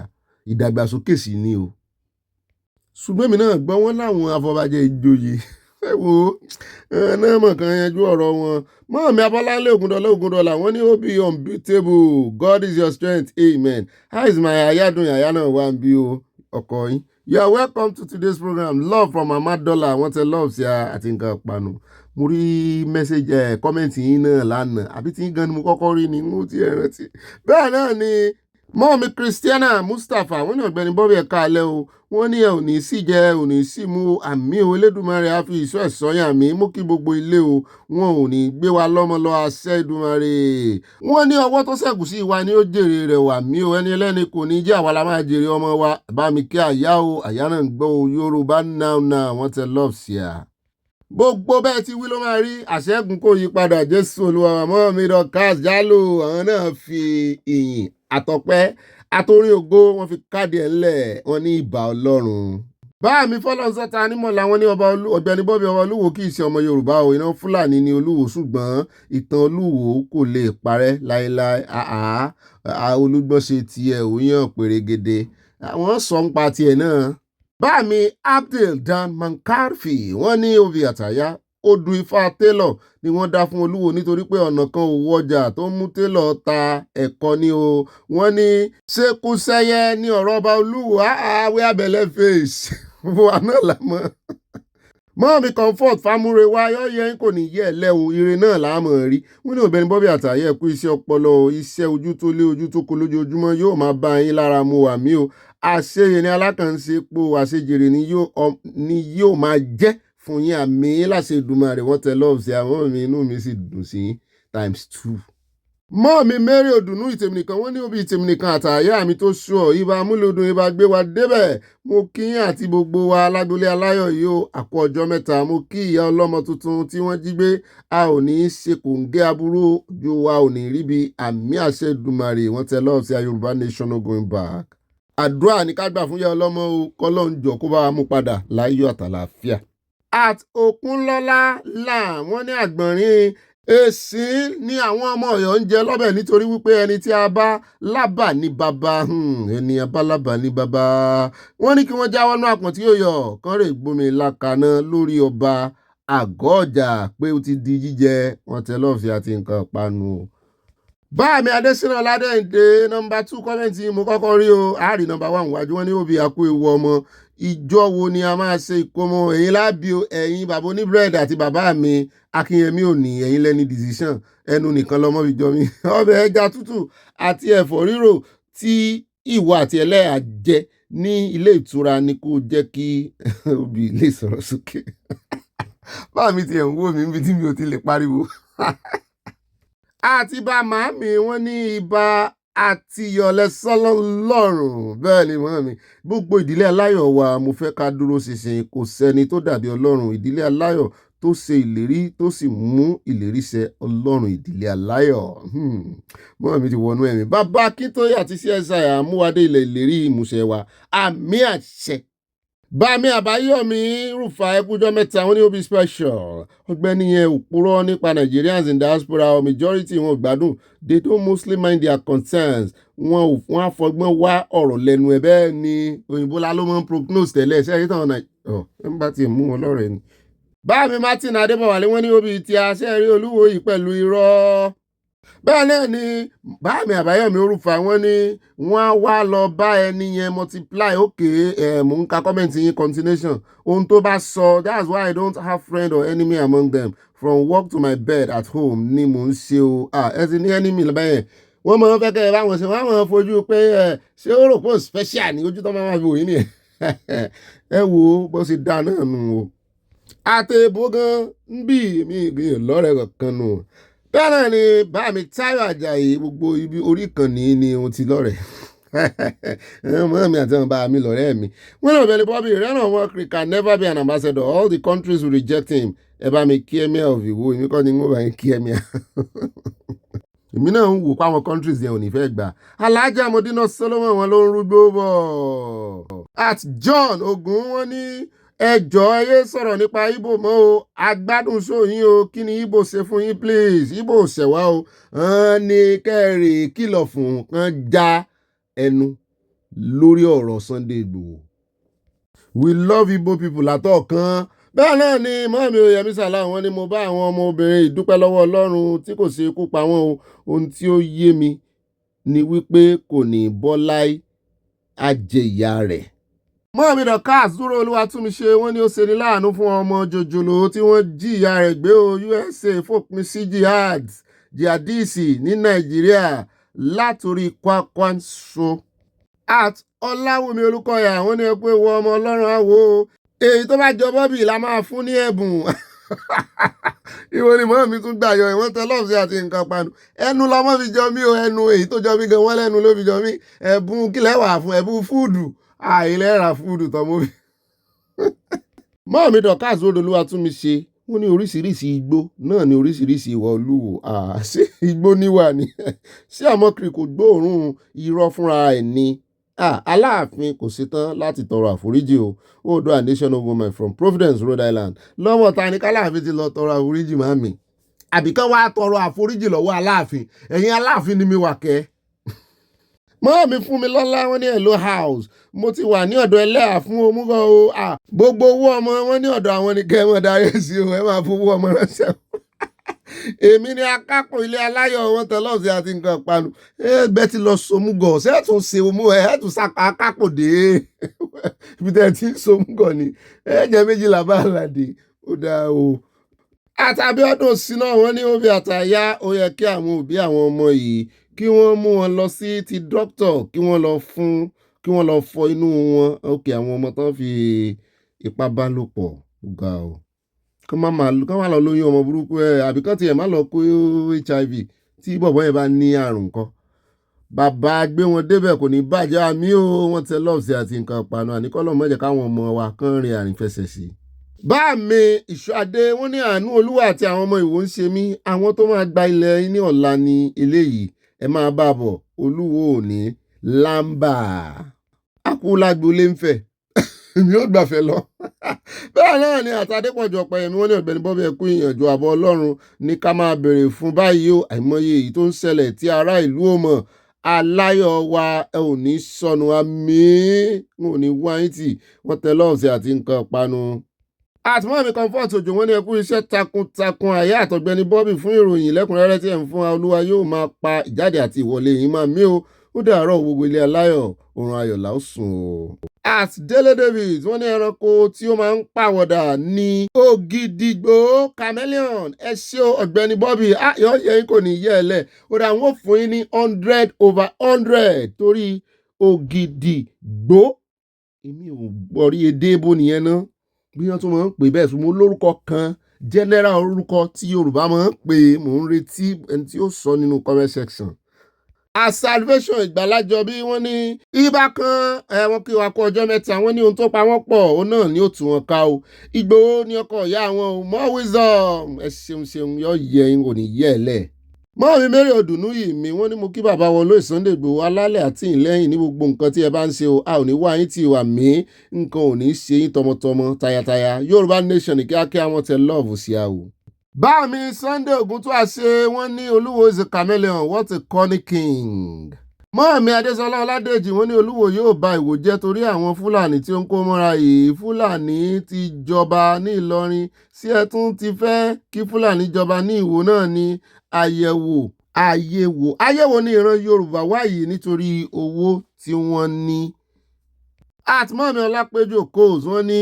S17: ìdàgbàsókè sí ni o. Ṣùgbọ́n mi náà gbọ́ wọn láwọn afọbajẹ ìjòyè ẹ wo náà mọ̀ kan yanjú ọ̀rọ̀ wọn. Mọ́mí Abọ́láńlé Ògùndọ̀là wọ́n ní ó be unbeatable God is your strength amen. How is my ayádùn yàyà náà wá ń bí o ọkọ yín. You are welcome to today's program love from Mama Dollar wọ́n tẹ love sí àti nǹkan panu. Mo rí mẹ́sẹ̀jì kọ́mẹ́ǹtì yín náà lánàá àbí tí yín gan ni mo kọ́kọ́ rí ni mo ti rántí. Bẹ́ẹ̀ náà ni mọ́mí Christiana Mustapha wọ́n ní Ọ̀gbẹ́ni Bobby ẹ̀ka alẹ́ o wọ́n ní ẹ ò ní sí jẹ ò ní sí mú àmì o Elédùmarè á fi ìṣọ́ ẹ̀ṣọ́ yàn mí mú kí gbogbo ilé o wọn ò ní gbé wa lọ́mọ lọ àṣẹ Èdùmarè. Wọ́n ní ọwọ́ tó ṣẹ́kù sí wa ni ó jèrè rẹ̀ wà mí o ẹni ẹlẹ́ni kò ní jẹ́ àwa la máa jèrè ọmọ wa bá mi kí àyà o àyà náà ń gbọ́ o Yorùbá now wọ́n tẹ love sí a. Gbogbo bẹ́ẹ̀ ti wí ló máa rí àṣẹ́gun kò yí padà Jésù Olúwa mọ́ mi Dorcas Jálò àwọn náà fi ìyìn àtọpẹ́ àtòrin ògo wọn fi káàdì ẹ̀ ńlẹ̀ wọn ní ìbà Ọlọ́run. Báàmì Fọlọ́run sọ̀tà nímọ̀ làwọn ní Ọ̀gbẹ́ni Bobby ọba Olúwo kì í ṣe ọmọ Yorùbá o iná Fúlàní ni Olúwo ṣùgbọ́n ìtàn Olúwo kò lè parẹ́ láéláé olúgbọ́n ṣe tiẹ̀ òyàn pèrègede àwọn sọ ń pa tiẹ̀ náà. Báàmì Abdul Dan Mankarfi wọ́n ní Ovi Àtàyà
S3: odù ifá télọ̀ ni wọ́n dá fún olúwo nítorí pé ọ̀nà kan ò wọjà tó mú télọ̀ ta ẹ̀kọ́ ni o. Wọ́n ní ṣekúṣẹyẹ ní ọ̀rọ̀ ọba olúwo àwẹ̀ abẹ́lẹ̀ fèsì wa náà lámọ́. Mọ́ọ̀mí comfort Fámúrewá yọ́yẹ́ kò ní yẹ̀ lẹ́wọ̀ ire náà láàmọ̀ rí. Wọ́n ní Ọ̀gbẹ́ni Bobby Àtàyè kú iṣẹ́ ọpọlọ iṣẹ́ ojú tó lé ojú tó kó lójoojúmọ́ yóò máa bá yín lára mu wà mí o. Àṣeyẹ ní alákànṣepo àṣejèrè ni yóò máa jẹ́ fún yín àmì láṣẹ Èdùmàrè wọ́n tẹ lọ́ọ̀sì àwọn mi inú mi sì dùn sí ×2. Mọ́ọ̀mí Mary Odùnú ìtẹ̀mìnìkan wọ́n ní òbí ìtẹ̀mìnìkan àtàyà mi tó ṣọ́ ibà múlòdùn ibà gbé wa débẹ̀. Mo kí yín àti gbogbo wa lágbolé aláyọ̀ yìí ó àkó ọjọ́ mẹ́ta. Mo kí ìyá ọlọ́mọ tuntun tí wọ́n jí gbé. A ò ní í ṣe kòǹgẹ́ aburú ju wa ò ní ríbi àmì àṣẹ Èdùmàrè wọ́n tẹ lọ́ọ̀sì Yorùbá nation no going back. Àdúrà ní ká gbà fún ìyá ọlọ́mọ o kọ́lọ́njọ́ kó bá wa mú padà láyọ̀ àtàlàáfíà. At Òkúnlọ́lá là wọ́n ní àgbọ̀nrín èsì ni àwọn ọmọ Ọ̀yọ́ ń jẹ lọ́bẹ̀ nítorí wípé ẹni tí a bá lábà ní baba ẹni a bá lábà ní baba. Wọ́n ní kí wọ́n jáwọ́ nú àpọ̀n tí yóò yọ kán rè gbomi lákaná lórí ọba àgọ́ ọjà pé ó ti di jíjẹ wọn tẹ lọ́ọ̀fì àti nǹkan panu o. Báàmí Adésínà Ládẹ́ǹdé nọ́mbà 2 kọ́mẹ́ǹtì mo kọ́kọ́ rí o àárí nọ́mbà 1 wájú wọn ní òbí àkó ewu ọmọ. Ìjọ wo ni a máa ṣe ìkómọ ẹ̀yin lábí o ẹ̀yin bàbá oníbírẹ̀dì àti bàbá mi Akínyẹmí òní ẹ̀yin lẹ́ni decision ẹnu nìkan lọ́mọ fi jọ mi. Ọbẹ̀ ẹja tútù àti ẹ̀fọ́ rírò tí ìwọ àti ẹlẹ́yà jẹ ní ilé ìtura ni kò jẹ́ kí òbí lè sọ̀rọ̀ sókè. Báà mi ti ẹ̀ ń wò mí níbi tí mi ò ti lè pariwo. Àti bá màámi wọ́n ní ibà àti ìyọ̀lẹ̀ sọ́lọ́rùn bẹ́ẹ̀ ni màámi gbogbo ìdílé aláyọ̀ wa mo fẹ́ ká dúró ṣinṣin kò sẹ́ni tó dàbí Ọlọ́run ìdílé aláyọ̀ tó ṣe ìlérí tó sì mú ìlérí ṣẹ Ọlọ́run ìdílé aláyọ̀. Màámi ti wọnú ẹ̀mí bàbá Akíntóyè àti CSI àmúwadé ilẹ̀ ìlérí ìmúṣẹ wa àmì àṣẹ. Bámi Àbáyọ̀mí Rufai ẹkújọ́ mẹ́ta wọ́n ní òbí special. Ọ̀gbẹ́ni yẹn òpùrọ́ nípa Nigerians in diaspora majority wọn gbádùn they don't mostly mind their concerns. Wọ́n àfọgbọ́n wá ọ̀rọ̀ lẹ́nu ẹ̀ bẹ́ẹ̀ ni òyìnbó la ló máa ń prognose tẹ́lẹ̀ ṣe é tán ọ̀nà ẹ̀ ń bá ti mú wọn lọ́rẹ̀ ni. Bámi Martin Adébọ̀wálé wọ́n ní òbí tí a ṣe rí olúwo yìí pẹ̀lú irọ́. Bẹ́ẹ̀ náà ni Bámi Àbáyọ̀mí Rufai wọ́n ní wọ́n á wá lọ bá ẹni yẹn multiply mò ń ka comment yín continuation ohun tó bá sọ that's why I don't have friend or enemy among them from work to my bed at home ni mò ń ṣe o ẹ ti ní enemy lọ́bẹ̀ yẹn wọ́n máa ń fẹ́ kẹ́ ẹ báwọn ṣe wọ́n máa ń fojú pé ṣé ó rò pé special ní ojú tó máa fi wòye nìyẹn ẹ wo bó ṣe dá náà nù o àtẹ̀bó gan ń bí mi ìgbìyànjú lọ́rẹ̀ kankan nù. Bẹ́ẹ̀ náà ni Bámi Táyọ̀ Àjàyí gbogbo ibi orí ìkànnì ni ohun ti lọ́rẹ̀. Mọ́ mi àti àwọn bá mi lọ́rẹ́ mi. Wọ́n náà Ọ̀gbẹ́ni Bobby rẹ́nà wọn can never be an ambassador. All the countries will reject him. Ẹ bá mi kí Emir of Ìwó èmi kọ́ ni mo bá yín kí Emir. Èmi náà ń wò pé àwọn countries yẹn ò ní fẹ́ gbà. Alhaja Modina Solomon wọn ló ń rúgbó bọ̀. At John Ogun wọn ní ẹjọ́ ayé sọ̀rọ̀ nípa Igbo mọ́ o agbádùn sóyún o kí ni Igbo ṣe fún yín please Igbo ṣẹ̀wá o ní kẹ́rì kìlọ̀ fún kan já ẹnu lórí ọ̀rọ̀ Sunday Igboho. We love Igbo people látọ̀kan. Bẹ́ẹ̀ náà ni mọ́mí Oyèmí Sàlá wọn ni mo bá àwọn ọmọbìnrin ìdúpẹ́ lọ́wọ́ Ọlọ́run tí kò ṣe ikú pa wọ́n o ohun tí ó yé mi ni wípé kò ní bọ́ láí àjẹyà rẹ̀. Mọ́mí Dorcas dúró Olúwatúnmiṣe wọ́n ní ó ṣe ní láàánú fún ọmọ jòjòló tí wọ́n jí ìyá rẹ̀ gbé o USA fòpin sí jihadisi ní Nàìjíríà látòrí Kwakwanso. At Ọláwùmí Olúkọ̀yà wọ́n ní pé wọ ọmọ Ọlọ́run àwò èyí tó bá jọ Bobby la máa fún ní ẹ̀bùn. Ìwọ ni mọ́mí tún gbà yọ ìwọ́n tẹ lọ́ọ̀sì àti nǹkan panu ẹnu lọ́mọ fi jọ mí o ẹnu èyí tó jọ mí gan wọ́n lẹ́nu ló fi jọ mí ẹ̀bùn kílẹ̀ wà fún ẹ̀bùn fúùdù ilẹ̀ ra fúùdù tọmọ mi. Mọ́mí Dorcas Olúwatúnmiṣe wọ́n ní oríṣiríṣi igbó náà ní oríṣiríṣi ìwà olúwo ṣé igbó níwà ni ṣé àmọ́kiri kò gbóòórùn irọ́ fúnra ẹ̀ ni Aláàfin kò ṣetán láti tọrọ àforíjì o Oòduà Nation of Women from Providence, Rhode Island lọ́wọ́ ta ni k'Aláàfin ti lọ tọrọ àforíjì màmí àbí kán wá tọrọ àforíjì lọ́wọ́ Aláàfin ẹ̀yin Aláàfin ni mi wà kẹ́ mọ́ mi fún mi lọ́lá wọn ní Hello House mo ti wà ní ọ̀dọ̀ ẹlẹ́à fún omúgọ̀ o gbogbo owó ọmọ wọn ní ọ̀dọ̀ àwọn ni kẹ́ ẹ mọ̀ darí sí o ẹ máa fowó ọmọ ránṣẹ́ èmi ni akápò ilé aláyọ̀ wọn tẹ́lọ̀sí àti nǹkan ìpanu bẹ́ẹ̀ ti lọ somúgọ̀ ṣé ẹ̀ tún ṣe omú ẹ̀ tún sapa akápò dé ibi tẹ́ ti ń somúgọ̀ ni ẹ̀jẹ̀ méjìlá bá àlàdé ó dáa o. àtàbí ọdún síná wọn ní òbí àtàyà ó yẹ kí àwọn òbí àwọn ọmọ yìí kí wọ́n mú wọn lọ sí ti dókítà kí wọ́n lọ fọ inú wọn òkè àwọn ọmọ tán fi ipá bá lò pọ̀ ga o kán má lọ lóyún ọmọ burúkú àbí kán tiẹ̀ má lọ kó HIV tí bọ̀bọ́ yẹn bá ní àrùn kan bàbá gbé wọn débẹ̀ kò ní bàjẹ́ àmì o wọ́n tẹ lọ́ọ̀sì àti nǹkan ìpanu àníkọ́lọ́ mọ́jẹ̀ káwọn ọmọ wa kán rin àrìnfẹsẹ̀ sí i. bá mi ìṣọ́adé wọn ní àánú olúwa àti àwọn ọmọ ìwò ń ṣe mí àwọn tó máa gba ilẹ̀ ní ọ̀la ní eléyìí ẹ máa bá a bọ̀ olúwo òní lámbà akúlágbó lé ń fẹ̀ èmi ò gbàfẹ́ lọ bẹ́ẹ̀ náà ni àtàdépọ̀jù ọ̀pẹ̀yẹmí wọ́n ní Ọ̀gbẹ́ni Bobby ẹ̀kú ìyànjú àbọ̀ ọlọ́run ní ká máa béèrè fún báyìí ó àìmọye èyí tó ń ṣẹlẹ̀ tí ará ìlú ò mọ̀ aláyọ̀ wa ẹ ò ní sọnù àmín wọn ò ní wáyé tì wọ́n tẹ lọ́ọ̀sì àti nǹkan ìpanu. àtìmọ́ mi Comfort Òjò wọ́n ní ẹkú iṣẹ́ takuntakun àyà àtọ̀gbẹ́ni Bobby fún ìròyìn lẹ́kùnrẹ́rẹ́ tí ẹ̀ ń fún wa olúwa yóò máa pa ìjáde àti ìwọlé yìí máa mí o ó dàárọ̀ gbogbo ilé aláyọ̀ òrùn ayọ̀ là ó sùn o. At Dele David wọ́n ní ẹranko tí ó máa ń pàwọ̀dà ní ògìdìgbò chameleon ẹ ṣé Ọ̀gbẹ́ni Bobby yọ yẹn kò ní yẹ ẹ lẹ̀ ó dà wọ́n fún yín ní 100/100 torí ògìdìgbò èmi ò gbọ́ rí edé bó nìyẹn ná bí wọ́n tún máa ń pè bẹ́ẹ̀ sùn mo lórúkọ kan general orúkọ tí Yorùbá máa ń pè mò ń retí ẹni tí ó sọ nínú comment section. A Salvation ìgbàlájọ bí wọ́n ní ibà kan ẹ̀wọ̀n kí wàá kó ọjọ́ mẹ́ta wọ́n ní ohun tó pa wọ́n pọ̀ òun náà ni ó tù wọ́n ká o Ìgbòho ní ọkọ ìyá àwọn o more wisdom ẹ ṣeun yọ yẹ ẹyin kò ní yẹ ẹ lẹ̀. mọ́ mi mẹ́rin ọ̀dùnnú yìí mi wọ́n ní mo kí bàbá wọn lóye Sunday Ìgbòho alálẹ̀ àti ìlẹ́yìn ní gbogbo nǹkan tí ẹ bá ń ṣe o a ò ní wá yín tí wà mí nǹkan ò ní ṣe yín tọmọtọmọ tayataya Yorùbá nation ní kíákíá wọn tẹ lọ́ọ̀fù sí a o. bá mi Sunday Ògúntúàṣe wọ́n ní olúwo is a chameleon what a corny king. mọ́ọ̀mí Adésọlá Ọládèjì wọ́n ní olúwo yóò ba Ìwó jẹ́ torí àwọn Fúlàní tí ó ń kó mọ́ra yìí Fúlàní ti jọba ní Ìlọrin sí ẹ tún ti fẹ́ kí Fúlàní jọba ní Ìwó náà ní àyẹ̀wò ní ìran Yorùbá wáyé nítorí owó tí wọ́n ní. àtìmọ́ọ̀mí Ọlápẹ́jọ Coles wọ́n ní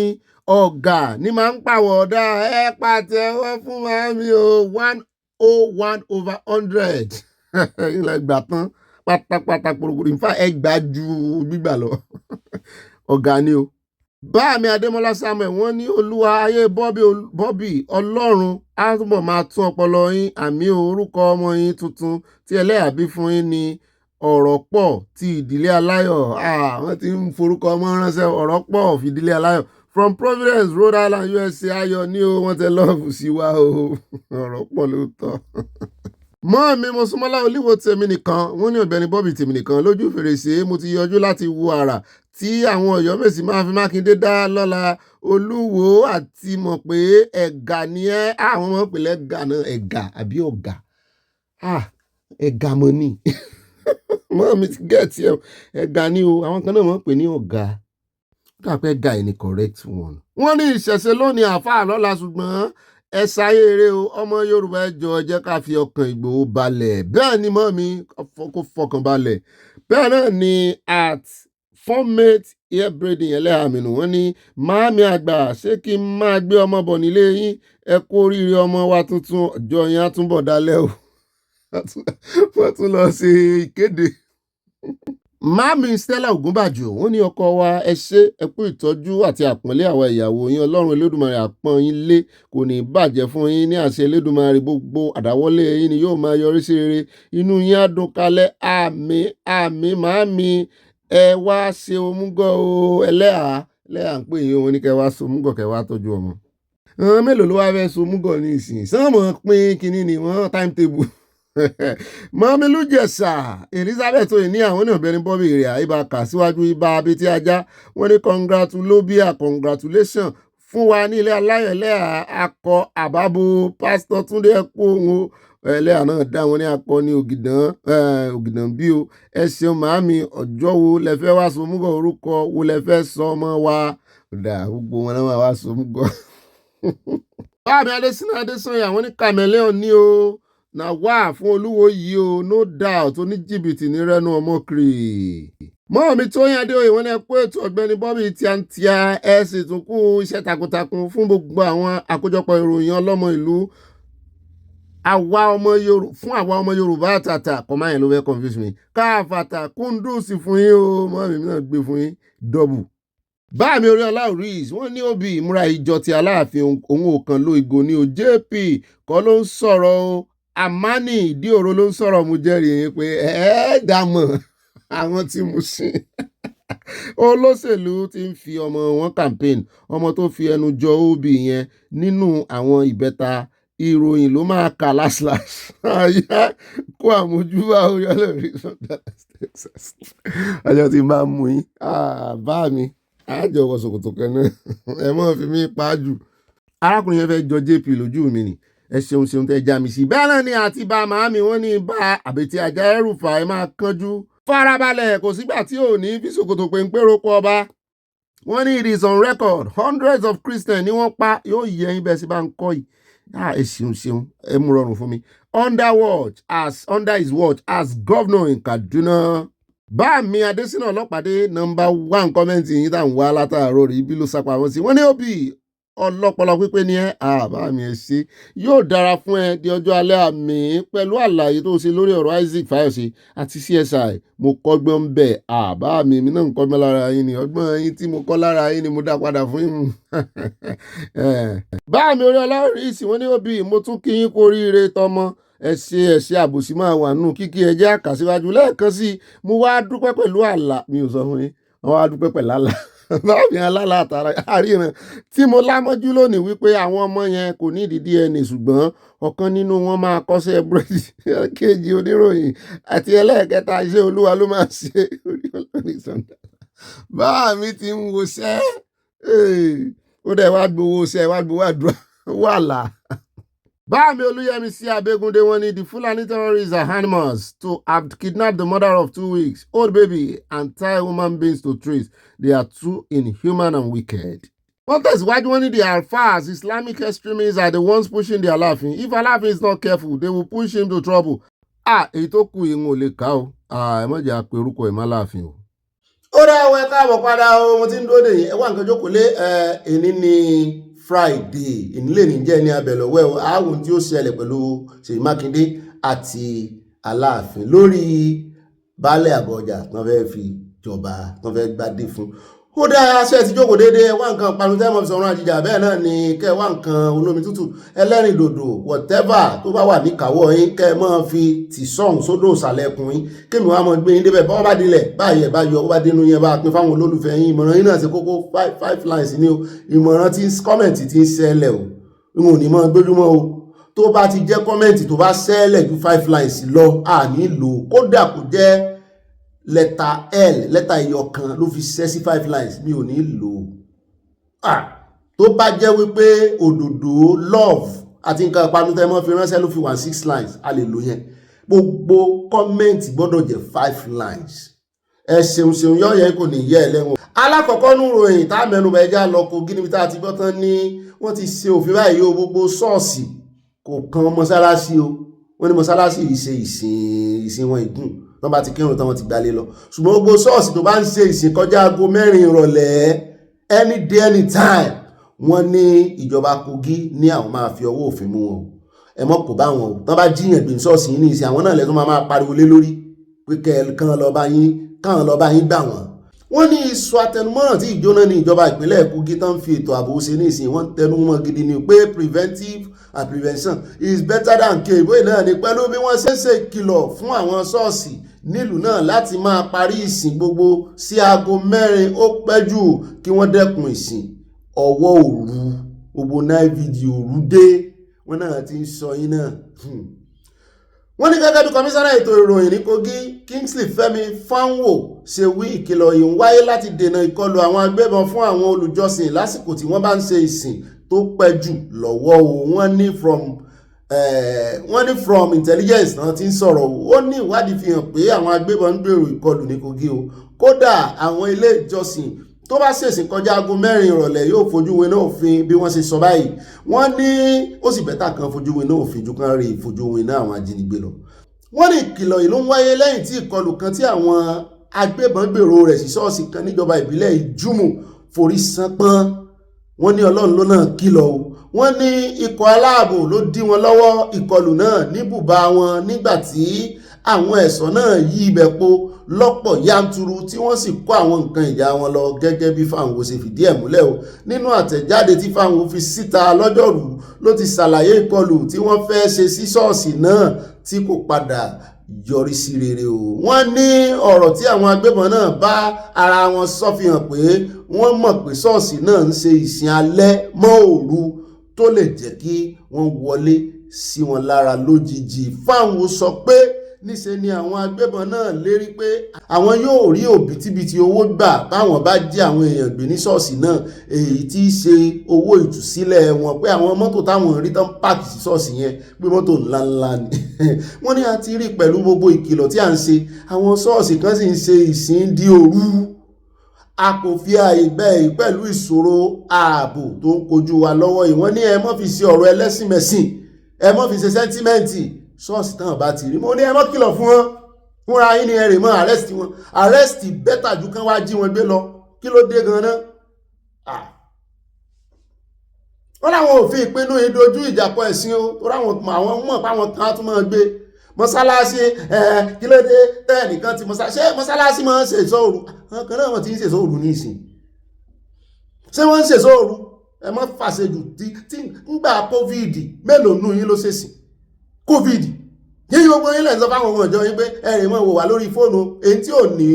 S3: ọ̀gá ní máa ń pàwọ̀dà ẹ pàtẹ́wọ́ fún màmí o 101/100 ilẹ̀ ìgbà tán pátápátá pòròpòrò ìfà ẹgbàá ju gbígbà lọ ọ̀gá ni o. báàmí Adémọ́lá Samuel wọ́n ní olúwa ayé Bobby ọlọ́run á túbọ̀ máa tún ọpọlọ yín àmì orúkọ ọmọ yín tuntun tí ẹlẹ́yàbí fún yín ní ọ̀rọ̀ pọ̀ ti ìdílé aláyọ̀ wọ́n ti ń forúkọ ọmọ ránṣẹ́ ọ̀rọ̀ pọ̀ fìdílé aláyọ̀ from Providence Rhode Island USA ayọ̀ ní o wọ́n tẹ lọ́ọ̀fù sí wa o ọ̀rọ̀ pọ̀ lóòótọ́. mọ́ mi mo súnmọ́lá olíwo tèmi nìkan wọ́n ní Ọ̀gbẹ́ni Bobby tèmi nìkan lójú fèrèsé mo ti yọjú láti wo àrà tí àwọn Ọ̀yọ́mèsì máa fi Mákindé dá lọ́la olúwo àti mọ̀ pé ẹ̀gà ni ẹ́ àwọn ọmọ pèlẹ́ ẹ̀gà náà ẹ̀gà àbí ọ̀gà ẹ̀gà mọ̀ ni mọ́ mi ti gẹ̀ẹ́tì ẹ̀gà ni o àwọn kan náà mọ̀ pé ní ọ̀gà dàpẹ́ ẹ̀gà ẹ̀ ní correct one. wọ́n ní ìṣẹ̀ṣe lónìí àfáà lọ́la ṣùgbọ́n ẹ ṣayé eré o ọmọ Yorùbá ẹ jọ̀ọ́ jẹ́ ká fi ọkàn Ìgbòho balẹ̀ bẹ́ẹ̀ ni mọ́ mi kó fọkàn balẹ̀ bẹ́ẹ̀ náà ni at format ear braiding ẹlẹ́hàmínú wọ́n ní màámi àgbà ṣé kí n máa gbé ọmọ bọ̀ nílé yín ẹ kú oríire ọmọ wa tuntun ọjọ́ yẹn á túnbọ̀ dalẹ̀ o wọ́n tún lọ ṣe ìkéde. Màámi Stella Ògúnbàjò wọ́n ní ọkọ wa ẹ ṣé ẹ kú ìtọ́jú àti àpọ́nlé àwa ìyàwó yín Ọlọ́run Elédùmarè àpọ́n yín lé kò ní bàjẹ́ fún yín ní àṣẹ Elédùmarè gbogbo àdáwọ́lé yín ni yóò máa yọrí sí rere inú yín á dùn kalẹ̀ àmín màámi ẹ wá ṣe omúgọ̀ o ẹlẹ́à ń pè yín wọn ní kẹ wá so omúgọ̀ kẹ wá tọ́jú ọmọ. mélòó ló wá fẹ́ so omúgọ̀ ní ìsìn sọ́mọ pín kínní ni wọ́n timetable. mọ́mílú jẹ̀sà Elizabeth oye ní àwọn Ọ̀gbẹ́ni Bobby rẹ̀ àìbáka síwájú ibà abetí ajá wọ́n ní congratulation fún wa ní ilé aláyọ̀lẹ́ akọ àbábo pásítọ̀ Túndé ẹ̀kú ohun
S17: ẹlẹ́yà náà dá wọn ní akọni ògìdàn bí o ẹ ṣeun màámi ọjọ́ wo lẹ fẹ́ wá sọmúgọ̀ orúkọ wo lẹ fẹ́ sọ ọmọ wa dà gbogbo wọn náà wá sọmúgọ̀. báàmì adésínà adésanya wọn ní chameleon ní o na wà fún olúwo yìí o no doubt oníjìbìtì ní rẹ́nu ọmọkiri. mọ́ mi tó yàn dé òye wọn ní ẹkú ètò ọ̀gbẹ́ni Bobby tíátíá ẹ sì tún kú iṣẹ́ takuntakun fún gbogbo àwọn àkójọpọ̀ ìròyìn ọlọ́mọ ìlú fún àwa ọmọ Yorùbá àtàtà kọ́má yẹn ló fẹ́ confuse mi káfàtà kúndùsì fún yín o mọ́ mi náà gbé fún yín dọ́bù. báàmì orí ọláòrìs wọ́n ní òbí ìmúra ìjọ ti Aláàfin òun ò kàn lo ìgò ní o JP kọ́ ló ń sọ̀rọ̀ o Amani ìdí òro ló ń sọ̀rọ̀ mo jẹ́rìí yín pé dàmọ̀ àwọn tí mo sìn. olóṣèlú ti ń fi ọmọ wọn campaign ọmọ tó fi ẹnu jọ òbí yẹn nínú àwọn ìbẹ́ta ìròyìn ló máa kà last àyà kó àmójúbà oyè lórí Texas ọjọ́ tí máa mú yín bá mi àjọ wọ ṣòkòtò kan náà ẹ mọ́ fi mí pa jù. arákùnrin yẹn fẹ́ jọ JP lójú mi ni ẹ ṣeun tẹ́ já mi sí. bẹ́ẹ̀ náà ni àti bá màámi wọ́n ní bá àbètí ajá El-Rufai máa kánjú farabalẹ̀ kò sígbà tí ò ní fi ṣòkòtò péńpé roko ọba. wọ́n ní it is on record hundreds of Christians ni wọ́n pa yóò yẹ yín bẹ́ẹ̀ sí bá ń kọ́ yìí. ẹ ṣeun ẹ mú rọrùn fún mi. under his watch as governor in Kaduna. báàmì adésínà ọlọ́pàdé nọ́mbà 1 kọ́mẹ́ǹtì yìí tá à ń wá látàárọ̀ rí bí ló sápamọ́ sí. wọ́n ní òbí ọlọ́pọlọ pípé ni ẹ báàmì ẹ ṣe yóò dára fún ẹ di ọjọ́ alẹ́ àmì pẹ̀lú àlàyé tó ṣe lórí ọ̀rọ̀ Isaac Fayose àti CSI mo kọ́gbọ́n ń bẹ̀ báàmì mi náà ń kọ́gbọ́n lára yín ni ọgbọ́n yín tí mo kọ́ lára yín ni mo dá padà fún yín. báàmì orí ọlọ́rìísì wọ́n ní òbí mo tún kí yín kú oríire tọmọ ẹ ṣe àbòsí máa wà nù kíkí ẹ jẹ́ àkàsíwájú lẹ́ẹ̀kan sí mo wá dúpẹ́ pẹ̀lú àlà mi ò sọ fún yín wọ́n wá dúpẹ́ pẹ̀lú àlà báàmì alálà àtàrà àríran tí mo lámọ́jú lónìí wípé àwọn ọmọ yẹn kò ní ìdí DNA ṣùgbọ́n ọ̀kan nínú wọn máa kọ́ṣẹ́ búrẹ́dì kejì oníròyìn àti ẹlẹ́ẹ̀kẹta iṣẹ́ olúwa ló máa ṣe orí ọlọ́rin sọ̀dá. báàmì ti ń woṣẹ́ ó dẹ̀ wá gbowó ṣẹ́ wá gbowó àdúrà wàhálà. báàmì Olúyẹmísí Abẹ́gúndé wọ́n ní the Fulani terrorists are animals to have kidnapped the mother of 2 weeks old baby and tie human beings to trees. They are too inhuman and wicked. wọ́n tẹ̀síwájú wọ́n ní the Alfas Islamic extremists are the ones pushing the Aláàfin. If Aláàfin is not careful they will push him to trouble. èyí tó kù yìí ń ò lè ká o ẹ má jẹ́ àpè orúkọ ẹ̀ má láàfin o. ó dá ẹwọ ẹ káàbọ̀ padà o mo ti ń dúró dè yín ẹ wá nǹkan jókòó lé èní ní Friday ìnílẹ̀ níjẹ́ ní abẹ̀lọ́wẹ́ àwọn tí ó ṣẹlẹ̀ pẹ̀lú Ṣèyí Mákindé àti Aláàfin lórí baálé àbọ̀jà tán fẹ́ fi jọba tán fẹ́ gbádé fún. ó dá aṣẹ́ ti jókòó déédéé wá nǹkan panu tẹ́mọ̀ fi sọ̀rọ̀ àjíjà bẹ́ẹ̀ náà ni kẹ́ wá nǹkan olómi tútù ẹlẹ́rìn dòdò whatever tó bá wà níkàáwọ́ yín kẹ́ mọ́ fi tì sọ́hùn sódò ìsàlẹ̀kùn yín kémi wá mọ́ gbé yín débẹ̀ bá wọ́n bá dilẹ̀ báyìí ẹ̀ bá yọ ó bá dénú yẹn bá pín fáwọn olólùfẹ́ yín ìmọ̀ràn yín náà ṣe kókó 5 lines ní o ìmọ̀ràn tí kọ́mẹ̀ntì ti ń ṣẹlẹ̀ o ìwọ̀n ò ní mọ́ gbójúmọ́ o tó bá ti jẹ́ kọ́mẹ̀ntì tó bá ṣẹlẹ̀ ju 5 lines lọ àní lò kódà kò jẹ́ lẹ́tà L lẹ́tà ìyọkan ló fi ṣẹ́ sí 5 lines mi ò ní lò tó bá jẹ́ wípé òdòdó love àti nǹkan ìpanu tẹ́ mọ́ fi ránṣẹ́ ló fi 6 lines a lè lò yẹn gbogbo kọ́mẹ́ǹtì gbọ́dọ̀ jẹ́ 5 lines ẹ ṣeun yọ́ yẹn kò ní yẹ ẹlẹ́wọ̀n. alákọ̀ọ́kọ́ nú ròyìn tá mẹ́nubà ẹja lọ Kogi níbi tá a ti gbọ́ tán ní wọ́n ti ṣe òfin báyìí o gbogbo ṣọ́ọ̀ṣì kò kan mọ́sálásí o wọ́n ní mọ́sálásí yìí ṣe ìsìn wọn ìgùn tán bá ti kírun tán wọ́n ti gbalé lọ ṣùgbọ́n gbogbo ṣọ́ọ̀ṣì tó bá ń ṣe ìsìn kọjá aago 4 ìrọ̀lẹ́ any day anytime wọ́n ní ìjọba Kogi ní àwọn máa fi ọwọ́ òfin mú wọn ẹ mọ́ kò bá wọn o tán bá jíyàn gbé ṣọ́ọ̀ṣì yìí ní ìsìn àwọn náà lẹ́tọ́ máa pariwo lé lórí pé kàn lọ bá yín gbà wọ́n. wọ́n ní ìsọ àtẹnumọ́ràn tí ìjóná ní ìjọba ìpínlẹ̀ Kogi tán fi ètò ààbò ṣe ní ìsìn wọ́n tẹnu mọ́ gidi ni pé preventive and prevention is better than cure ìbóyè náà ni pẹ̀lú bí wọ́n ṣe ń ṣe ìkìlọ̀ fún àwọn ṣọ́ọ̀ṣì nílùú náà láti máa parí ìsìn gbogbo sí aago 4 ó pẹ́ jù kí wọ́n dẹ́kun ìsìn ọwọ́ òru gbogbo night video òru dé wọ́n náà ti ń sọ yín náà. wọ́n ní gẹ́gẹ́ bí kọmíṣánná ètò ìròyìn ní Kogi Kingsley Fẹ́mi Fánwò ṣe wí ìkìlọ̀ yìí ń wáyé láti dènà ìkọlù àwọn agbébọn fún àwọn olùjọsìn lásìkò tí wọ́n bá ń ṣe ìsìn tó pẹ́ jù lọ́wọ́ o wọ́n ní from wọ́n ní from intelligence náà ti ń sọ̀rọ̀ ó ní ìwádìí fi hàn pé àwọn agbébọn ń gbèrò ìkọlù ní Kogi o kódà àwọn ilé ìjọsìn tó bá ṣèṣì kọjá aago 4 ìrọ̀lẹ́ yóò fojú winá òfin bí wọ́n ṣe sọ báyìí wọ́n ní ó sì bẹ́tà kan fojú winá òfin ju kan rí ìfojú winá àwọn ajínigbé lọ. wọ́n ní ìkìlọ̀ yìí ló ń wáyé lẹ́yìn tí ìkọlù kan tí àwọn agbébọn gbèrò rẹ̀ sí ṣọ́ọ̀ṣì kan níjọba ìbílẹ̀ Ìjùmù forí ṣánpọ́n. wọ́n ní Ọlọ́run ló náà kìlọ̀ o wọ́n ní ikọ̀ aláàbò ló dí wọn lọ́wọ́ ìkọlù náà ní bùbá wọn nígbà tí àwọn ẹ̀ṣọ́ náà yí ibẹ̀ po lọ́pọ̀ yanturu tí wọ́n sì kó àwọn nǹkan ìjà wọn lọ gẹ́gẹ́ bí Fáwọn ṣe fìdí ẹ̀ múlẹ̀ o nínú àtẹ̀jáde tí Fáwọn fi síta lọ́jọ́rú ló ti ṣàlàyé ìkọlù tí wọ́n fẹ́ ṣe sí ṣọ́ọ̀ṣì náà tí kò padà yọrí sí rere o. wọ́n ní ọ̀rọ̀ tí àwọn agbébọn náà bá ara wọn sọ fi hàn pé wọ́n mọ̀ pé ṣọ́ọ̀ṣì náà ń ṣe ìsìn alẹ́ mọ́ òru tó lè jẹ́ kí wọ́n wọlé sí wọn lára lójijì. Fáwọn sọ pé níṣe ni àwọn agbébọn náà lérí pé àwọn yóò rí òbítíbitì owó gbà báwọn bá jí àwọn èèyàn gbé ní ṣọ́ọ̀ṣì náà èyí tí í ṣe owó ìtúsílẹ̀ wọn pé àwọn mọ́tò táwọn rí tán páàkì sí ṣọ́ọ̀ṣì yẹn pé mọ́tò ńláńlá ni wọ́n ní a ti rí pẹ̀lú gbogbo ìkìlọ̀ tí à ń ṣe àwọn ṣọ́ọ̀ṣì kan sì ń ṣe ìsìn di òru a kò fi ààyè bẹ́ẹ̀ pẹ̀lú ìṣòro ààbò tó ń kojú wa lọ́wọ́ yìí wọ́n ní ẹ má fi ṣe ọ̀rọ̀ ẹlẹ́sìnmẹ̀sìn ẹ má fi ṣe sẹ́ńtímẹ́ǹtì ṣọ́ọ̀ṣì tán bá ti rí mo ní ẹ má kìlọ̀ fún wọn fúnra yín ni ẹ rè mọ́ àrẹ́sìtì wọn àrẹ́sìtì bẹ́tà ju kán wá jí wọn gbé lọ kí ló dé gan-an wọ́n láwọn òfin ìpinnu ìdojú ìjàpọ̀ ẹ̀sìn o tó ráwọn mọ̀ páwọn kan tún máa gbé mọ́sálásí kí ló dé tẹ́ẹ̀nìkan ti mọ́sálásí máa ń ṣe ìṣọ́òru àwọn kan náà wọ́n ti ń ṣe ìṣọ́òru ní ìsìn ṣé wọ́n ń ṣe ìṣọ́òru ẹ má fàṣejù tí ń gbà covid mélòó nù yín ló ṣèṣì covid yíyí gbogbo yín lẹ́sọ fáwọn ọmọ ìjọ yín pé ẹ̀rìn mọ́ wò wá lórí fóònù èyí tí ò ní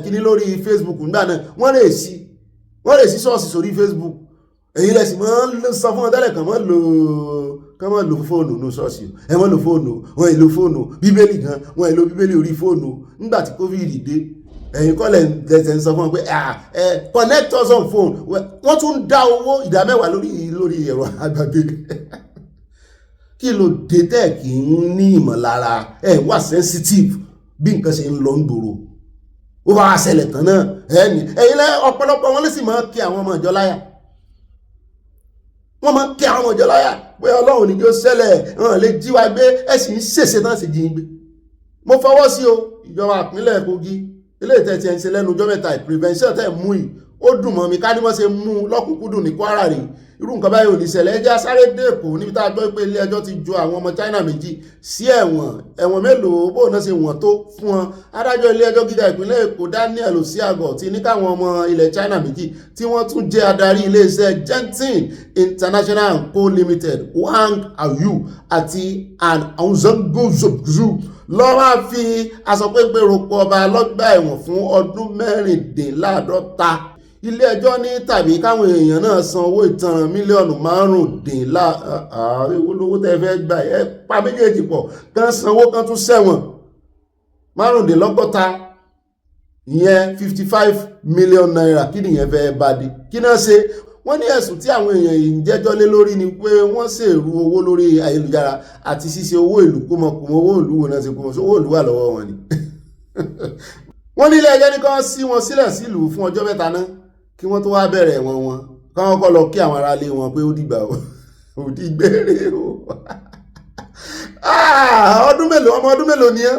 S17: kíní lórí Facebook nígbà náà wọ́n lè sí ṣọ́ọ̀ṣì sórí Facebook èyí lẹ́sìn mọ́ sọ fún wọn tẹ́lẹ̀ kàn mọ́ lò fóònù ní ṣọ́ọ̀ṣì ẹ mọ́ lò fóònù wọ́n èlò fóònù bíbélì gan wọ́n èlò bíbélì orí fóònù nígbà tí covid dé ẹ̀yin kọ́lẹ̀ lẹ́sẹ̀ ń sọ fún wọn pé connect us on phone wọ́n tún dá owó ìdá 10% lórí ẹ̀rọ àgbàgbé kí ló dé tẹ́ kì í ní ìmọ̀lára wà sensitive bí nǹkan ṣe ń lọ ń gbòòrò ó bá wá ṣẹlẹ̀ tán náà ẹ̀yin lẹ́ ọ̀pọ̀lọpọ̀ wọn lè sì máa kí àwọn ọmọ ìjọ láyà wọ́n máa kí àwọn ọmọ ìjọ láyà pé Ọlọ́run ní kí ó ṣẹlẹ̀ wọn lè jí wa gbé ẹ sì ń ṣèṣe náà sì jí gbé mo fọwọ́ sí o ìjọba ìpínlẹ̀ Kogi ilé ìtẹ́tí ẹ̀ ń ṣe lẹ́nu ọjọ́ mẹ́ta prevention tẹ́ mú yìí ó dùn mọ́ mi ká ní wọ́n ṣe mú lọ́kùnkúndùn ní Kwara rèé irú nǹkan báyìí ò ní ṣẹlẹ̀ ẹjẹ́ sáré dé Èkó níbi tá a gbọ́ pé ilé ẹjọ́ ti ju àwọn ọmọ China méjì sí ẹ̀wọ̀n mélòó bó náà ṣe wọ̀n tó fún wọn adájọ́ ilé ẹjọ́ gíga ìpínlẹ̀ Èkó Daniel Osiago ti ní káwọn ọmọ ilẹ̀ China méjì tí wọ́n tún jẹ́ adarí iléeṣẹ́ Genting International and Co Limited Wang Ayu àti Anzongozobzu lọ́wọ́ fi aṣọ pépé rògbò ọba lọ́gbà ẹ̀wọ̀n fún ọdún 16 ilé ẹjọ́ ní tàbí káwọn èèyàn náà san owó ìtanràn mílíọ̀nù 15 olówó tẹ́ fẹ́ gbà ẹ pa méjèèjì pọ̀ kán sanwó kan tún ṣẹ̀wọ̀n 65 ìyẹn 55 million naira kí nìyẹn fẹ́ bá dé kí náà ṣe wọ́n ní ẹ̀sùn tí àwọn èèyàn yìí ń jẹ́jọ́ lé lórí ni pé wọ́n ṣèrú owó lórí ayélujára àti ṣíṣe owó ìlú kúmọkùmọ owó ìlú wo náà ṣe kúmọ owó ìlú wà lọ́wọ́ wọn ni wọ́n ní ilé ẹjọ́ ní kán sí wọn sílẹ̀ sílùú fún ọjọ́ 7 náà kí wọ́n tó wá bẹ̀rẹ̀ ẹ̀wọ̀n wọn káwọn kọ́ lọ kí àwọn ará lé wọn pé ó dìgbà ó dìgbére o ọmọ ọdún mélòó ni ẹ́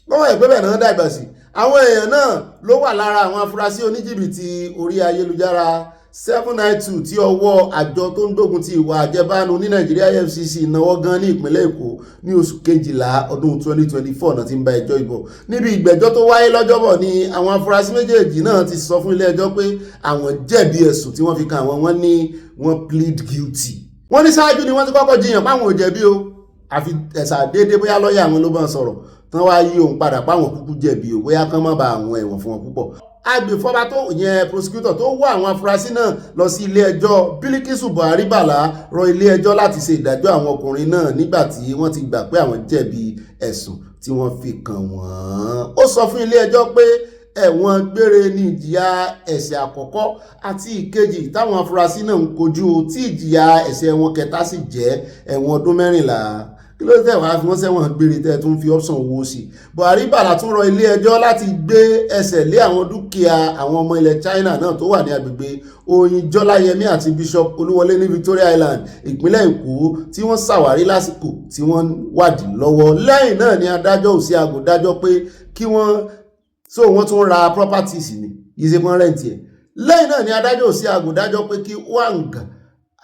S17: lọ́wọ́ ẹ̀gbẹ́ bẹ̀ náà dàgbà sí àwọn èèyàn náà ló wà lára àwọn afurasí oníjìbìtì orí ayélujára 792 tí ọwọ́ àjọ tó ń gbógun ti ìwà àjẹbánu ní Nàìjíríà EFCC náwó gan ní ìpínlẹ̀ Èkó ní oṣù kejìlá ọdún 2024 náà ti ń bá ẹjọ́ ìbọ̀ níbi ìgbẹ́jọ́ tó wáyé lọ́jọ́bọ̀ ni àwọn afurasí méjèèjì náà ti sọ fún ilé ẹjọ́ pé àwọn jẹ̀bi ẹ̀sùn tí wọ́n fi kan àwọn wọn ní wọ́n plead guilty wọ́n ní ṣáájú ni wọ́n ti kọ́kọ́ jiyàn páwọn ò jẹ̀bi o àfi ẹ̀sà déédéé bóyá lọ́ọ̀yà àwọn ló bá ń sọ̀rọ̀ tán wá yí òun padà páwọn kúkú jẹ̀bi o bóyá kán má ba àwọn ẹ̀wọ̀n fún wọn púpọ̀ agbèfọ́ba tó yẹn prosecutor tó wọ́ àwọn afurasí náà lọ sí ilé ẹjọ́ Bilikisu Buhari Bala rọ ilé ẹjọ́ láti ṣe ìdájọ́ àwọn ọkùnrin náà nígbà tí wọ́n ti gbà pé àwọn jẹ̀bi ẹ̀sùn tí wọ́n fi kàn wọ́n ó sọ fún ilé ẹjọ́ pé ẹ̀wọ̀n gbére ní ìjìyà ẹ̀ṣẹ̀ àkọ́kọ́ àti ìkejì táwọn afurasí náà ń kojú tí ìjìyà ẹ̀ṣẹ̀ wọn kẹta sì jẹ́ ẹ̀wọ̀n ọdún 14 kí ló tẹ̀ wá fi wọ́n sẹ́wọ̀n gbére tẹ́ tún fi option owó sí. Buhari bàlá tún rọ ilé ẹjọ́ láti gbé ẹsẹ̀ lé àwọn dúkìá àwọn ọmọ ilẹ̀ China náà tó wà ní agbègbè Oyin Jọláyẹmí àti Bishop Olúwọlé ní Victoria Island ìpínlẹ̀ Èkó tí wọ́n ṣàwárí lásìkò tí wọ́n wádìí lọ́wọ́. Lẹ́yìn náà ni adájọ́ Òsíàgò dájọ́ pé kí wọ́n tún ra properties ní ìṣègùn rẹ̀ǹtì ẹ̀. Lẹ́yìn náà ni adájọ́ Òsíàgò dájọ́ pé kí Wang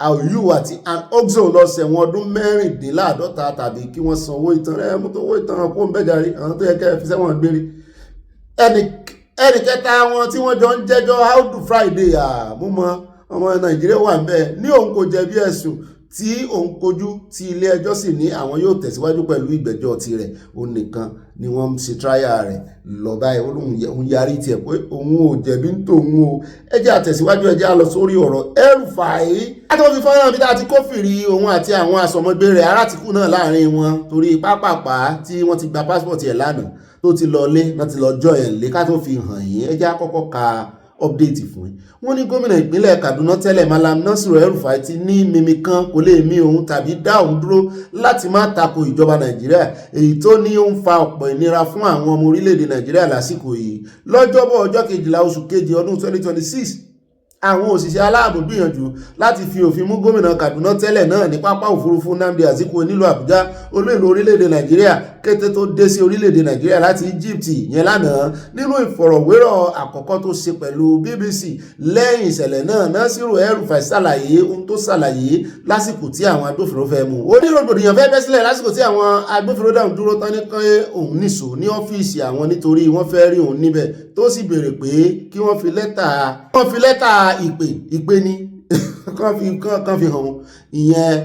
S17: Ayu àti Oxo lọ sẹ̀wọ̀n ọdún 54 tàbí kí wọ́n san owó ìtanràn ẹ̀mú tó owó ìtanràn kó ń bẹ́jàrí àwọn tó yẹ kẹ́ fi sẹ́wọ̀n gbére. ẹnì kẹta wọn tí wọ́n jọ ń jẹ́jọ́ Audu Friday àmúmọ́ ọmọ Nàìjíríà wà ń bẹ́ẹ̀ ní òun kò jẹ̀bi ẹ̀sùn tí òun kojú tí ilé ẹjọ́ sì ní àwọn yóò tẹ̀síwájú pẹ̀lú ìgbẹ́jọ́ tirẹ̀ òun nìkan ni wọ́n ń ṣe tráyà rẹ̀ lọ báyìí òun yarí tiẹ̀ pé òun ò jẹ̀bi ń tòun o. ẹ jẹ́ àtẹ̀síwájú ẹ jẹ́ á lọ sórí ọ̀rọ̀ El-Rufai. látọ̀ fi fọ́nrán bí tá a ti kófìrí òun àti àwọn àsọmọgbé rẹ̀ arátìkù náà láàrin wọn torí pápápá tí wọ́n ti gba pásítọ̀tì ẹ̀ lánàá tó ti lọ lé náà ti lọ jọ ẹ̀ lé ká tó fi hàn yín. ẹ jẹ́ á kọ́kọ́ ka update fún yín. wọ́n ní gómìnà ìpínlẹ̀ Kaduna tẹ́lẹ̀ Malam Nasiru El-Rufai ti ní mímí kan kò lè mí òun tàbí dá òun dúró láti má tako ìjọba Nàìjíríà èyí tó ní ó ń fa ọ̀pọ̀ ìnira fún àwọn ọmọ orílẹ̀-èdè Nàìjíríà lásìkò yìí. lọ́jọ́bọ̀ ọjọ́ 12 oṣù kejì ọdún 2026 àwọn òṣìṣẹ́ aláàbò gbìyànjú láti fi òfin mú gómìnà Kaduna tẹ́lẹ̀ náà ní pápá òfurufú Nnamdi Azikiwe nílùú Àbújá olú ìlú orílẹ̀-èdè Nàìjíríà kété tó dé sí orílẹ̀-èdè Nàìjíríà láti Egypt yẹn lánàá. nínú ìfọ̀rọ̀wérọ̀ àkọ́kọ́ tó ṣe pẹ̀lú BBC lẹ́yìn ìṣẹ̀lẹ̀ náà Nasiru El-Rufai ṣàlàyé ohun tó ṣàlàyé lásìkò tí àwọn agbófinró fẹ́ mú. ó ní rògbòdìyàn fẹ́ bẹ́ sílẹ̀ lásìkò tí àwọn agbófinró dáhùn dúró tán ní kan òun nìṣó ní ọ́fíìsì àwọn nítorí wọ́n fẹ́ rí òun níbẹ̀ tó sì béèrè pé kí wọ́n fi lẹ́tà ìpè ní kan fi hàn ìyẹn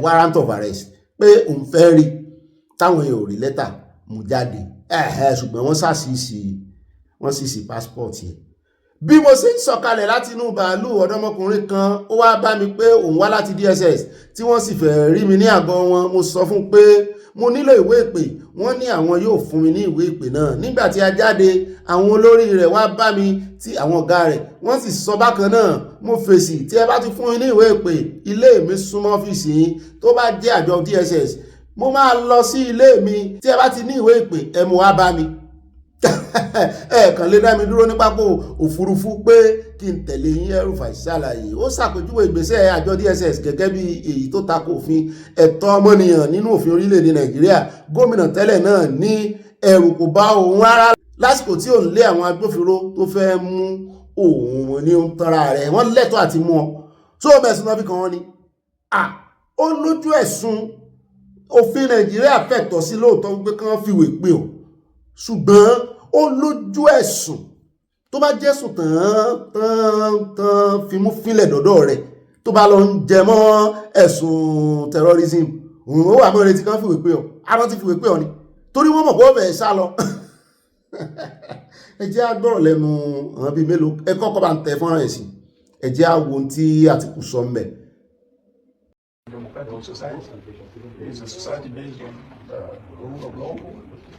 S17: warrant of arrest pé òun fẹ́ rí táwọn èèyàn ò rí lẹ́tà mú jáde ṣùgbọ́n wọ́n sì passport yẹn. bí mo ṣe ń sọ̀kalẹ̀ láti inú bàálù ọ̀dọ́mọkùnrin kan ó wá bá mi pé òun wá láti DSS tí wọ́n sì fẹ́ rí mi ní àgọ́ wọn. mo sọ fún pé mo nílò ìwé ìpè wọ́n ní àwọn yóò fún mi ní ìwé ìpè náà. nígbà tí a jáde àwọn olórí rẹ̀ wá bá mi tí àwọn ọ̀gá rẹ̀ wọ́n sì sọ bákan náà. mo fèsì tí ẹ bá ti fún mi ní ìwé ìpè ilé mi súnmọ́ ọ́fíìsì yín tó bá jẹ́ àjọ DSS mo máa lọ sí ilé mi tí ẹ bá ti ní ìwé ìpè ẹ mú wá bá mi. ẹ̀ẹ̀kan lè dá mi dúró ní pápá òfurufú pé kí n tẹ̀lé yín El-Rufai ṣàlàyé. ó ṣàpèjúwe ìgbésẹ̀ àjọ DSS gẹ́gẹ́ bí èyí tó tako òfin ẹ̀tọ́ ọmọnìyàn nínú òfin orílẹ̀-èdè Nàìjíríà. gómìnà tẹ́lẹ̀ náà ní ẹ̀rù kò bá òun rárá lásìkò tí òun lé àwọn agbófinró tó fẹ́ mú òun ní òun tanra rẹ̀ wọ́n lẹ́tọ̀ọ́ àti mú ọ tó mẹ́sùn náà fi kàn wọ́n ni. ó lójú ẹ̀sùn òfin Nàìjíríà fẹ̀tọ́ sí lóòótọ́ wípé kí wọ́n fìwé pé o ṣùgbọ́n ó lójú ẹ̀sùn tó bá jẹ́sùn tán fimú fínlẹ̀ dọ́dọ̀ rẹ̀ tó bá lọ ń jẹ mọ́ ẹ̀sùn terrorism òun ó wà mọ́ retí kan fìwé pé ọ àwọn ti fìwé pé ọ ni torí wọ́n mọ̀ pé ó bẹ̀ẹ́ sá lọ. ẹ jẹ́ agbọ́rọ̀ lẹ́nu àwọn bíi mélòó ẹ kọ́kọ́ bá ń tẹ fọ́nrán ẹ̀ sí ẹ jẹ́ àwọn ohun tí Àtìkù sọ ń bẹ̀.
S18: Democratic society is a society based on the rule of law.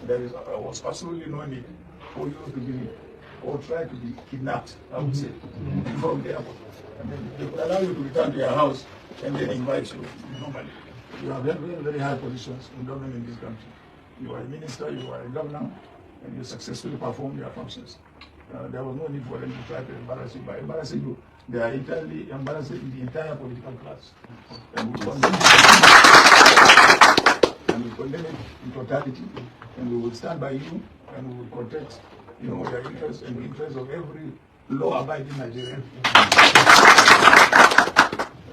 S18: There was absolutely no need for you to be or try to be kidnapped, I would say, from the airport. I mean, they would allow you to return to your house and then invite you normally. You have very high positions in government in this country. You are a minister, you are a governor, and you successfully perform your functions. There was no need for them to try to embarrass you. By embarrassing you, they are entirely embarrassing the entire political class. And we condemn it in totality. And we will stand by you and we will protect their interests and the interests of every law-abiding Nigerian.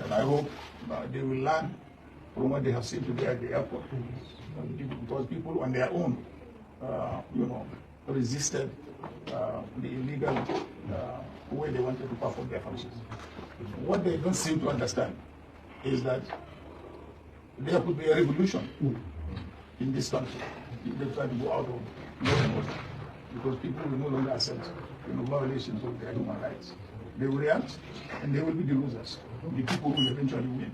S18: And I hope they will learn from what they have seen today at the airport. Because people on their own, resisted the illegal way they wanted to perform their functions. What they don't seem to understand is that there could be a revolution in this country if they try to go out of law and order, because people will no longer accept violations of their human rights. They will react and they will be the losers. The people will eventually win.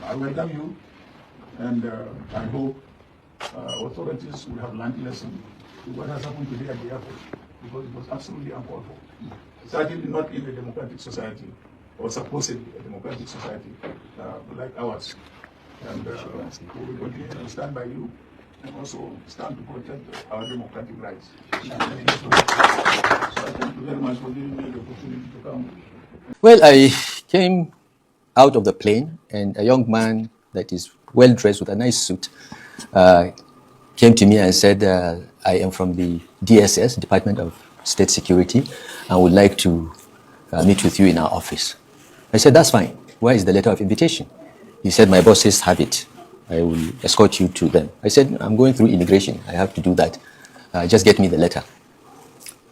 S18: I welcome you and I hope authorities will have learned lesson to what has happened today at the airport, because it was absolutely uncalled for. Certainly not in a democratic society, or supposedly a democratic society like ours. And we will continue to stand by you and also stand to protect our democratic rights. So I thank you very much for giving me the opportunity to come.
S1: Well, I came out of the plane, and a young man that is well dressed with a nice suit came to me and said, I am from the DSS, Department of State Security, and would like to meet with you in our office. I said, that's fine. Where is the letter of invitation? He said, my bosses have it. I will escort you to them. I said, I'm going through immigration. I have to do that. Just get me the letter.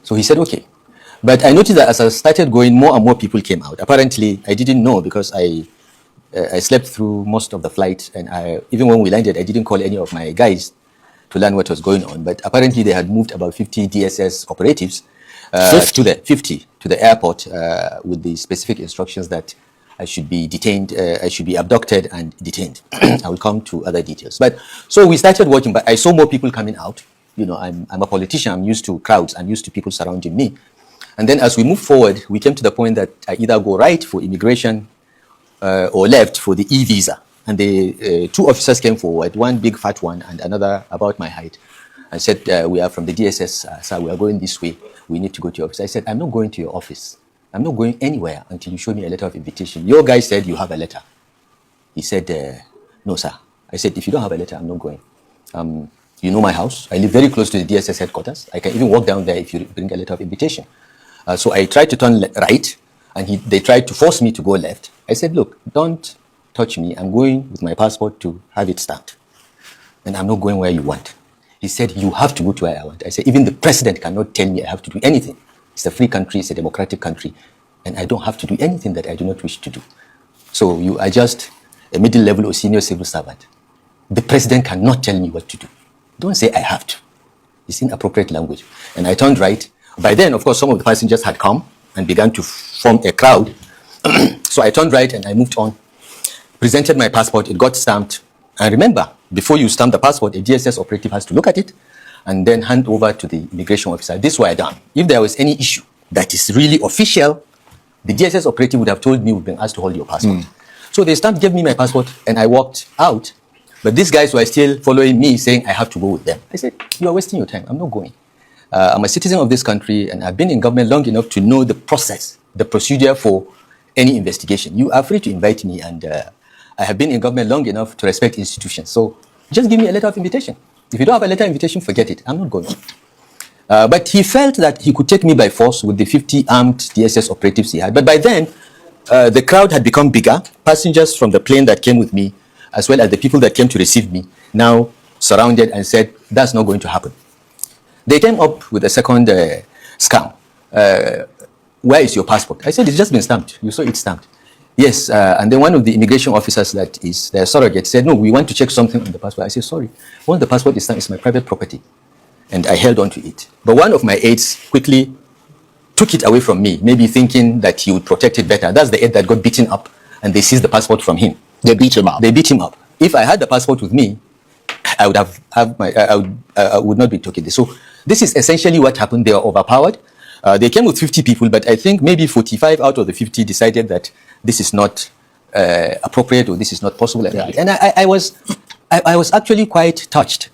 S1: So he said, okay. But I noticed that as I started going, more and more people came out. Apparently, I didn't know because I slept through most of the flight, and even when we landed, I didn't call any of my guys to learn what was going on. But apparently, they had moved about 50 DSS operatives to the airport with the specific instructions that I should be detained, I should be abducted and detained. I will come to other details. But so we started working, but I saw more people coming out. You know, I'm a politician. I'm used to crowds. I'm used to people surrounding me. And then as we moved forward, we came to the point that I either go right for immigration or left for the e-visa. And the two officers came forward, one big fat one and another about my height, and said, we are from the DSS, sir, we are going this way. We need to go to your office. I said, I'm not going to your office. I'm not going anywhere until you show me a letter of invitation. Your guy said you have a letter. He said, no, sir. I said, if you don't have a letter, I'm not going. You know my house. I live very close to the DSS headquarters. I can even walk down there if you bring a letter of invitation. So I tried to turn right, and they tried to force me to go left. I said, look, don't touch me. I'm going with my passport to have it stamped. And I'm not going where you want. He said, you have to go to where I want. I said, even the president cannot tell me I have to do anything. It's a free country, it's a democratic country, and I don't have to do anything that I do not wish to do. So you are just a middle level or senior civil servant. The president cannot tell me what to do. Don't say I have to. It's inappropriate language. And I turned right. By then, of course, some of the passengers had come and began to form a crowd. So I turned right and I moved on, presented my passport, it got stamped. And remember, before you stamp the passport, a DSS operative has to look at it and then hand over to the immigration officer. This was done. If there was any issue that is really official, the DSS operative would have told me we've been asked to hold your passport. So they stamped, gave me my passport, and I walked out. But these guys were still following me, saying I have to go with them. I said, you are wasting your time. I'm not going. I'm a citizen of this country, and I've been in government long enough to know the process, the procedure for any investigation. You are free to invite me, and I have been in government long enough to respect institutions. So just give me a letter of invitation. If you don't have a letter of invitation, forget it. I'm not going. But he felt that he could take me by force with the 50 armed DSS operatives he had. But by then, the crowd had become bigger. Passengers from the plane that came with me, as well as the people that came to receive me, now surrounded and said, that's not going to happen. They came up with a second scam. Where is your passport? I said, it's just been stamped. You saw it stamped. Yes, and then one of the immigration officers that is their surrogate said, no, we want to check something on the passport. I said, sorry, once the passport is stamped, it's my private property. And I held on to it. But one of my aides quickly took it away from me, maybe thinking that he would protect it better. That's the aide that got beaten up, and they seized the passport from him.
S2: They beat him up?
S1: They beat him up. If I had the passport with me, I would I would not be talking this. So this is essentially what happened. They were overpowered. They came with 50 people, but I think maybe 45 out of the 50 decided that this is not appropriate or this is not possible. Right. And I was actually quite touched,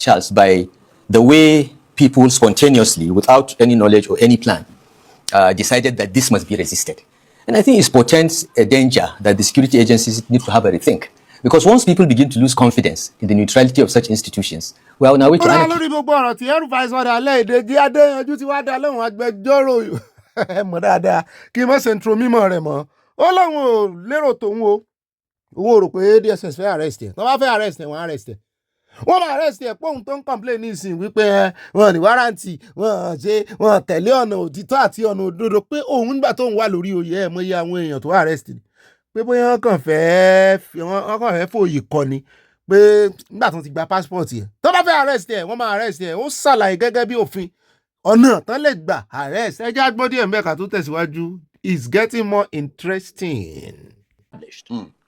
S1: Charles, by the way people spontaneously, without any knowledge or any plan, decided that this must be resisted. And I think it portends a danger that the security agencies need to have a rethink. Because once people begin to lose confidence in the neutrality of such institutions, we are on our way to anarchy.
S3: lórí gbogbo ọ̀rọ̀ tí El-Rufai sọ dalẹ́ Ìdèjì Adéyanjú ti wá dá lóhùn agbẹjọ́rò ẹ mọ̀ dáadáa kí n má ṣe intro mímọ́ rẹ̀ mọ́ ó lóun ò lérò tòun o owó rò pé DSS fẹ́ arrest ẹ̀ tó bá fẹ́ arrest ẹ̀ wọ́n arrest ẹ̀ wọ́n máa arrest ẹ̀ pọ́ùn tó ń complain ní ìsìn wípé wọ́n ní wárántì wọ́n tẹ̀lé ọ̀nà òtítọ́ àti ọ̀nà òdodo pé òun nígbà tó ń wà lórí oyè ẹ̀ mọ́ iye àwọn èèyàn tó arrest ni pé bóyá wọ́n kàn fẹ́ fòye kọ ni pé nígbà tó ti gba passport yẹn tó bá fẹ́ arrest ẹ̀ wọ́n máa arrest ẹ̀ ó ṣàlàyé gẹ́gẹ́ bí òfin ọ̀nà tán lè gbà arrest ẹjẹ́ agbọ́dí ẹ̀ mẹ́ka tó tẹ̀síwájú is getting more interesting.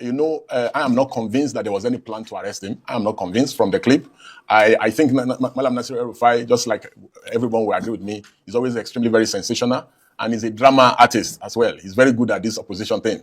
S19: You know, I am not convinced that there was any plan to arrest him. I am not convinced from the clip. I think Malam El-Rufai, just like everyone will agree with me, is always extremely very sensational, and he's a drama artist as well. He's very good at this opposition thing.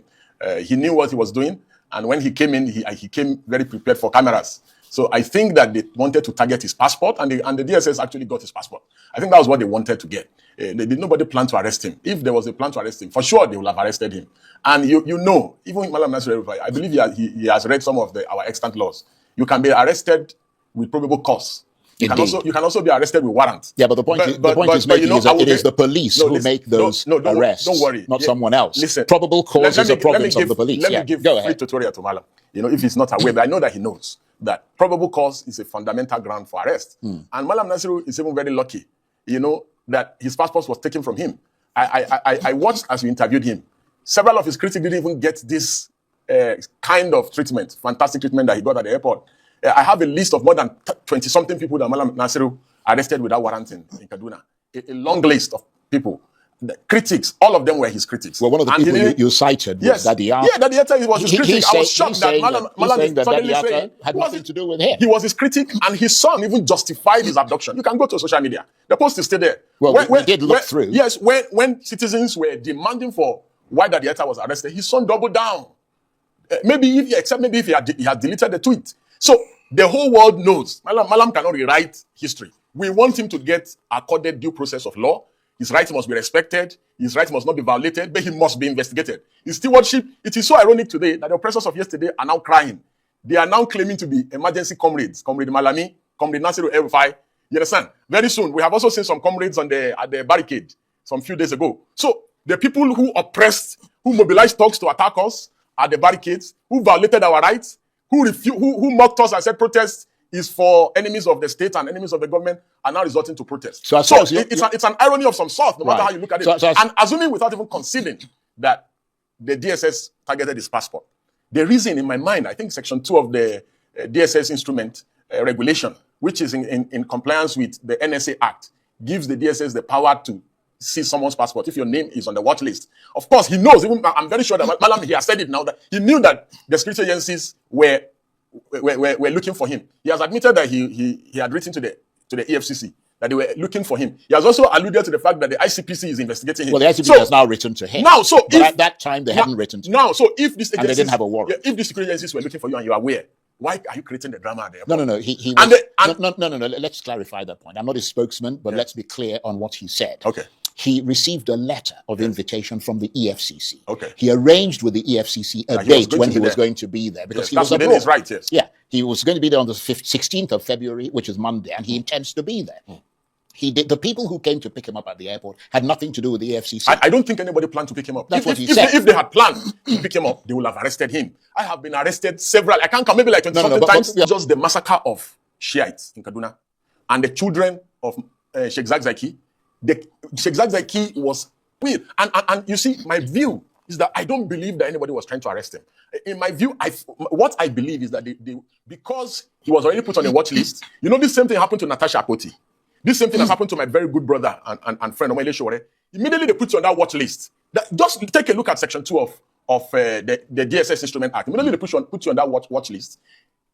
S19: He knew what he was doing, and when he came in, he came very prepared for cameras. So I think that they wanted to target his passport, and the DSS actually got his passport. I think that was what they wanted to get. Nobody planned to arrest him. If there was a plan to arrest him, for sure they would have arrested him. And you know, even Malam El-Rufai, I believe he has read some of our extant laws. You can be arrested with probable cause. You can also be arrested with warrant.
S2: Yeah, but the point is making is that it is the police who make those arrests, don't worry, not someone else.
S19: Listen,
S2: probable cause is a province of the police.
S19: Let me give free tutorial to Malam. You know, if he's not aware, but I know that he knows that probable cause is a fundamental ground for arrest. And Malam Nasiru is even very lucky, you know, that his passport was taken from him. I watched as we interviewed him. Several of his critics didn't even get this kind of treatment, fantastic treatment that he got at the airport. I have a list of more than 20-something people that Malam Nasiru arrested without warrant in Kaduna. A long list of people. The critics, all of them were his critics.
S2: Well, one of the people you cited was Daddy Atta.
S19: Yeah, Daddy Atta was his critic. I was shocked that Malam suddenly saying
S2: had nothing to do with him.
S19: He was his critic, and his son even justified his abduction. You can go to social media. The post is still there.
S2: Well, we did look through.
S19: Yes, when citizens were demanding for why Daddy Atta was arrested, his son doubled down. Maybe if he had deleted the tweet. So the whole world knows Malam cannot rewrite history. We want him to get accorded due process of law. His rights must be respected. His rights must not be violated, but he must be investigated. His stewardship, it is so ironic today that the oppressors of yesterday are now crying. They are now claiming to be emergency comrades. Comrade Malami, Comrade Nasiru El-Rufai. You understand? Very soon, we have also seen some comrades at the barricade some few days ago. So the people who oppressed, who mobilized thugs to attack us at the barricades, who violated our rights, who mocked us and said protest is for enemies of the state and enemies of the government, are now resorting to protest. So it's an irony of some sort, no matter how you look at it. And assuming without even conceding that the DSS targeted his passport. The reason in my mind, I think Section 2 of the DSS instrument regulation, which is in compliance with the NSA Act, gives the DSS the power to seize someone's passport if your name is on the watch list. Of course, he knows, I'm very sure that Malam, he has said it now, that he knew that the security agencies were looking for him. He has admitted that he had written to the EFCC that they were looking for him. He has also alluded to the fact that the ICPC is investigating him.
S2: Well, the ICPC has now written to him.
S19: Now, so
S2: but at that time they hadn't written to him.
S19: Now, so if these agencies,
S2: and they didn't have a warrant.
S19: If the security agencies were looking for you and you are aware, why are you creating the drama there?
S2: No. He was, no. Let's clarify that point. I'm not his spokesman, but let's be clear on what he said.
S19: Okay.
S2: He received a letter of invitation from the EFCC.
S19: Okay.
S2: He arranged with the EFCC a date when he was going to be there because he was abroad.
S19: His right, yes.
S2: Yeah, he was going to be there on the 16th of February, which is Monday, and he intends to be there. The people who came to pick him up at the airport had nothing to do with the EFCC.
S19: I don't think anybody planned to pick him up.
S2: That's what he said.
S19: If they had planned to pick him up, they would have arrested him. I have been arrested several, I can't count, maybe like 20-something times. Just the massacre of Shiites in Kaduna and the children of Sheikh Zakzaki. Sheikh Zakzaki was weird. And you see, my view is that I don't believe that anybody was trying to arrest him. In my view, what I believe is that because he was already put on a watch list, you know, this same thing happened to Natasha Akpoti. This same thing has happened to my very good brother and friend, Omele Shore. Immediately they put you on that watch list. Just take a look at Section 2 of the DSS Instrument Act. Immediately they put you on that watch list.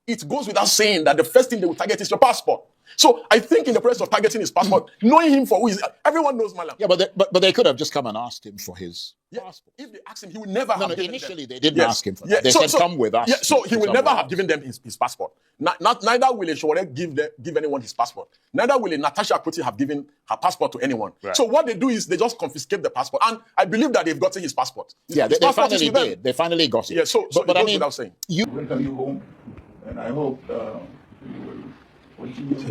S19: It goes without saying that the first thing they will target is your passport. So I think in the process of targeting his passport, knowing him for who he is, everyone knows Malam.
S2: Yeah, but they could have just come and asked him for his passport.
S19: If they asked him, he would never have given
S2: initially
S19: them.
S2: They didn't ask him for that. They said, come with us.
S19: Yeah, so he will never have given them his passport. Neither will Shore give anyone his passport. Neither will Natasha Akpoti have given her passport to anyone. Right. So what they do is they just confiscate the passport. And I believe that they've gotten his passport.
S2: Yeah, they finally did. They finally got it.
S19: Yeah, so
S2: but
S19: it
S2: I
S19: goes
S2: mean,
S19: without saying.
S18: You welcome you home, and I hope you will continue to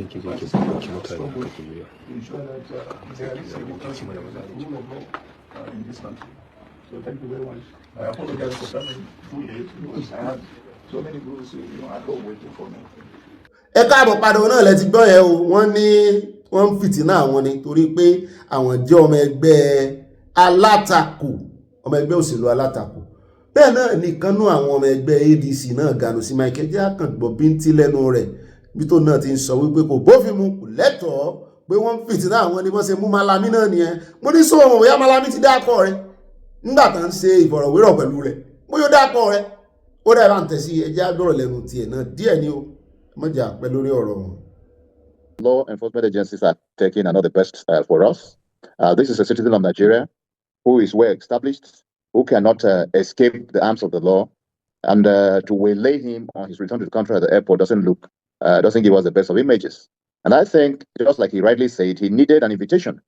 S18: ensure that there is a democracy, rule of law in this country. So thank you very much. I apologize for coming too late because I had so many rules, at home waiting for me.
S17: Ẹ káàbọ̀ padà náà lẹ ti gbọ́ yẹn o, wọ́n ń fìtínà àwọn ni torí pé àwọn jẹ́ ọmọ ẹgbẹ́ alátakò, ọmọ ẹgbẹ́ òṣèlú alátakò. Bẹ́ẹ̀ náà nìkan nú àwọn ọmọ ẹgbẹ́ ADC náà ganu sí Michael Jackson gbọ́ bíntín lẹ́nu rẹ̀ bí tó náà ti ń sọ wípé kò bófin mu kò lẹ́tọ̀ọ́ pé wọ́n ń fìtínà àwọn ni wọ́n ṣe mú Malami náà nìyẹn. Mo ní sọ wọn bóyá Malami ti dákọ̀ rẹ̀ nígbà tá ń ṣe ìfọ̀rọ̀wérọ̀ pẹ̀lú rẹ̀ bóyá ó dákọ̀ rẹ̀. ó dẹ̀ bá ń tẹ̀sí ẹjẹ́ àgbọ̀rọ̀ lẹ́nu tiẹ̀ náà díẹ̀ ni ó mọ̀jà pẹ́ lórí ọ̀rọ̀ wọn.
S2: Law enforcement agencies are taking another best for us. This is a citizen of Nigeria who is well established, who cannot escape the arms of the law, and to waylay him on his return to the country at the airport doesn't give us the best of images. And I think, just like he rightly said, he needed an invitation.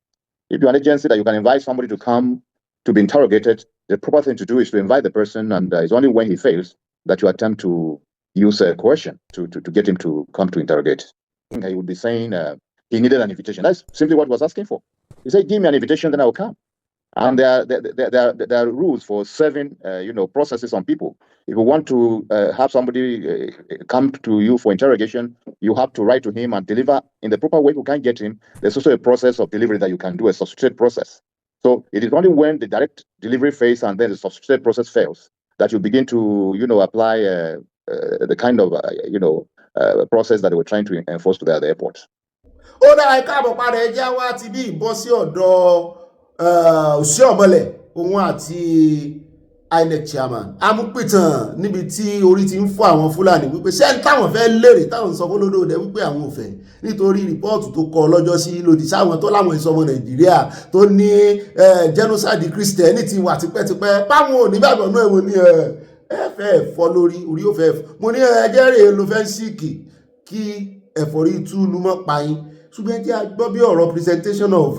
S2: If you're an agency that you can invite somebody to come to be interrogated, the proper thing to do is to invite the person, and it's only when he fails that you attempt to use coercion to get him to come to interrogate. I think he would be saying he needed an invitation. That's simply what he was asking for. He said, give me an invitation, then I will come. And there are rules for serving, processes on people. If you want to have somebody come to you for interrogation, you have to write to him and deliver in the proper way. If you can't get him, there's also a process of delivery that you can do, a substituted process. So it is only when the direct delivery phase and then the substituted process fails that you begin to, apply the kind of, process that they were trying to enforce to the airport.
S17: Ó dá ẹ̀ka àbọ̀padà ẹja wá ti bí ìbọ́ sí ọ̀dọ̀ òṣìṣẹ́ ọ̀mọlẹ̀ òun àti INEC chairman amúpìtàn níbi tí orí ti ń fọ́ àwọn Fúlàní wípé ṣé ń táwọn fẹ́ lérè táwọn sọ fún lódòdó wípé àwọn ò fẹ́ nítorí rìpọ́ọ̀tù tó kọ lọ́jọ́ sí lòdì sáwọn tó láwọn ìsọmọ Nàìjíríà tó ní genocide Christianity wà tipẹ́tipẹ́ báwọn ò ní gbàgbọ́ náà wò ní ẹ fẹ́ fọ́ lórí orí ò fẹ́ mo ní ẹjẹ́ rèé ló fẹ́ síkì kí ẹ̀fọ́rí túlù mọ́ payín ṣùgbọ́n tí a gbọ́ bí ọ̀rọ̀ presentation of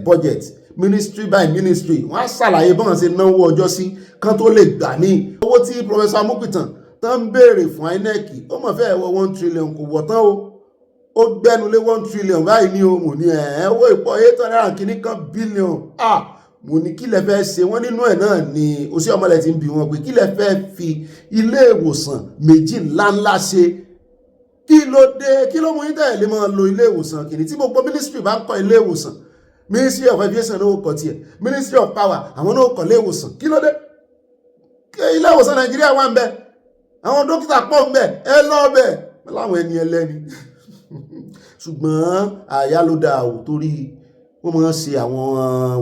S17: budget ministry by ministry wọ́n á ṣàlàyé bọ́n ṣe náwó ọjọ́ sí kan tó lè gbà ní owó tí professor Amupitan tó ń béèrè fún INEC ó mọ̀ fẹ́ wọ 1 trillion kò wọ̀ tán ó gbẹ́nulé 1 trillion báyìí ní o mo ní owó ìpọ̀ 800 kìíní kan billion mo ní kí lẹ fẹ́ ṣe wọ́n nínú ẹ̀ náà ni òṣìṣẹ́ ọmọlẹ̀ ti ń bi wọn pé kí lẹ fẹ́ fi ilé ìwòsàn méjì ńláńlá ṣe kí ló dé kí ló mú yín tẹ̀lé máa lo ilé ìwòsàn kìíní tí gbogbo ministry bá ń kọ́ ilé ìwòsàn ministry of aviation náà kọ́ tiẹ̀ ministry of power àwọn náà kọ́ ilé ìwòsàn kí ló dé ilé ìwòsàn Nàìjíríà wà ń bẹ àwọn dókítà pọ̀ ń bẹ ẹ lọ bẹ láwọn ẹni ẹlẹ́ni ṣùgbọ́n àyà ló dáa ò torí wọ́n máa ń ṣe àwọn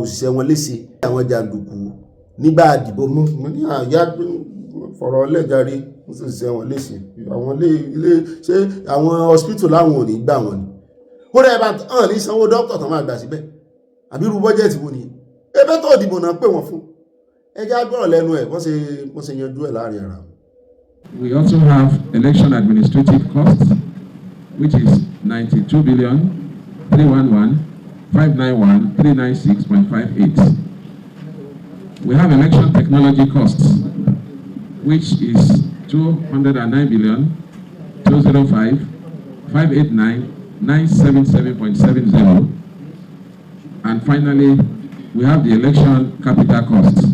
S17: òṣìṣẹ́ wọn léṣe àwọn jàǹdùkú nígbà àdìbò mú ní àyà fọ̀rọ̀ lẹ́jàre wọ́n sì ṣe wọn léṣe àwọn ilé ṣé àwọn hospital láwọn ò ní gbà wọn ni ó rẹ̀ bá hàn ní sanwó dókítà tó máa gbà síbẹ̀ àbí irú bọ́jẹ̀tì wo nìyẹn ebe tó dìbò náà pè wọ́n fún ẹjẹ́ agbọ́rọ̀ lẹ́nu ẹ̀ wọ́n ṣe yanjú ẹ̀ láàrin ara.
S12: We also have election administrative costs, which is 92,311,591,396.58. We have election technology costs, which is 209,205,589,977.70. And finally, we have the election capital costs,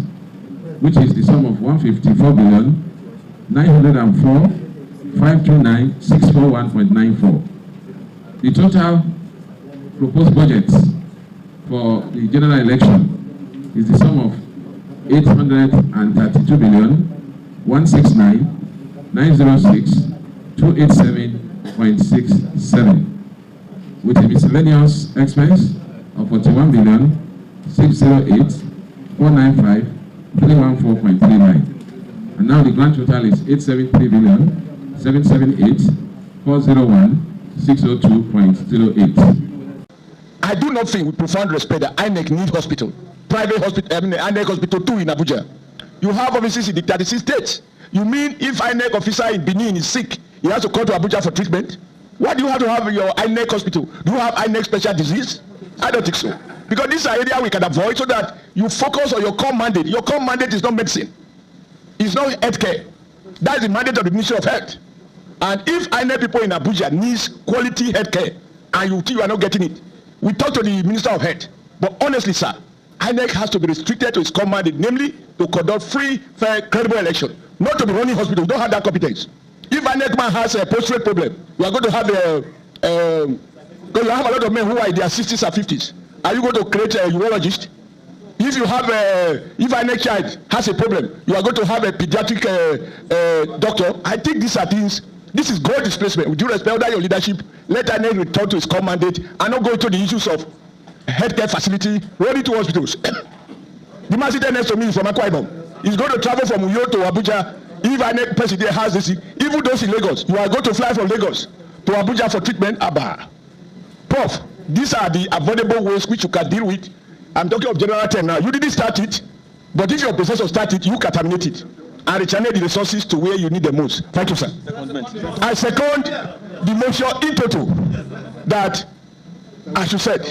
S12: which is the sum of 154,904,529,641.94. The total proposed budget for the general election is the sum of 832,169,906,287.67, with a miscellaneous expense of 41,608,495,314.39. And now the grand total is 873,778,401,602.08.
S18: I do not think with profound respect that INEC need hospital, private hospital, INEC hospital too in Abuja. You have offices in the 36 states. You mean if INEC officer in Benin is sick, he has to come to Abuja for treatment? Why do you have to have your INEC hospital? Do you have INEC special disease? I don't think so. Because this is an area we can avoid so that you focus on your core mandate. Your core mandate is not medicine. It's not healthcare. That's the mandate of the Ministry of Health. And if INEC people in Abuja needs quality healthcare and you think you are not getting it, we talk to the Minister of Health. But honestly, sir, INEC has to be restricted to its core mandate, namely to conduct free, fair, credible election, not to be running hospitals. We don't have that competence. If INEC man has a prostate problem, we are going to have because you have a lot of men who are in their 60s and 50s. Are you going to create a urologist? If you have if INEC child has a problem, you are going to have a pediatric doctor. I think these are things. This is God displacement. With due respect under your leadership, let INEC return to its core mandate and not go into the issues of healthcare facility, running to hospitals. The man sitting next to me is from Akwa Ibom. He's going to travel from Uyo to Abuja.
S20: If INEC president has this, even those in Lagos, you are going to fly from Lagos to Abuja for treatment. Prof, these are the avoidable ways which you can deal with. I'm talking of general term now. You didn't start it, but if your professor started it, you can terminate it and rechannel the resources to where you need the most. Thank you, sir. I second the motion in total that, as you said.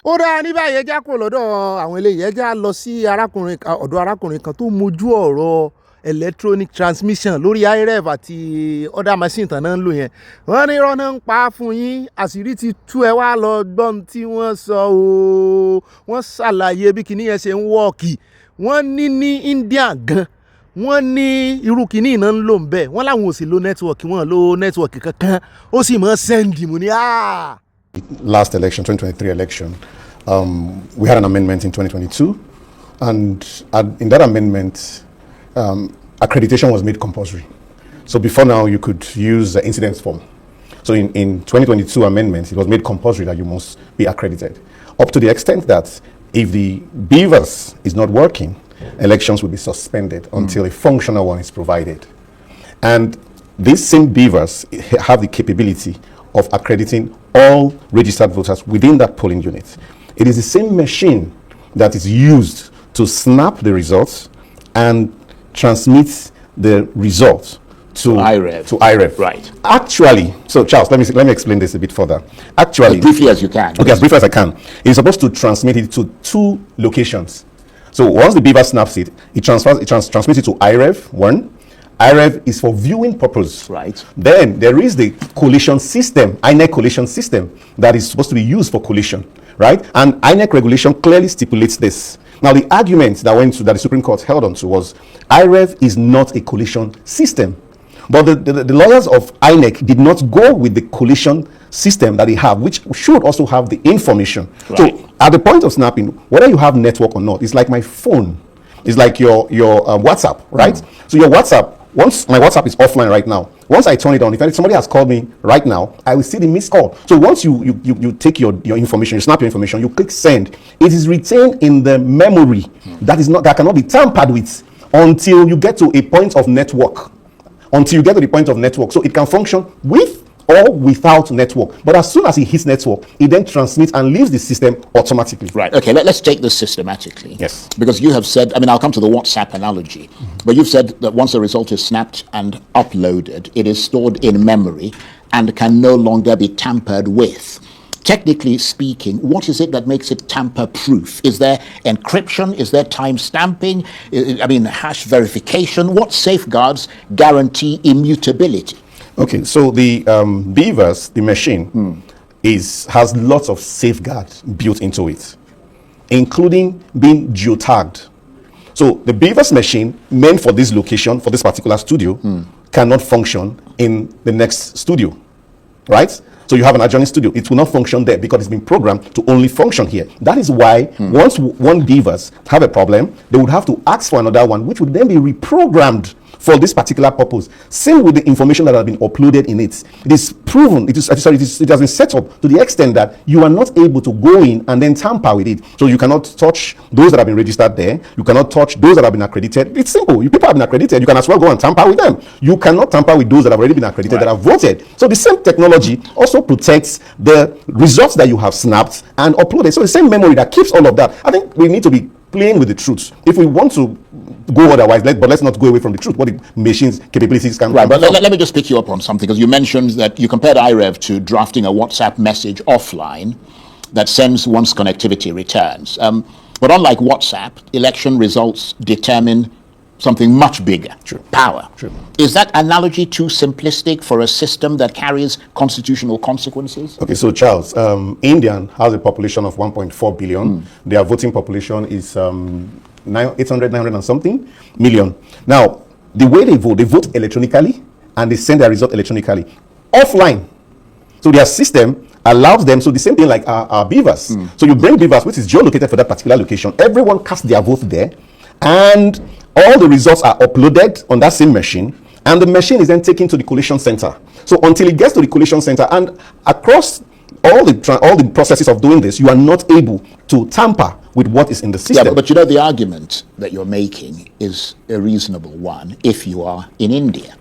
S3: Ó dáa ní báyìí ẹjá kò lọ́dọ̀ àwọn eléyìí ẹjá lọ sí ọ̀dọ̀ arákùnrin kan tó mójú ọ̀rọ̀ electronic transmission lórí IREV àti other machine tán náà ń lò yẹn. Wọ́n ní irọ́ náà ń pa fún yín, àṣírí ti tú ẹ wá lọ gbọ́n tí wọ́n sọ o. Wọ́n ṣàlàyé bí kinní yẹn ṣe ń wọ́ọ̀kì. Wọ́n ní India gan. Wọ́n ní irú kinní náà ń lò ń bẹ̀. Wọ́n láwọn ò sì lo network, wọ́n lo network kankan. Ó sì mọ́ send mu ní
S21: Last election, 2023 election, we had an amendment in 2022, and in that amendment, accreditation was made compulsory. So before now, you could use the incidence form. So in 2022 amendment, it was made compulsory that you must be accredited, up to the extent that if the beavers is not working, elections will be suspended until a functional one is provided. And these same beavers have the capability of accrediting all registered voters within that polling unit. It is the same machine that is used to snap the results and transmit the results to IREV.
S5: Right.
S21: Actually, so Charles, let me explain this a bit further. Actually,
S5: as briefly as you can.
S21: Okay, as briefly as I can. It's supposed to transmit it to 2 locations. So once the beaver snaps it, it transmits it to IREV, 1. IREV is for viewing purpose.
S5: Right.
S21: Then there is the collation system, INEC collation system, that is supposed to be used for collation, right? And INEC regulation clearly stipulates this. Now, the argument that the Supreme Court held on to was IREV is not a collation system. But the lawyers of INEC did not go with the collation system that they have, which should also have the information. Right. So at the point of snapping, whether you have network or not, it's like my phone. It's like your WhatsApp, right? So your WhatsApp, once my WhatsApp is offline right now, once I turn it on, if somebody has called me right now, I will see the missed call. So once you take your information, you snap your information, you click send, it is retained in the memory that cannot be tampered with until you get to a point of network. So it can function with or without network. But as soon as it hits network, it then transmits and leaves the system automatically.
S5: Right. Okay, let's take this systematically.
S21: Yes.
S5: Because you have said, I'll come to the WhatsApp analogy, but you've said that once the result is snapped and uploaded, it is stored in memory and can no longer be tampered with. Technically speaking, what is it that makes it tamper-proof? Is there encryption? Is there time stamping? Hash verification? What safeguards guarantee immutability?
S21: Okay, so the beavers, the machine, has lots of safeguards built into it, including being geotagged. So the beavers machine meant for this location, for this particular studio, cannot function in the next studio, right? So you have an adjoining studio, it will not function there because it's been programmed to only function here. That is why once one beavers have a problem, they would have to ask for another one, which would then be reprogrammed for this particular purpose. Same with the information that has been uploaded in it. It is proven, it has been set up to the extent that you are not able to go in and then tamper with it. So you cannot touch those that have been registered there. You cannot touch those that have been accredited. It's simple. People have been accredited. You can as well go and tamper with them. You cannot tamper with those that have already been accredited, that have voted. So the same technology also protects the results that you have snapped and uploaded. So the same memory that keeps all of that. I think we need to be playing with the truth. If we want to go otherwise, but let's not go away from the truth, what the machine's capabilities can.
S5: Right, but let me just pick you up on something, because you mentioned that you compared IREV to drafting a WhatsApp message offline that sends once connectivity returns. But unlike WhatsApp, election results determine something much bigger, power.
S21: True.
S5: Is that analogy too simplistic for a system that carries constitutional consequences?
S21: Okay, so Charles, India has a population of 1.4 billion. Their voting population is 800 and something million. Now, the way they vote electronically, and they send their result electronically, offline. So their system allows them, so the same thing like our beavers. So you bring beavers, which is geolocated for that particular location. Everyone casts their vote there, and all the results are uploaded on that same machine, and the machine is then taken to the collation center. So until it gets to the collation center, and across all the processes of doing this, you are not able to tamper with what is in the
S2: Yeah,
S21: system.
S2: but you know, the argument that you're making is a reasonable one if you are in India.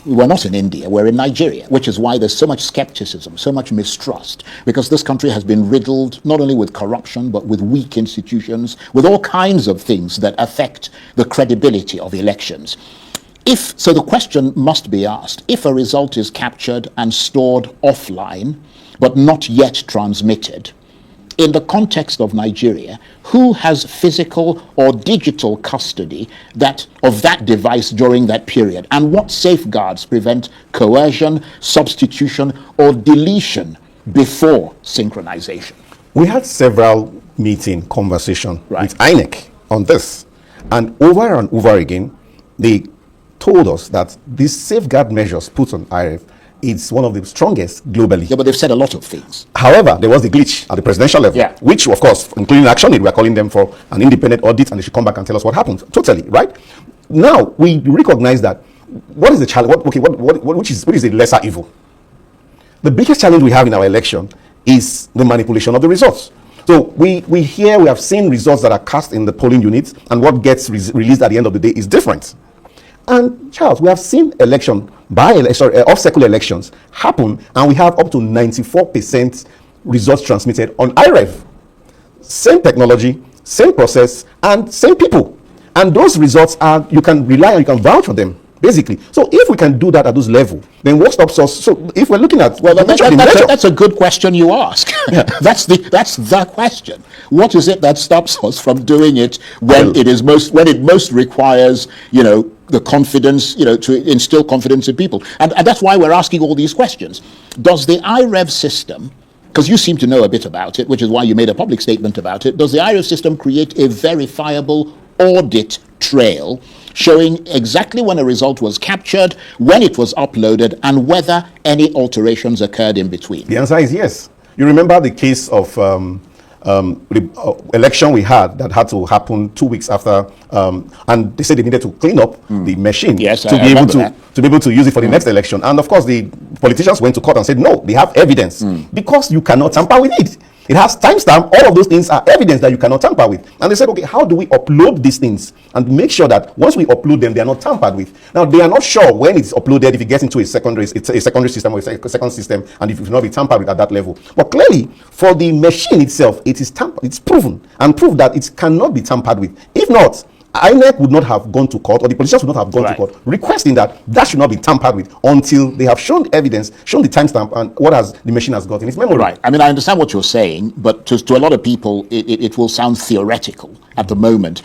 S2: We're not in India, we're in Nigeria, which is why there's so much skepticism, so much mistrust, because this country has been riddled not only with corruption, but with weak institutions, with all kinds of things that affect the credibility of elections. So the question must be asked, if a result is captured and stored offline, but not yet transmitted, in the context of Nigeria, who has physical or digital custody of that device during that period? And what safeguards prevent coercion, substitution, or deletion before synchronization?
S21: We had several conversations with INEC on this. And over again, they told us that these safeguard measures put on IRF is one of the strongest globally.
S2: Yeah, but they've said a lot of things.
S21: However, there was the glitch at the presidential level, which, of course, including Action Aid, we are calling them for an independent audit, and they should come back and tell us what happened. Totally, right? Now, we recognize that what is the challenge? Which is the lesser evil? The biggest challenge we have in our election is the manipulation of the results. So we have seen results that are cast in the polling units, and what gets released at the end of the day is different. And Charles, we have seen off-cycle elections happen, and we have up to 94% results transmitted on IREV. Same technology, same process, and same people. And those results you can rely on, you can vouch for them, basically. So if we can do that at those levels, then what stops us? So if we're looking at
S2: that's a good question you ask. That's the question. What is it that stops us from doing it when it most requires, the confidence, to instill confidence in people? And that's why we're asking all these questions. Does the IREV system, because you seem to know a bit about it, which is why you made a public statement about it, does the IREV system create a verifiable audit trail showing exactly when a result was captured, when it was uploaded, and whether any alterations occurred in between?
S21: The answer is yes. You remember the case of the election we had that had to happen 2 weeks after, and they said they needed to clean up the machine to be able to use it for the next election. And of course, the politicians went to court and said, no, they have evidence because you cannot tamper with it. It has timestamp. All of those things are evidence that you cannot tamper with. And they said, okay, how do we upload these things and make sure that once we upload them, they are not tampered with? Now, they are not sure when it's uploaded, if it gets into a secondary system or a second system, and if it will not be tampered with at that level. But clearly, for the machine itself, it is tampered. It's proven and proved that it cannot be tampered with. If not, INEC would not have gone to court, or the politicians would not have gone to court requesting that should not be tampered with until they have shown evidence, shown the timestamp, and what the machine has got in its memory.
S2: Right. I mean, I understand what you're saying, but to a lot of people, it will sound theoretical at the moment.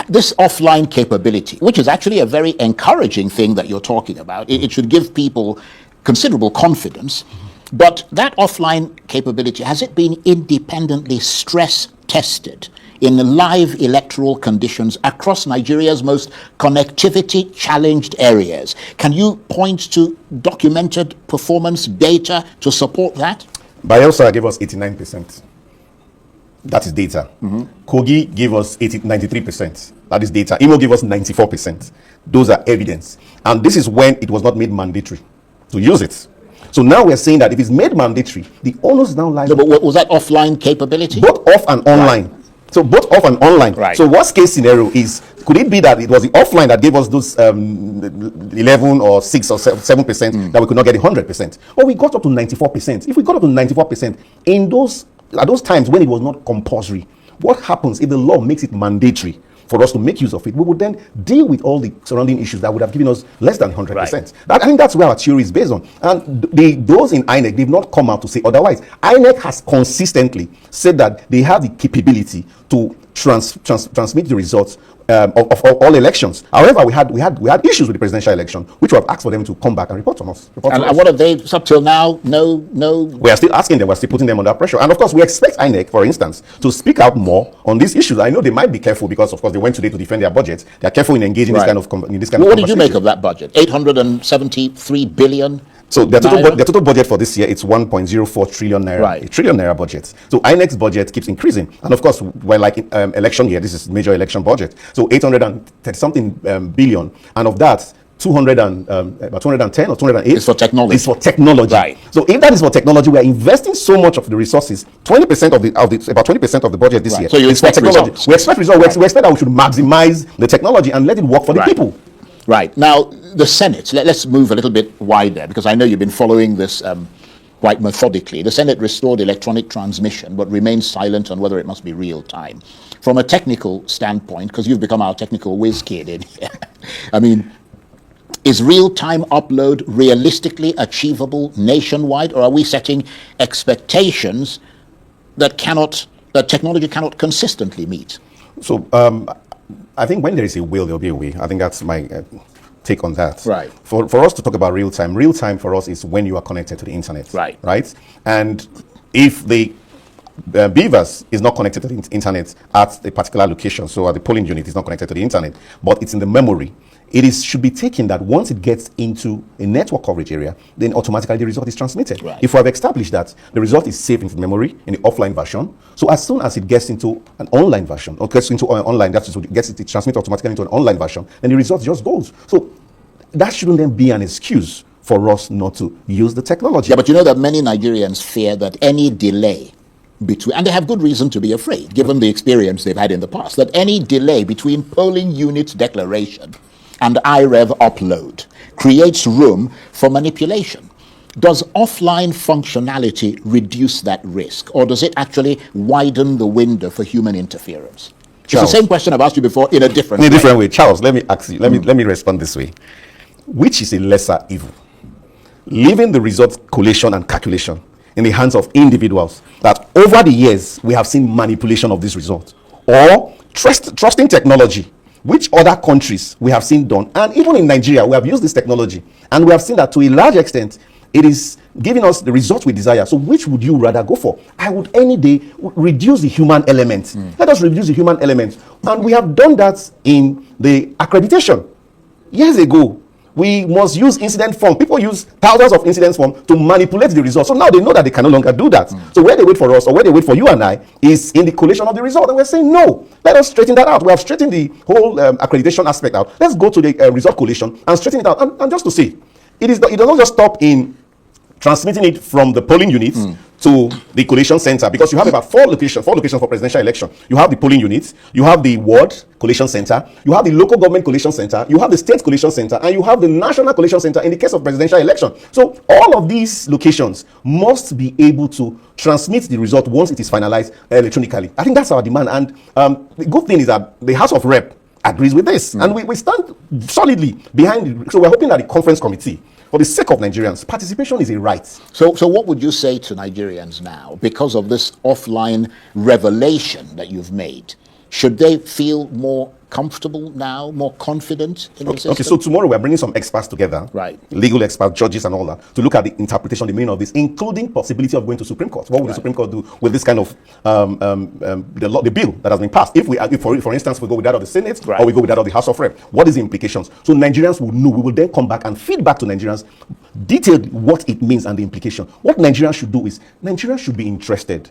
S2: This offline capability, which is actually a very encouraging thing that you're talking about, it should give people considerable confidence. But that offline capability, has it been independently stress tested in live electoral conditions across Nigeria's most connectivity-challenged areas? Can you point to documented performance data to support that?
S21: Bayelsa gave us 89%. That is data. Kogi gave us 93%. That is data. Imo gave us 94%. Those are evidence. And this is when it was not made mandatory to use it. So now we're saying that if it's made mandatory, the onus now lies...
S2: No, but was that offline capability?
S21: Both off and online. Right. So both off and online.
S2: Right.
S21: So worst case scenario is, could it be that it was the offline that gave us those 11 or 6 or 7% that we could not get 100%? Or we got up to 94%. If we got up to 94% at those times when it was not compulsory, what happens if the law makes it mandatory for us to make use of it? We would then deal with all the surrounding issues that would have given us less than 100%. Right. I think that's where our theory is based on. And those in INEC, they've not come out to say otherwise. INEC has consistently said that they have the capability to transmit the results of all elections. However, we had issues with the presidential election, which we have asked for them to come back and report on us.
S2: And what have they, up till now, no?
S21: We are still asking them, we're still putting them under pressure. And of course, we expect INEC, for instance, to speak out more on these issues. I know they might be careful because, of course, they went today to defend their budget. They are careful in engaging this kind of conversation.
S2: What did you make of that budget? 873 billion?
S21: So their total budget for this year, it's 1.04 trillion naira,
S2: right.
S21: A trillion naira budget. So INEC's budget keeps increasing. And of course, we're like election year, this is major election budget. So 830 something billion. And of that, about 210 or 208.
S8: It's for technology.
S21: It's for technology.
S8: Right.
S21: So if that is for technology, we are investing so much of the resources, 20% of the about 20% of the budget this year.
S8: So you expect
S21: technology.
S8: results.
S21: We expect results.
S8: Right.
S21: We expect that we should maximize the technology and let it work for the people.
S8: Right. Now, the Senate, let's move a little bit wider, because I know you've been following this quite methodically. The Senate restored electronic transmission, but remains silent on whether it must be real time. From a technical standpoint, because you've become our technical whiz kid in here, I mean, is real-time upload realistically achievable nationwide, or are we setting expectations that technology cannot consistently meet?
S21: So I think when there is a will, there'll be a way. I think that's my take on that.
S8: Right.
S21: For us to talk about real time for us is when you are connected to the internet.
S8: Right.
S21: Right. And if the Beavers is not connected to the internet at a particular location, so at the polling unit is not connected to the internet, but it's in the memory, should be taken that once it gets into a network coverage area, then automatically the result is transmitted.
S8: Right.
S21: If we have established that the result is saved into the memory in the offline version, so as soon as it gets into an online version, or gets into online, that's what it gets it transmitted automatically into an online version, then the result just goes. So that shouldn't then be an excuse for us not to use the technology.
S8: Yeah, but you know that many Nigerians fear that any delay between, and they have good reason to be afraid, given the experience they've had in the past, that any delay between polling unit declaration and iRev upload creates room for manipulation. Does offline functionality reduce that risk, or does it actually widen the window for human interference? Charles, it's the same question I've asked you before in a different
S21: way. Charles, let me ask you, let me respond this way. Which is a lesser evil? Leaving the result collation and calculation in the hands of individuals that over the years we have seen manipulation of this result, or trusting technology, which other countries we have seen done, and even in Nigeria we have used this technology and we have seen that to a large extent it is giving us the results we desire. So which would you rather go for? I would any day reduce the human element. Let us reduce the human element, and we have done that in the accreditation years ago. We must use incident form. People use thousands of incident forms to manipulate the result. So now they know that they can no longer do that. So where they wait for us, or where they wait for you and I, is in the collation of the result. And we're saying, no, let us straighten that out. We have straightened the whole accreditation aspect out. Let's go to the result collation and straighten it out. And just to say, it does not just stop in transmitting it from the polling units to the collation center, because you have about four locations for presidential election. You have the polling units, you have the ward collation center, you have the local government collation center, you have the state collation center, and you have the national collation center in the case of presidential election. So all of these locations must be able to transmit the result once it is finalized electronically. I think that's our demand, and the good thing is that the House of Rep agrees with this, and we stand solidly behind it. So we're hoping that the conference committee, for the sake of Nigerians, participation is a right.
S8: So what would you say to Nigerians now, because of this offline revelation that you've made? Should they feel more comfortable now, more confident in the system?
S21: Okay, so tomorrow we're bringing some experts together,
S8: right?
S21: Legal experts, judges and all that, to look at the interpretation, the meaning of this, including possibility of going to Supreme Court. What will the Supreme Court do with this kind of the bill that has been passed? If for instance, we go with that of the Senate, or we go with that of the House of Rep, what is the implications? So Nigerians will know. We will then come back and feed back to Nigerians detailed what it means and the implication. What Nigerians should do is, Nigerians should be interested.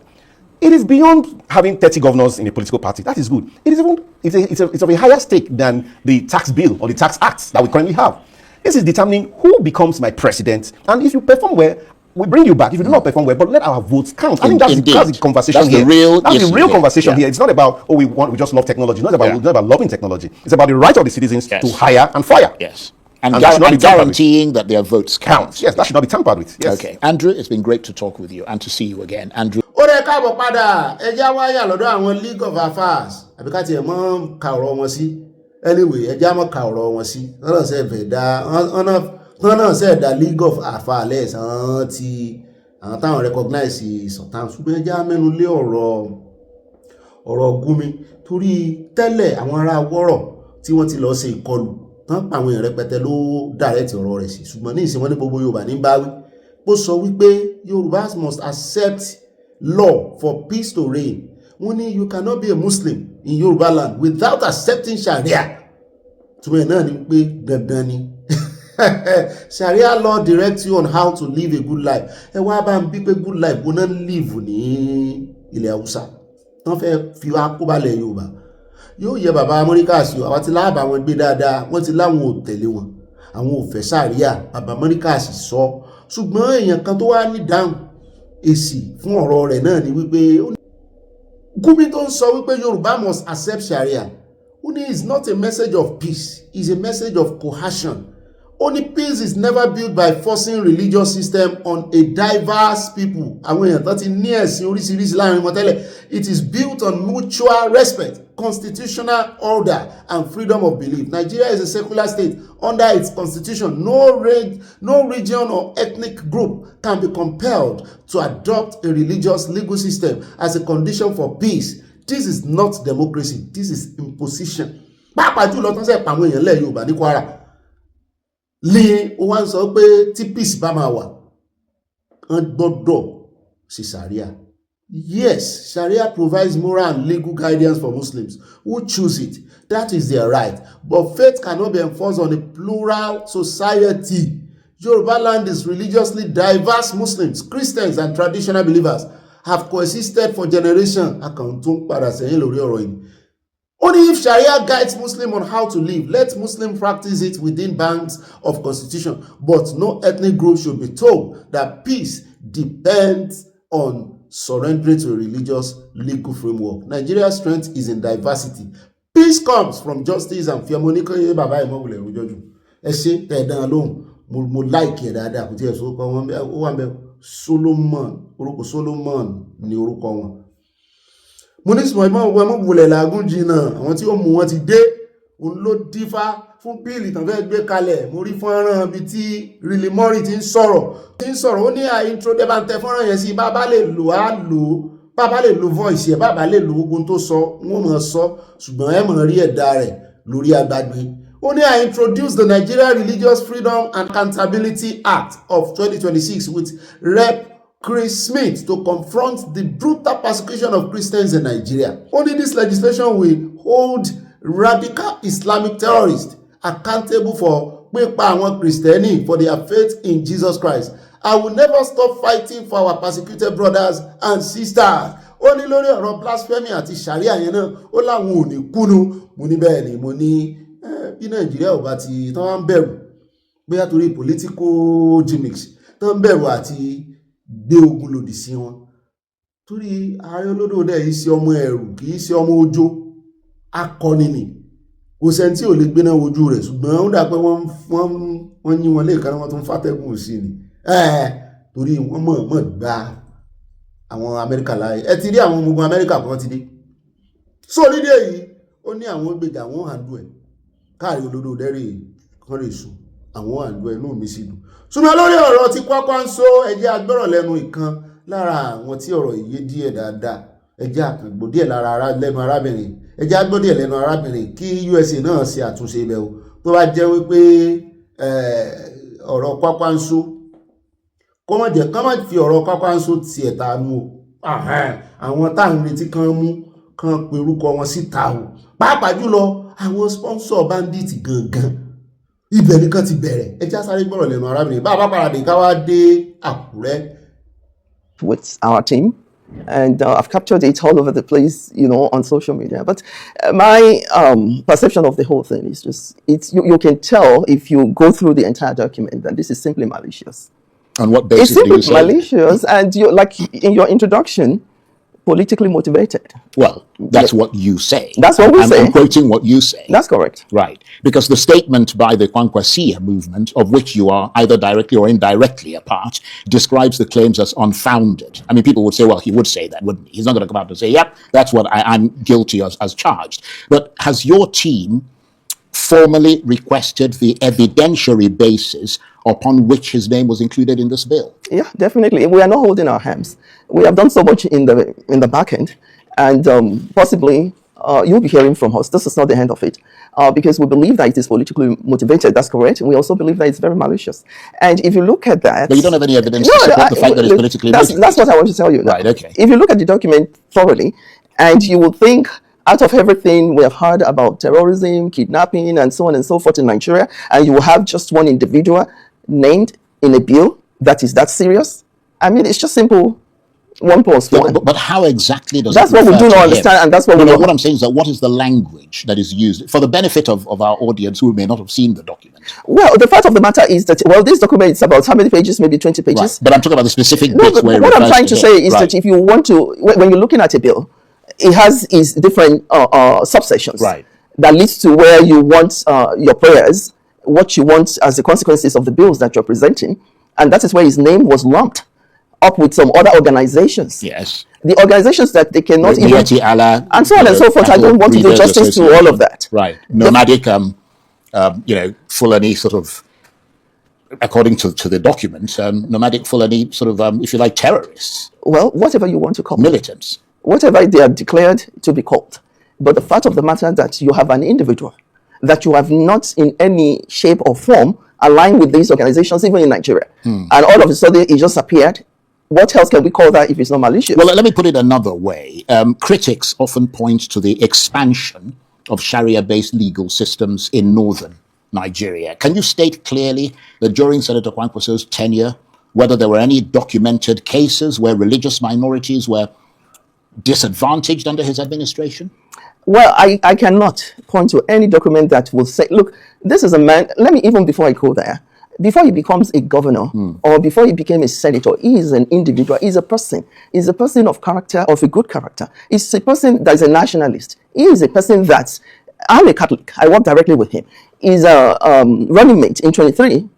S21: It is beyond having 30 governors in a political party. That is good. It is even it's of a higher stake than the tax bill or the tax acts that we currently have. This is determining who becomes my president, and if you perform well, we bring you back. If you do not perform well, but let our votes count. I think that's the conversation
S8: that's
S21: here. That's the real conversation
S8: here.
S21: here. It's not about we just love technology. It's not about loving technology. It's about the right of the citizens to hire and fire.
S8: Yes. And guaranteeing that their votes count.
S21: Yes, that should not be tampered with. Yes.
S8: Okay. Andrew, it's been great to talk with you and to see you again. Andrew.
S17: Ó rẹ káàbọ̀ padà, ẹjá wáyà lọ́dọ̀ àwọn League of Affairs àbí ká tiẹ̀ mọ́ ka ọ̀rọ̀ wọn sí. Anyway, ẹjá mọ́ ka ọ̀rọ̀ wọn sí. Wọ́n náà sẹ́ ẹ̀dá League of Affairs lẹ́sàn-án tí àwọn táwọn recognize Sultan. Ṣùgbọ́n ẹjá mẹ́nu lé ọ̀rọ̀ Gumi, torí tẹ́lẹ̀ àwọn ará wọ́rọ̀ tí wọ́n ti lọ ṣe ìkọlù tán pa àwọn èèyàn rẹpẹtẹ ló dàrẹ́tì ọ̀rọ̀ rẹ̀ sí, ṣùgbọ́n ní ìsìn wọn ní gbogbo Yorùbá ní báwí. Ó sọ wípé Yorùbá must accept law for peace to reign. Wọ́n ní you cannot be a Muslim in Yoruba land without accepting Sharia. Túmọ̀ náà ni pé dandan ni. Sharia law directs you on how to live a good life. Ẹ wá bá ń bí pé good life wọ́n náà live ní ilẹ̀ Haúsá. Wọ́n fẹ́ fi wá kó balẹ̀ Yorùbá. Yóò yẹ bàbá Amẹ́ríkà sí o, àwọn ti láàbà wọn gbé dáadáa, wọ́n ti láwọn ò tẹ̀lé wọn. àwọn ò fẹ́ sàríà bàbá Amẹ́ríkà sì sọ ṣùgbọ́n èèyàn kan tó wá ní dáhùn èsì fún ọ̀rọ̀ rẹ̀ náà ni wípé Gumi tó ń sọ wípé Yorùbá must accept Sharia. Only is not a message of peace, it's a message of coercion. Only peace is never built by forcing religious system on a diverse people. Àwọn èèyàn tó ti ní ẹ̀sìn oríṣiríṣi láàrin wọn tẹ́lẹ̀. It is built on mutual respect, constitutional order, and freedom of belief. Nigeria is a secular state. Under its constitution, no region or ethnic group can be compelled to adopt a religious legal system as a condition for peace. This is not democracy. This is imposition. Pàápàá jùlọ tó ń sẹ́ pàwọn èèyàn lẹ́ Yorùbá ní Kwara. Lé o wá ń sọ pé tí peace bá máa wà, wọ́n gbọ́dọ̀ sí Sharia. Yes, Sharia provides moral and legal guidance for Muslims who choose it. That is their right. But faith cannot be enforced on a plural society. Yoruba land is religiously diverse. Muslims, Christians, and traditional believers have coexisted for generations. Only if Sharia guides Muslims on how to live, let Muslims practice it within bounds of constitution. But no ethnic group should be told that peace depends on surrendering to a religious legal framework. Nigeria's strength is in diversity. Peace comes from justice and fair. Mo like it dáadáa kò tí ẹ̀ sọ kọ́ wọn bẹ́ẹ̀ ó wà bẹ́ẹ̀ orúkọ Solomon ni orúkọ wọn. Mo ní sùnmọ́ ìmọ̀ wulẹ̀ làágùn jìnnà àwọn tí ó mú wọn ti dé òun ló dífá fún bíìlì tán fẹ́ gbé kalẹ̀. Mo rí fọ́nrán bí tí Riley Murray ti ń sọ̀rọ̀ ó ní intro bá ń tẹ fọ́nrán yẹn sí bàbá lè lò á lò ó bàbá lè lo voice yẹn bàbá lè lo gbogbo tó sọ wọ́n mọ̀ sọ ṣùgbọ́n ẹ mọ̀ rí ẹ̀dá rẹ̀ lórí agbágbé. Only I introduced the Nigeria Religious Freedom and Accountability Act of 2026 with Rep. Chris Smith to confront the brutal persecution of Christians in Nigeria. Only this legislation will hold radical Islamic terrorists accountable for pípa àwọn Kristẹni for their faith in Jesus Christ. I will never stop fighting for our persecuted brothers and sisters. Ó ní lórí ọ̀rọ̀ blasphemy àti Sharia yẹn náà ó láwọn ò ní kúnú. Mo ní bẹ́ẹ̀ ni mo ní bí Nàìjíríà ò bá ti tán wá ń bẹ̀rù bóyá torí political gimmicks tán ń bẹ̀rù àti gbé ogun lòdì sí wọn torí ààrẹ olódò dẹ̀ yìí ṣe ọmọ ẹ̀rù kì í ṣe ọmọ ojó akọni ni kò sẹ́ni tí ò lè gbéná ojú rẹ̀ ṣùgbọ́n ó dà pé wọ́n yín wọn lẹ́ẹ̀kan wọ́n tún fàtẹ́gùn sí ni torí wọ́n mọ̀ gba àwọn Amẹ́ríkà láàyè ẹ ti rí àwọn ọmọ ogun Amẹ́ríkà kan ti dé so lídé yìí ó ní àwọn gbèjà àwọn hàndú ẹ̀ káàrí olódò dẹ́rẹ̀ kan rè sùn àwọn hàndú ẹ̀ náà mi sí dùn ṣùgbọ́n lórí ọ̀rọ̀ tí Kwakwanso ẹjẹ́ agbọ́rọ̀ lẹ́nu ìkan lára àwọn tí ọ̀rọ̀ yìí díẹ̀ dáadáa ẹjẹ́ àkàngbò díẹ̀ lẹ́nu arábìnrin ẹjẹ́ agbọ́ díẹ̀ lẹ́nu arábìnrin kí USA náà ṣe àtúnṣe ibẹ̀ o tó bá jẹ́ wípé ọ̀rọ̀ Kwakwanso kó má fi ọ̀rọ̀ Kwakwanso tiẹ̀ ta mú o àwọn táwọn retí kan mú kan pe orúkọ wọn síta o pàápàá jùlọ àwọn sponsor bandit gangan ibẹ̀ nìkan ti bẹ̀rẹ̀ ẹjẹ́ sáré gbọ́rọ̀ lẹ́nu arábìnrin bá a bá paradì ká wá dé Àkúrẹ́.
S7: With our team, and I've captured it all over the place, on social media. But my perception of the whole thing is just, you can tell if you go through the entire document that this is simply malicious.
S8: On what basis
S7: it's simply
S8: do you say?
S7: Malicious, and like in your introduction, politically motivated.
S8: Well, that's what you say.
S7: That's what we say.
S8: I'm quoting what you say.
S7: That's correct.
S8: Right. Because the statement by the Kwankwasia movement, of which you are either directly or indirectly a part, describes the claims as unfounded. I mean, people would say, well, he would say that, wouldn't he? He's not going to come out and say, yep, that's what I'm guilty as charged. But has your team formally requested the evidentiary basis upon which his name was included in this bill?
S7: Yeah, definitely. We are not holding our hands. We have done so much in the back end, and possibly you'll be hearing from us. This is not the end of it, because we believe that it is politically motivated. That's correct. We also believe that it's very malicious. And if you look at that,
S8: but you don't have any evidence to support the fact that it's politically motivated.
S7: That's what I want to tell you.
S8: Right. Okay.
S7: If you look at the document thoroughly, and you will think, out of everything we have heard about terrorism, kidnapping, and so on and so forth in Nigeria, and you will have just one individual named in a bill that is that serious. I mean, it's just simple 1+1.
S8: But how exactly does
S7: that's
S8: it refer
S7: what we do
S8: to
S7: not
S8: him?
S7: understand, and that's what we
S8: No,
S7: don't.
S8: what I'm saying is that what is the language that is used for the benefit of our audience who may not have seen the document?
S7: Well, the fact of the matter is that, well, this document is about how many pages? Maybe 20 pages.
S8: Right. But I'm talking about the specific
S7: No,
S8: bits where it
S7: what I'm
S8: refers
S7: trying to
S8: him.
S7: say is
S8: Right.
S7: that if you want to, when you're looking at a bill, it has its different subsections
S8: Right.
S7: that leads to where you want your prayers, what you want as the consequences of the bills that you're presenting, and that is where his name was lumped up with some other organizations.
S8: Yes.
S7: The organizations that they cannot even,
S8: Allah,
S7: and so on and so forth. I don't want to do justice to all of that.
S8: Right. Nomadic, Fulani sort of, according to the document, nomadic Fulani sort of, if you like, terrorists.
S7: Well, whatever you want to call
S8: militants.
S7: Whatever they are declared to be called. But the fact of the matter that you have an individual that you have not in any shape or form aligned with these organizations, even in Nigeria, and all of a sudden it just appeared. What else can we call that if it's not malicious?
S8: Well, let me put it another way. Critics often point to the expansion of Sharia-based legal systems in northern Nigeria. Can you state clearly that during Senator Kwankwaso's tenure, whether there were any documented cases where religious minorities were disadvantaged under his administration?
S7: Well, I cannot point to any document that will say, look, this is a man, let me, even before I go there, before he becomes a governor or before he became a senator, he is an individual, he's a person. He's a person of character, of a good character. He's a person that is a nationalist. He is a person that, I'm a Catholic, I work directly with him. He's a running mate in 23.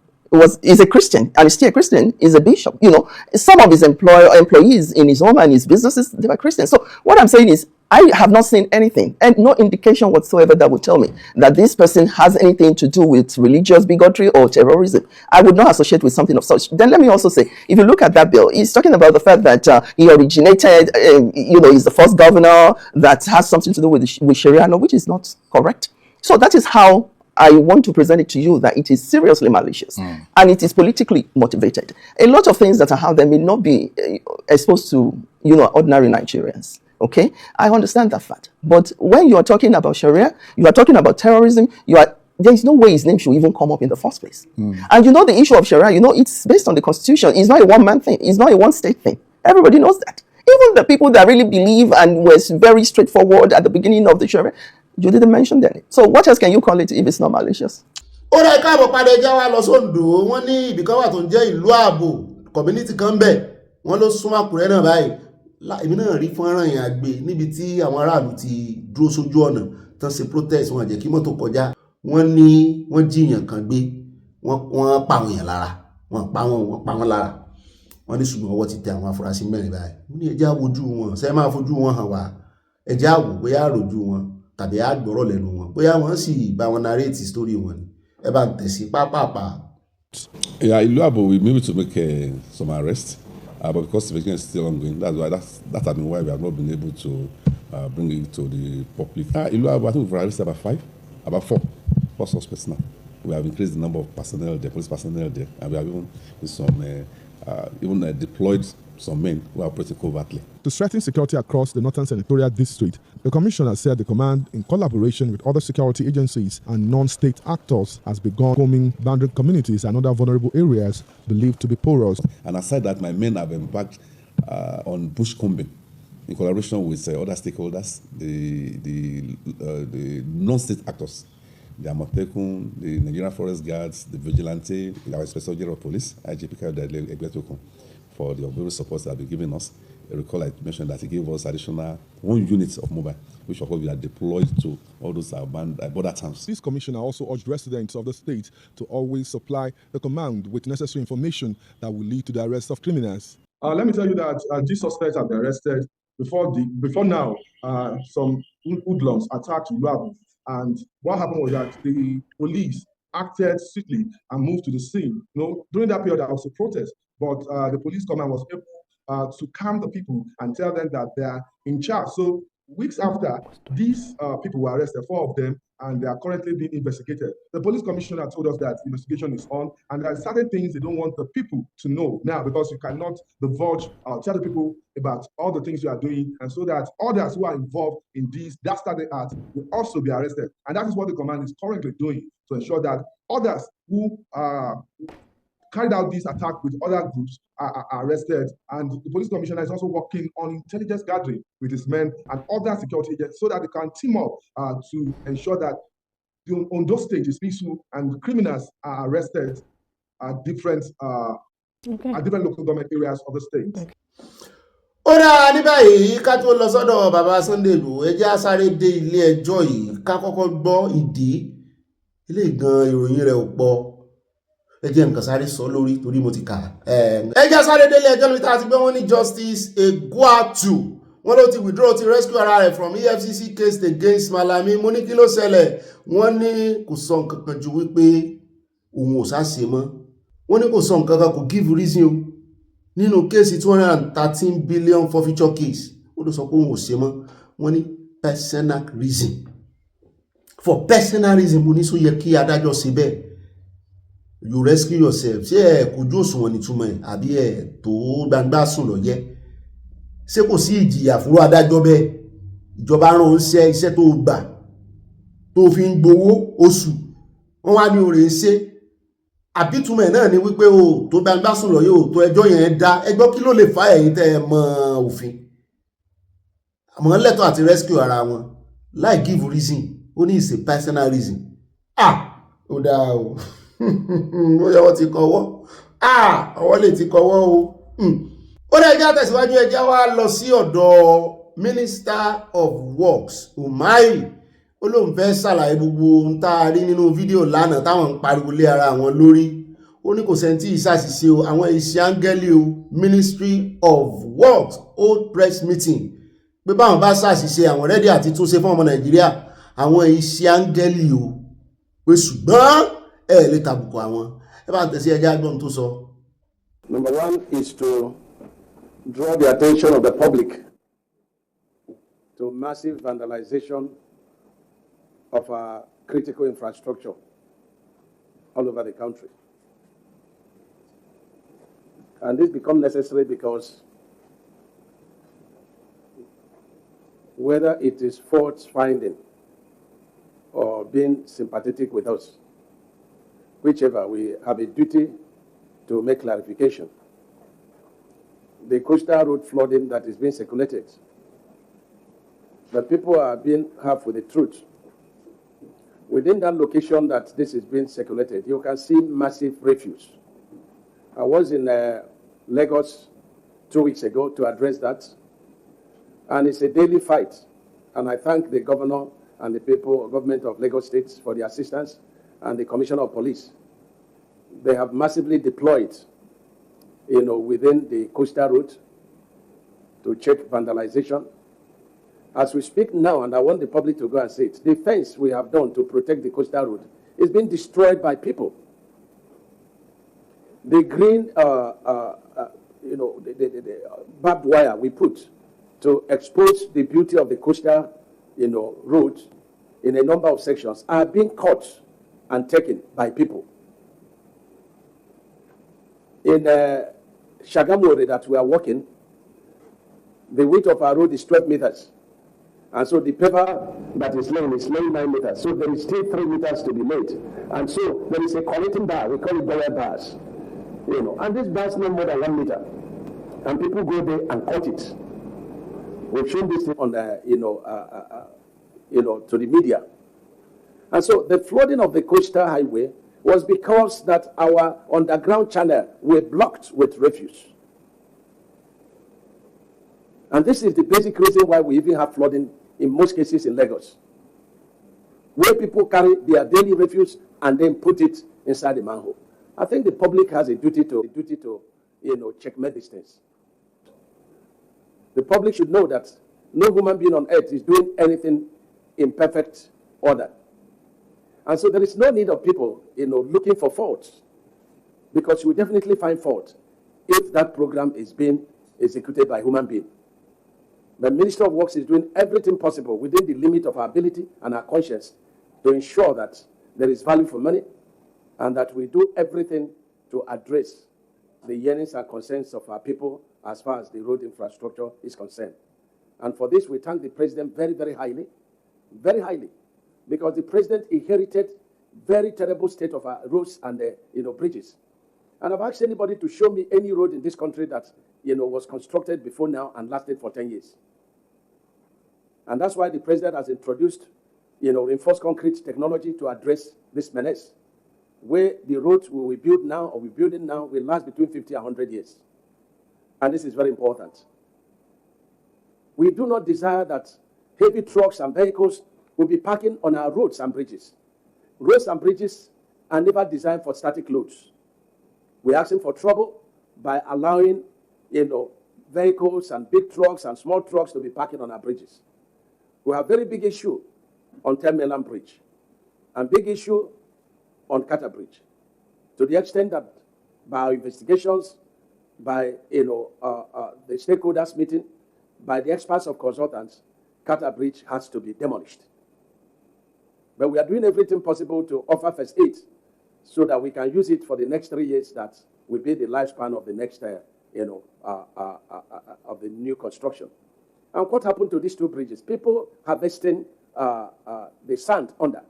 S7: Is a Christian, and he's still a Christian, is a bishop. You know, some of his employees in his home and his businesses, they were Christians. So what I'm saying is, I have not seen anything and no indication whatsoever that would tell me that this person has anything to do with religious bigotry or terrorism. I would not associate with something of such. Then let me also say, if you look at that bill, he's talking about the fact that he originated, he's the first governor that has something to do with Sharia law, which is not correct. So that is how I want to present it to you, that it is seriously malicious and it is politically motivated. A lot of things that are out there may not be exposed to, ordinary Nigerians. Okay, I understand that fact. But when you are talking about Sharia, you are talking about terrorism, there is no way his name should even come up in the first place. And the issue of Sharia, it's based on the Constitution. It's not a one-man thing. It's not a one-state thing. Everybody knows that. Even the people that really believe and was very straightforward at the beginning of the Sharia, you didn't mention that. So what else can you call it if it's not malicious?
S17: Ó rẹ̀ káàbọ̀ padà ẹja wa lọ sóńdò wọ́n ní ibìkan wà tó ń jẹ́ ìlú ààbò community kan bẹ̀ wọ́n ló súnmọ́ Àkúrẹ́ náà báyìí èmi náà rí fọ́nrán yẹn àgbè níbi tí àwọn aráàlú ti dúró sójú ọ̀nà tán ṣe protest wọn jẹ́ kí mọ́tò kọjá wọ́n ní wọ́n jíyàn kan gbé wọ́n pa àwọn èèyàn lára wọ́n pa wọ́n lára wọ́n ní ṣùgbọ́n ọwọ́ ti tẹ àwọn afurasí mẹ́rin báyìí wọ́n ní ẹjẹ́ àwojú wọn ṣe máa fojú wọn hàn wá ẹjẹ́ àwò bóyá àròjú wọn tàbí àgbọ̀rọ̀ lẹ́nu wọn bóyá wọ́n sì bá wọn narrate story wọn ni ẹ bá ń tẹ̀sí pápápá.
S9: Yeah, Ilu Abo, we maybe to make some arrests, but because the investigation is still ongoing, that's why we have not been able to bring it to the public. Ilu Abo, I think we've arrested about four suspects now. We have increased the number of personnel there, police personnel there, and we have even deployed some men who are operating covertly.
S22: To strengthen security across the Northern Senatorial District, the Commissioner said the command, in collaboration with other security agencies and non-state actors, has begun combing boundary communities and other vulnerable areas believed to be porous.
S9: And aside that, my men have embarked on bush combing in collaboration with other stakeholders, the non-state actors, the Amatekun, the Nigerian Forest Guards, the Vigilante, our Special General Police, IGP, for the very support that they've been giving us. I recall I mentioned that he gave us additional 1 unit of mobile, which of course we are deployed to all those border towns.
S22: This commissioner also urged residents of the state to always supply the command with necessary information that will lead to the arrest of criminals.
S23: Let me tell you that these suspects have been arrested. Before now, some hoodlums attacked Ilu Abo, and what happened was that the police acted swiftly and moved to the scene. During that period, there was a protest, but the police command was able to calm the people and tell them that they are in charge. So weeks after, these people were arrested, 4 of them, and they are currently being investigated. The police commissioner told us that the investigation is on, and there are certain things they don't want the people to know now, because you cannot divulge or tell the people about all the things you are doing, and so that others who are involved in these dastardly acts will also be arrested. And that is what the command is currently doing, to ensure that others who carried out this attack with other groups are arrested, and the police commissioner is also working on intelligence gathering with his men and other security agents so that they can team up to ensure that on those stages, peaceful and criminals are arrested at different local government areas of the state.
S17: ó dáa ní báyìí ká tó lọ sọ́dọ̀ bàbá Sunday Igboho ẹ jẹ́ á sáré dé ilé ẹjọ́ yìí ká kọ́kọ́ gbọ́ ìdí ilé ìgan ìròyìn rẹ̀ ò pọ̀ ẹ jẹ́ nǹkan sáré sọ lórí torí mo ti kà ẹ jẹ́ sáré délé ẹjọ́ níbi tá a ti gbé wọn ní Justice Igbos Att wọ́n ló ti withdraw ti rescue ara rẹ̀ from EFCC case against Malami. Mo ní kí ló ṣẹlẹ̀, wọ́n ní kò sọ nǹkan kan ju wípé òun ò sáṣe mọ́, wọ́n ní kò sọ nǹkan kan, kò give reason o nínú kéèsì 213 billion forfeiture case ó ló sọ pé òun ò ṣe mọ́, wọ́n ní personal reason. For personal reason mo ní sọ yẹ kí adájọ́ ṣe bẹ́ẹ̀, you rescue yourself, ṣé ẹ kojú òṣùwọ̀n nítumọ̀ ẹ̀ àbí ẹ tó gbangba sùn lọ yẹ, ṣé kò sí ìjìyà fún adájọ́ bẹ́ẹ̀? Ìjọba rán ń ṣe iṣẹ́ tó gbà tó fi ń gbowó oṣù, wọ́n wá ní oore ṣe àbítúmọ̀ ẹ̀ náà ni wípé o tó gbangba sùn lọ yóò tó ẹjọ́ yẹn dá. Ẹgbọ́ kí ló lè fà ẹ̀yin tẹ́ ẹ mọ òfin, àmọ́ lẹ́tọ̀ àti rescue ara wọn láì give reason, ó ní is a personal reason. Ó dáa o bóyá wọ́n ti kọwọ́, ọwọ́ lè ti kọwọ́ o. Ó dẹ̀ ẹjá tẹ̀síwájú, ẹjá wá lọ sí ọ̀dọ̀ Minister of Works Umahi. Ó lóun fẹ́ ṣàlàyé gbogbo ohun tá a rí nínú fídíò lánàá táwọn ń pariwo lé ara wọn lórí. Ó ní kò sẹ́ńtì ìṣàṣìṣe o, àwọn iṣẹ́ áńgẹ́lì o. Ministry of Works hold press meeting pé báwọn bá ṣàṣìṣe àwọn rẹ́dí àti túnṣe fún ọmọ Nàìjíríà, àwọn iṣẹ́ áńgẹ́lì o, pé ṣùgbọ́n ẹ lè tàbùkù àwọn. Ẹ bá ń tẹ̀sí ẹjá gbọ́n tó sọ.
S6: Number one is to draw the attention of the public to massive vandalization of our critical infrastructure all over the country. And this becomes necessary because whether it is fault finding or being sympathetic with us, whichever, we have a duty to make clarification. The coastal road flooding that is being circulated, the people are being half with the truth. Within that location that this is being circulated, you can see massive refuse. I was in Lagos 2 weeks ago to address that, and it's a daily fight. And I thank the governor and the people, government of Lagos State for the assistance, and the commissioner of police. They have massively deployed, within the coastal route to check vandalization. As we speak now, and I want the public to go and see it, the fence we have done to protect the coastal road is being destroyed by people. The green, the barbed wire we put to expose the beauty of the coastal, road in a number of sections are being cut and taken by people. In Shagamore that we are walking, the width of our road is 12 meters. And so the paper that is laying 9 meters. So there is still 3 meters to be laid. And so there is a connecting bar, we call it barrier bars. And this bars no more than 1 meter. And people go there and cut it. We've shown this on the, to the media. And so the flooding of the coastal highway was because that our underground channel were blocked with refuse. And this is the basic reason why we even have flooding in most cases in Lagos, where people carry their daily refuse and then put it inside the manhole. I think the public has a duty to checkmate these things. The public should know that no human being on earth is doing anything in perfect order. And so there is no need of people, looking for faults, because you will definitely find fault if that program is being executed by a human being. The Minister of Works is doing everything possible within the limit of our ability and our conscience to ensure that there is value for money and that we do everything to address the yearnings and concerns of our people as far as the road infrastructure is concerned. And for this, we thank the President very, very highly, because the President inherited very terrible state of our roads and bridges. And I've asked anybody to show me any road in this country that, was constructed before now and lasted for 10 years. And that's why the president has introduced, reinforced concrete technology to address this menace, where the roads we build now or we building now will last between 50 and 100 years. And this is very important. We do not desire that heavy trucks and vehicles will be parking on our roads and bridges. Roads and bridges are never designed for static loads. We're asking for trouble by allowing, vehicles and big trucks and small trucks to be parking on our bridges. We have very big issue on Terminal Bridge and big issue on Kata Bridge, to the extent that by our investigations, by the stakeholders meeting, by the experts of consultants, Kata Bridge has to be demolished. But we are doing everything possible to offer first aid so that we can use it for the next 3 years that will be the lifespan of the next, of the new construction. And what happened to these two bridges? People harvesting the sand under.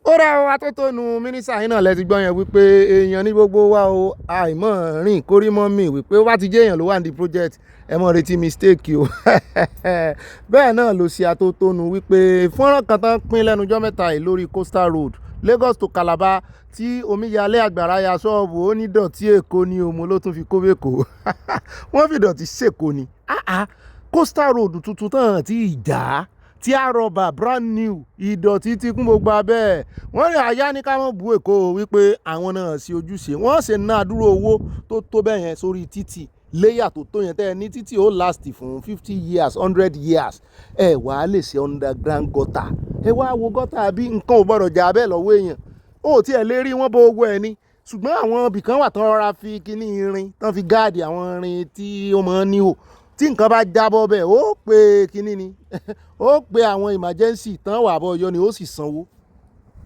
S3: ó rà wá tó tónu mínísítà yìí náà lẹ́ti gbọ́ yẹn wípé èèyàn ní gbogbo wa o àìmọ̀ rìn kórìmọ́ mi wípé wá ti jẹ́ èèyàn ló wà ní project ẹ mọ̀ retí mistake o bẹ́ẹ̀ náà ló ṣe àtótónu wípé fọ́nrán kan tán pín lẹ́nujọ́ mẹ́ta yìí lórí Coastal Road Lagos to Calabar tí omíyalé àgbàrá ya ṣọ́ọ̀bù ó ní dọ̀tí Èkó ní òmu ló tún fi kó bẹ́ẹ̀kọ́ wọ́n fi dọ̀tí ṣèkó ni Coastal Road tuntun tán tí ìjà tí a rọ̀bà brand new ìdọ̀tí ti kún gbogbo abẹ́ wọ́n rí àyá ní ká mọ̀ bú Èkó wípé àwọn náà sí ojúṣe wọ́n ṣe ná dúró owó tó bẹ́ẹ̀ yẹn sórí títì léyà tó yẹn tẹ́ ẹ ní títì ó last fún 50 years 100 years ẹ wà á lè ṣe underground gutter ẹ wá wo gutter bí nǹkan ò gbọ́dọ̀ jà bẹ́ẹ̀ lọ́wọ́ èèyàn ó tí ẹ lè rí wọ́n bó owó ẹ ní ṣùgbọ́n àwọn ibìkan wà tán rọra fi kíní irin tán fi gáàdì àwọn irin tí ó máa ń níhò tí nǹkan bá jábọ́ bẹ́ẹ̀ ó pe kíní ni ó pe àwọn emergency tán wà bọ́ yọ ni ó sì sanwó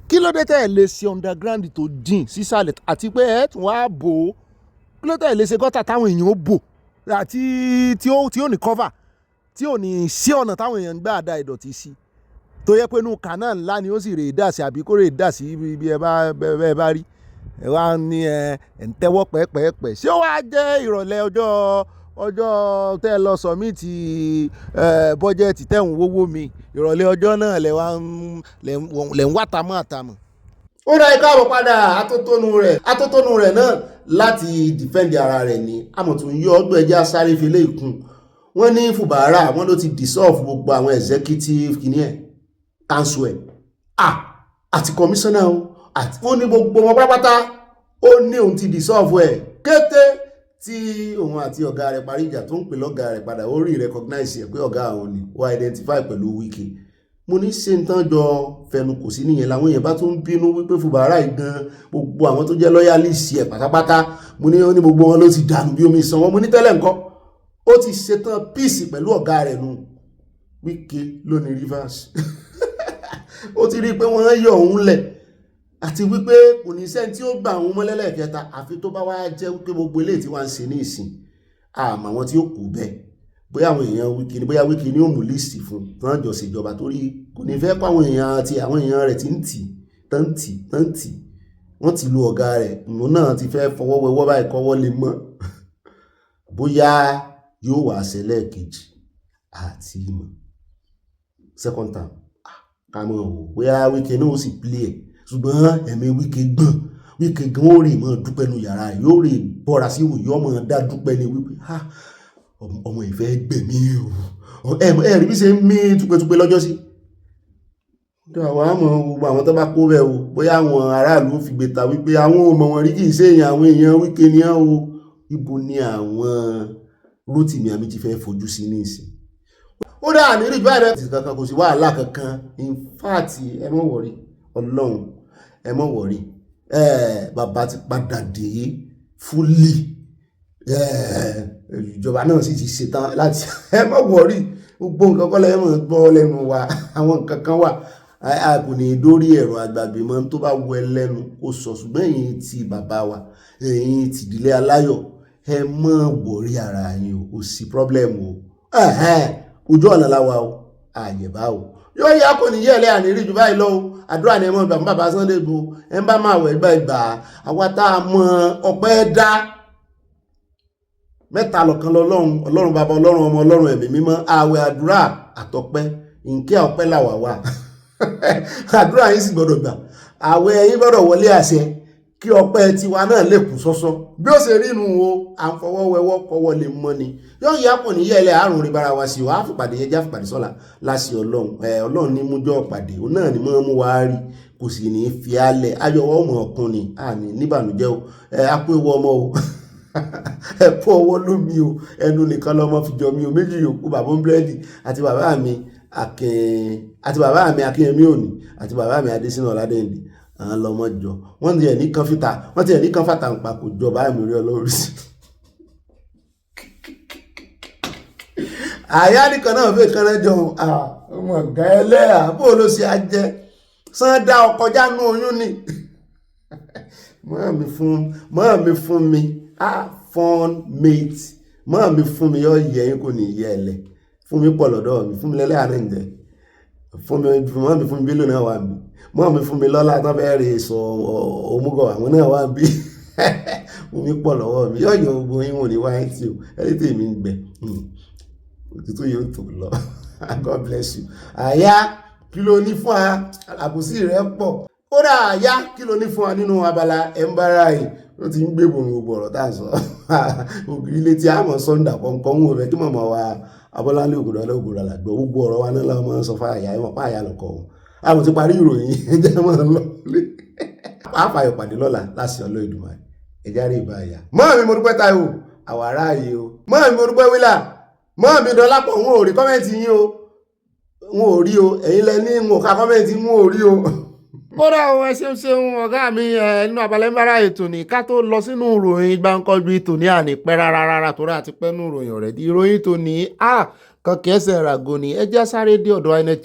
S3: kí ló dé tẹ́ ẹ̀ lè ṣe underground tó jìn sísàlẹ̀ àti pé ẹ̀ tún wá bò ó kí ló tẹ́ ẹ̀ lè ṣe gọ́tà táwọn èèyàn ó bò àti tí ó ní cover tí ò ní sí ọ̀nà táwọn èèyàn ń gbà da ìdọ̀tí sí tó yẹ pé inú canal ńlá ni ó sì rè dà sí àbí kó rè dà sí ibi ẹ bá rí ẹ wá ní ẹ ń tẹ́wọ́ pẹ́ẹ́pẹ́ẹ́pẹ́ ṣé ó wá jẹ́ ìrọ̀lẹ́ ọjọ́ tẹ́ ẹ lọ sọ̀mìtì bọ́jẹ́ẹ̀tì tẹ́ ń wówó mi ìrọ̀lẹ́ ọjọ́ náà lẹ̀ ń wá tamọ́ àtamọ́.
S17: ó ra ẹ̀ka àbọ̀ padà atótónu rẹ̀ náà láti dìfẹ́ǹdì ara rẹ̀ ní amọ̀tún yọ ọgbọ́n ẹja sáré fi lé ìkún wọ́n ní Fubara wọ́n ló ti dissolve gbogbo àwọn executive kìíní ẹ̀ council ẹ̀ àti commissioner àti wọ́n ní gbogbo wọn pátápátá ó ní òun ti dissolve ẹ̀ kété tí òun àti ọ̀gá rẹ̀ parí ìjà tó ń pè lọ́gá rẹ̀ padà ó rí recognize ẹ̀ pé ọ̀gá àwọn ni wọ́n identify pẹ̀lú Wike mo ní ṣe ń tán jọ fẹnu kò sí nìyẹn làwọn èèyàn bá tún bínú wípé Fubara gan gbogbo àwọn tó jẹ́ loyalist ẹ̀ pátápátá mo ní ó ní gbogbo wọn ló ti dànù bí omi sanwó mo ní tẹ́lẹ̀ nǹkan ó ti ṣetán peace pẹ̀lú ọ̀gá rẹ̀ nù Wike ló ní Rivers ó ti rí i pé wọ́n yọ òun lẹ̀ àti wípé kò ní sẹ́ni tí ó gbà àwọn ọmọlẹ́lẹ̀ kẹta àfi tó bá wá jẹ́ wípé gbogbo eléyìí tí wọ́n ń ṣe ní ìsìn àmọ́ àwọn tí ó kù bẹ́ẹ̀ bóyá àwọn èèyàn Wike ni bóyá Wike ni ó mú líìsì fún tán jọ ṣèjọba torí kò ní fẹ́ pa àwọn èèyàn rẹ̀ tí ń tì wọ́n ti lu ọ̀gá rẹ̀ òun náà ti fẹ́ fọwọ́ wẹwọ́ báyìí kọ́wọ́ lè mọ́ bóyá yóò wá ṣẹlẹ̀ kejì àti ìmọ̀ second time kàmọ́ ò bóyá Wike náà ó sì play ẹ̀ ṣùgbọ́n ẹ̀mí Wike gan ó rè mọ́ dúpẹ́ nu yàrá yóò rè bọ́ra sí ìwòye ọmọ dá dúpẹ́ ni wípé ọmọ ìfẹ́ gbẹ̀mí o ẹ̀rí bí ṣe ń mí túpẹ́túpẹ́ lọ́jọ́ sí àwọn àmọ́ gbogbo àwọn tó bá kó bẹ́ẹ̀ o bóyá àwọn aráàlú fi gbé ta wípé àwọn ọmọ wọn rí kì í ṣe èèyàn àwọn èèyàn Wike ni á o ibo ni àwọn Rotimi àmì ti fẹ́ fojú sí ní ìsìn ó dà ní rí báyìí rẹ̀ kankan kò sí wàhálà kankan in fact ẹ mọ̀ wọ̀rí Ọlọ́run ẹ mọ̀ wọ̀rí bàbá ti padà dé fúlì ìjọba náà sì ti ṣetán láti ẹ mọ̀ wọ̀rí gbogbo nǹkan kọ́ lẹ́yìn mọ̀ gbọ́ lẹ́nu wa àwọn nǹkan kan wà a kò ní dórí ẹ̀rọ àgbàgbé mọ́ tó bá wọ ẹ lẹ́nu ó sọ ṣùgbọ́n ẹ̀yin ti bàbá wa ẹ̀yin ti ìdílé aláyọ̀ ẹ mọ̀ wọ̀rí ara yín o kò sí problem o ojú ọ̀nà láwa o àyẹ̀bá o yóò yá kò ní yẹ̀lẹ́ ànírí jù báyìí lọ́wọ́ àdúrà ní ẹmọ́ ìgbà fún bàbá Sunday Igboho ẹ ń bá máa wẹ̀ gbà ìgbà àwa tá a mọ ọpẹ́ dá mẹ́ta lọ̀kan lọ́lọ́run ọlọ́run bàbá ọlọ́run ọmọ ọlọ́run ẹ̀mí mímọ́ àwẹ̀ àdúrà àtọpẹ́ ìǹkẹ́ ọpẹ́ làwà wà àdúrà yín sì gbọ́dọ̀ gbà àwẹ̀ yín gbọ́dọ̀ wọlé àṣẹ kí ọpẹ́ tiwa náà lè kù sọ́sọ́ bí ó ṣe rínu o à ń fọwọ́ wẹwọ́ kọwọ́ lè mọ́ ni yóò yá pọ̀ ní yẹ́lẹ̀ àrùn rí bara wa sí o àfipàdé ẹjá fipàdé sọ́la láti ọlọ́run ní mújọ́ pàdé òun náà ni mọ́ mú wa rí kò sì ní fi álẹ̀ ayọ̀wọ́ ọmọ ọkùnrin àní níbànújẹ́ o apó ewu ọmọ o ẹ̀pọ̀ ọwọ́ lómi o ẹnu nìkan lọ́mọ fi jọ mi o méjì yòókù bàbá búrẹ́dì àti bàbá mi akínyẹmí òní àti bàbá mi adésínà ọ̀làdẹ́yìndé àwọn lọmọ jọ wọ́n ti ẹ̀ ní kan fàtà ń pa kò jọ báyìí mi rí ọlọ́run sí àyà nìkan náà fẹ́ kán rẹ́jọ ọmọ ọ̀gá ẹlẹ́yà bó ló ṣe ajẹ́ sán dá ọkọ̀ jánú oyún ni mọ́ mi fún mi fun mate mọ́ mi fún mi yọ yẹ yín kò ní yẹ ẹlẹ́ fún mi pọ̀ lọ́dọ̀ mi fún mi lẹ́lẹ́yà náà ń jẹ mọ́ mi fún mi bílò náà wà mí mọ́ mi fún mi lọ́lá tán fẹ́ rí sọ òmùgọ̀ àwọn náà wà bí fún mi pọ̀ lọ́wọ́ mi yọ yọ ogun yín wò ní wáyé tí o ẹni tí èmi ń gbẹ òtítọ́ yóò tó lọ God bless you àyà kí ló ní fún wa àbùsí rẹ pọ̀ kódà àyà kí ló ní fún wa nínú abala ẹ̀ńbára yìí ló ti ń gbé gbogbo ọ̀rọ̀ tá à ń sọ ògiri létí àmọ́ sọ́ńdà kọ̀ọ̀kan wò fẹ́ kí mọ̀mọ́ wa Abọ́láńlé Ògúndọ̀lá àgbẹ̀ gbogbo ọ̀rọ̀ wa náà làwọn máa ń sọ fún àyà ẹ̀wọ̀n pa àyà lọ́kọ̀ wọn àwọn ti parí ìròyìn ẹjẹ́ máa ń lọ lé àfàyọ̀ pàdé lọ́la láti ọlọ́ Èdùmàrè ẹjẹ́ rí ìbá àyà mọ́ mi mo dúpẹ́ Táíwò àwa aráàyè o mọ́ mi mo dúpẹ́ Wílà mọ́ mi Dọlápọ̀ wọn ò rí kọ́mẹ́ǹtì yín o wọn ò rí o ẹ̀yin lẹ ní wọn ò ka kọ́mẹ́ǹtì wọn ò rí o.
S3: kódà o ẹ ṣeun ọ̀gá mi nínú Abala Ẹ̀ńbára ètò ní ká tó lọ sínú ìròyìn gbáǹkọ́gbì tòní ànípẹ́ rárá torí àti pẹ́ nínú ìròyìn ọ̀rẹ́ di ìròyìn tòní kan kẹsẹ̀ ràgò ní ẹjẹ́ sáré dé ọ̀dọ̀ INEC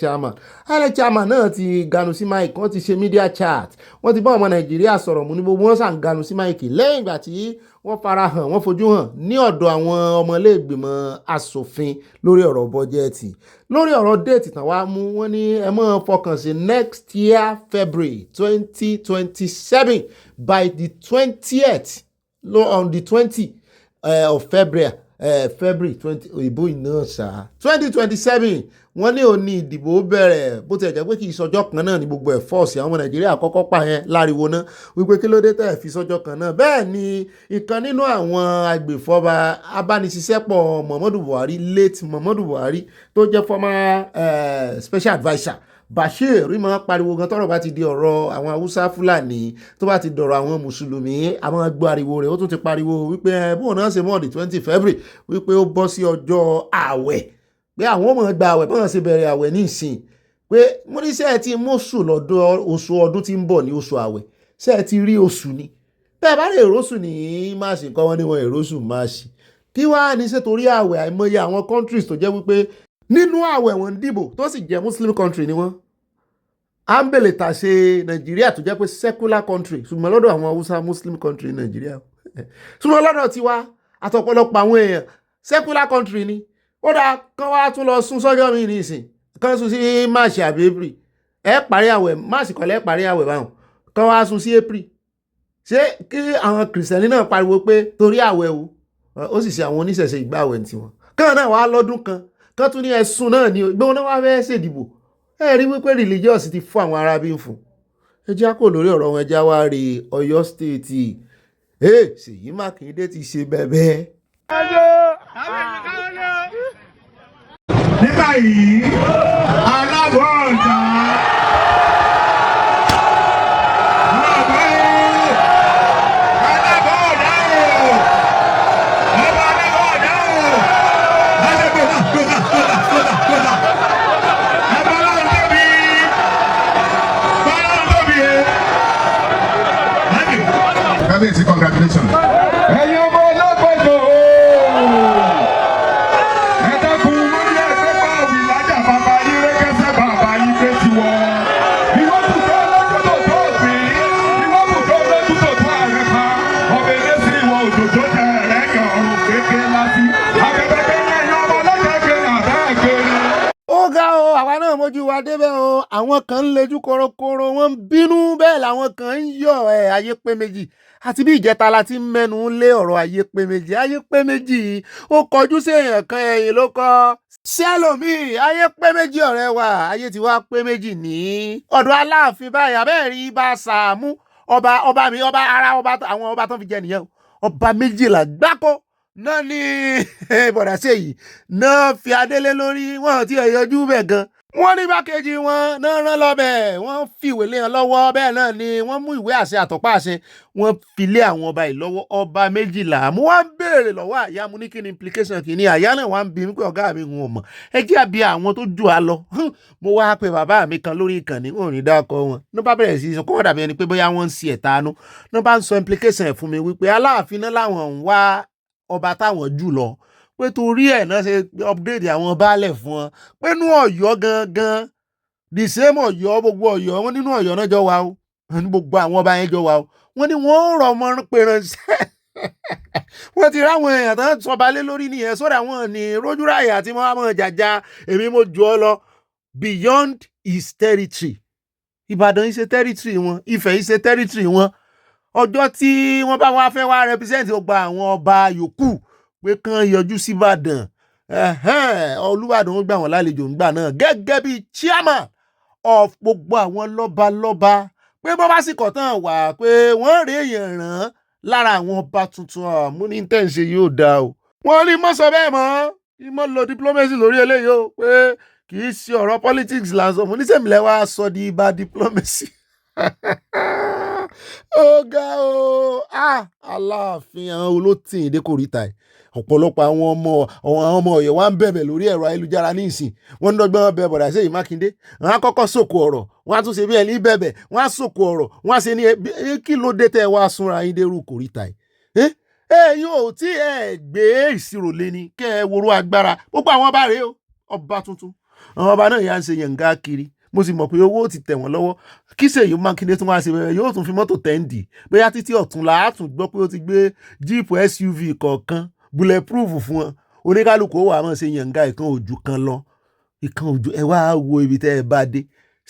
S3: chairman náà ti ganu sí mike wọ́n ti ṣe media chat wọ́n ti bá ọmọ Nàìjíríà sọ̀rọ̀ mú ní gbogbo wọn sàn ganu sí mike lẹ́yìn ìgbà tí wọ́n fara hàn wọ́n fojú hàn ní ọ̀dọ̀ àwọn ọmọlẹ́gbìmọ̀ asòfin lórí ọ̀rọ̀ bọ́jẹ́ẹ̀tì lórí ọ̀rọ̀ déètì tán wá mú wọ́n ní ẹ máa fọkàn sí next year February 2027 by the 20th on the 20th of February February 20 òyìnbó iná ṣá 2027 wọ́n ní òní ìdìbò bẹ̀rẹ̀ bó ti ẹ̀ jẹ́ pé kì í sọjọ́ kan náà ní gbogbo ẹ̀ fọ́ọ̀sì àwọn ọmọ Nàìjíríà kọ́kọ́ pa yẹn láriwo náà wípé kí ló dé tẹ̀ fi sọjọ́ kan náà bẹ́ẹ̀ ni ìkan nínú àwọn agbèfọ́ba abániṣiṣẹ́pọ̀ Muhammadu Buhari late Muhammadu Buhari tó jẹ́ former special adviser Bashir rí máa pariwo gan tọ́rọ̀ bá ti di ọ̀rọ̀ àwọn Haúsá Fúlàní tó bá ti dọ̀rọ̀ àwọn Mùsùlùmí àwọn gbọ́ ariwo rẹ̀ ó tún ti pariwo wípé bóun náà ṣe mọ́ ọ̀dì 20 February wípé ó bọ́ sí ọjọ́ ààwẹ̀ pé àwọn ọmọ gba ààwẹ̀ bọ́n ṣe bẹ̀rẹ̀ ààwẹ̀ ní ìsìn pé mo ní sẹ́ẹ̀ tí mọ́sù lọ́dọ̀ oṣù ọdún tí ń bọ̀ ní oṣù ààwẹ̀ sẹ́ẹ̀ ti rí oṣù ni bẹ́ẹ̀ bá lè rọ́ṣù ní máàṣì kọ́ wọ́n ní wọn èròṣù máàṣì kí wàá ní ṣe torí ààwẹ̀ àìmọye àwọn countries tó jẹ́ wípé nínú ààwẹ̀ wọn dìbò tó sì jẹ́ Muslim country ni wọ́n à ń bèlè tà ṣe Nàìjíríà tó jẹ́ pé secular country ṣùgbọ́n lọ́dọ̀ àwọn Haúsá Muslim country Nàìjíríà ṣùgbọ́n lọ́dọ̀ tiwa àtọ̀pọ̀lọpọ̀ àwọn èèyàn secular country ni ó dáa kán wá tún lọ sún sọ́jọ́ mi ní ìsìn kán sún sí March àbí April parí àwẹ̀ March kọ́lẹ́ parí àwẹ̀ báwọn kán wá sún sí April ṣé kí àwọn kìrìsìtẹ́nì náà pariwo pé torí àwẹ̀ o ó sì ṣe àwọn oníṣẹ̀ṣe ìgbà àwẹ̀ tiwọn kán náà wá lọ́dún kan kán tún ní ẹ̀sùn náà ni ìgbóhùn náà wá fẹ́ ṣèdìbò rí wípé religious ti fún àwọn arábí ń fún ẹjá kò lórí ọ̀rọ̀ wọn ẹjá wá rí Ọ̀yọ́ state Ṣèyí Mákindé ti ṣe bẹ́ẹ̀.
S14: ní báyìí alábọ̀ ọ̀tá. Congratulations.
S20: ẹ̀yin ọmọ ọlọ́gbọ̀dọ̀ ẹ dákun wọ́n ní ẹgbẹ́ bá òbí lájà bàbá
S3: àwa náà mójú wa débẹ̀ o àwọn kan ń lejú korokoro wọ́n ń bínú bẹ́ẹ̀ làwọn kan ń yọ̀ ayé pé méjì àti bí ìjẹta la ti ń mẹ́nu lé ọ̀rọ̀ ayé pé méjì ó kọjú sí èèyàn kan ẹ̀yìn ló kọ́ sẹ́lòmíì ayé pé méjì ọ̀rẹ́ wa ayé ti wá pé méjì ní ọ̀dọ̀ Aláàfin báyìí abẹ́ẹ̀rí bá Sàámú ọba àwọn ọba tó fi jẹ nìyẹn ọba 12 gbáko náà ní bọ̀dà Ṣèyí náà fi adélé lórí wọn ti ẹ̀yọjú bẹ̀ gan wọ́n ní bákejì wọn náà rán lọ́bẹ̀ wọ́n fìwé lé wọn lọ́wọ́ bẹ́ẹ̀ náà ni wọ́n mú ìwé àṣẹ àtọ́pá àṣẹ wọ́n fi lé àwọn ọba yìí lọ́wọ́ ọba 12 mo wá ń béèrè lọ́wọ́ àyà mo ní kí ni implication kìíní àyà náà wá ń bí mi pé ọ̀gá mi ń mọ̀ ẹ jẹ́ àbí àwọn tó jù á lọ mo wá pe bàbá mi kan lórí ìkànnì wọn ò ní dákọ wọn ní bá bẹ̀rẹ̀ sí sọ kó wọ́n dàbí ẹni pé bóyá wọ́n ń si ẹ̀tanú ní bá ń sọ implication ẹ̀ fún mi wípé Aláàfin náà làwọn ń wá ọba táwọn jù lọ pé torí ẹ̀ náà ṣe upgrade àwọn baálẹ̀ fún wọn pé nínú Ọ̀yọ́ gangan the same Ọ̀yọ́ gbogbo Ọ̀yọ́ wọn nínú Ọ̀yọ́ náà jọ wà o gbogbo àwọn ọba yẹn jọ wà o wọ́n ní wọ́n ń rọ̀ ọmọ pé ránṣẹ́ wọ́n ti ráwọn èèyàn tó ń sọba lé lórí nìyẹn sódà wọn ní rójúráyà àti mọ́ jàjà èmi mo jù ọ lọ beyond his territory Ìbàdàn yìí ṣe territory wọn Ifẹ̀ yìí ṣe territory wọn ọjọ́ tí wọ́n bá wá fẹ́ wá represent ọgbà àwọn ọba yòókù pé kán yọjú sí Ìbàdàn Olúbàdàn ó gbà wọ́n lálejò ńgbà náà gẹ́gẹ́ bí chairman of gbogbo àwọn lọ́balọ́ba pé bọ́ bá sì kọ̀ tán wà pé wọ́n rí èèyàn ràn lára àwọn ọba tuntun àmúní intense yóò dáa o wọ́n ní mọ́ sọ bẹ́ẹ̀ mọ́ kí mọ́ lo diplomacy lórí eléyìí o pé kì í ṣe ọ̀rọ̀ politics lásán mo ní sẹ́mìlẹ̀ wá sọ di ibà diplomacy ó ga o Aláàfin àwọn olótìn ìdẹ́kòríta ẹ̀ ọ̀pọ̀lọpọ̀ àwọn ọmọ Ọ̀yọ́ wa ń bẹ̀bẹ̀ lórí ẹ̀rọ ayélujára ní ìsìn wọ́n ń dọ́gbọ́n bẹ̀ bọ̀dà Ṣèyí Mákindé wọ́n á kọ́kọ́ sòkò ọ̀rọ̀ wọ́n á tún ṣe bí ẹni bẹ̀bẹ̀ wọ́n á sòkò ọ̀rọ̀ wọ́n á ṣe ní kí ló dé tẹ́ wá súnra yín dérú kòríta ẹ̀ yóò tí ẹ gbé ìṣirò lé ní kẹ́ ẹ worú agbára gbogbo àwọn ọba rèé o ọba tuntun àwọn ọba náà yà ń ṣe yànga kiri mo sì mọ̀ pé owó ti tẹ̀ wọ́n lọ́wọ́ kí Ṣèyí Mákindé tún wá ṣe bẹ̀rẹ̀ yóò tún fi mọ́tò tẹ́ǹdì bóyá títí ọ̀túnla á tún gbọ́ pé ó ti gbé jíìpù SUV kọ̀ọ̀kan bulletproof fún wọn oníkálukú wà mọ̀ ṣe yànga ìkan ojú kan lọ ìkan ojú ẹ wá wo ibi tẹ́ ẹ bá dé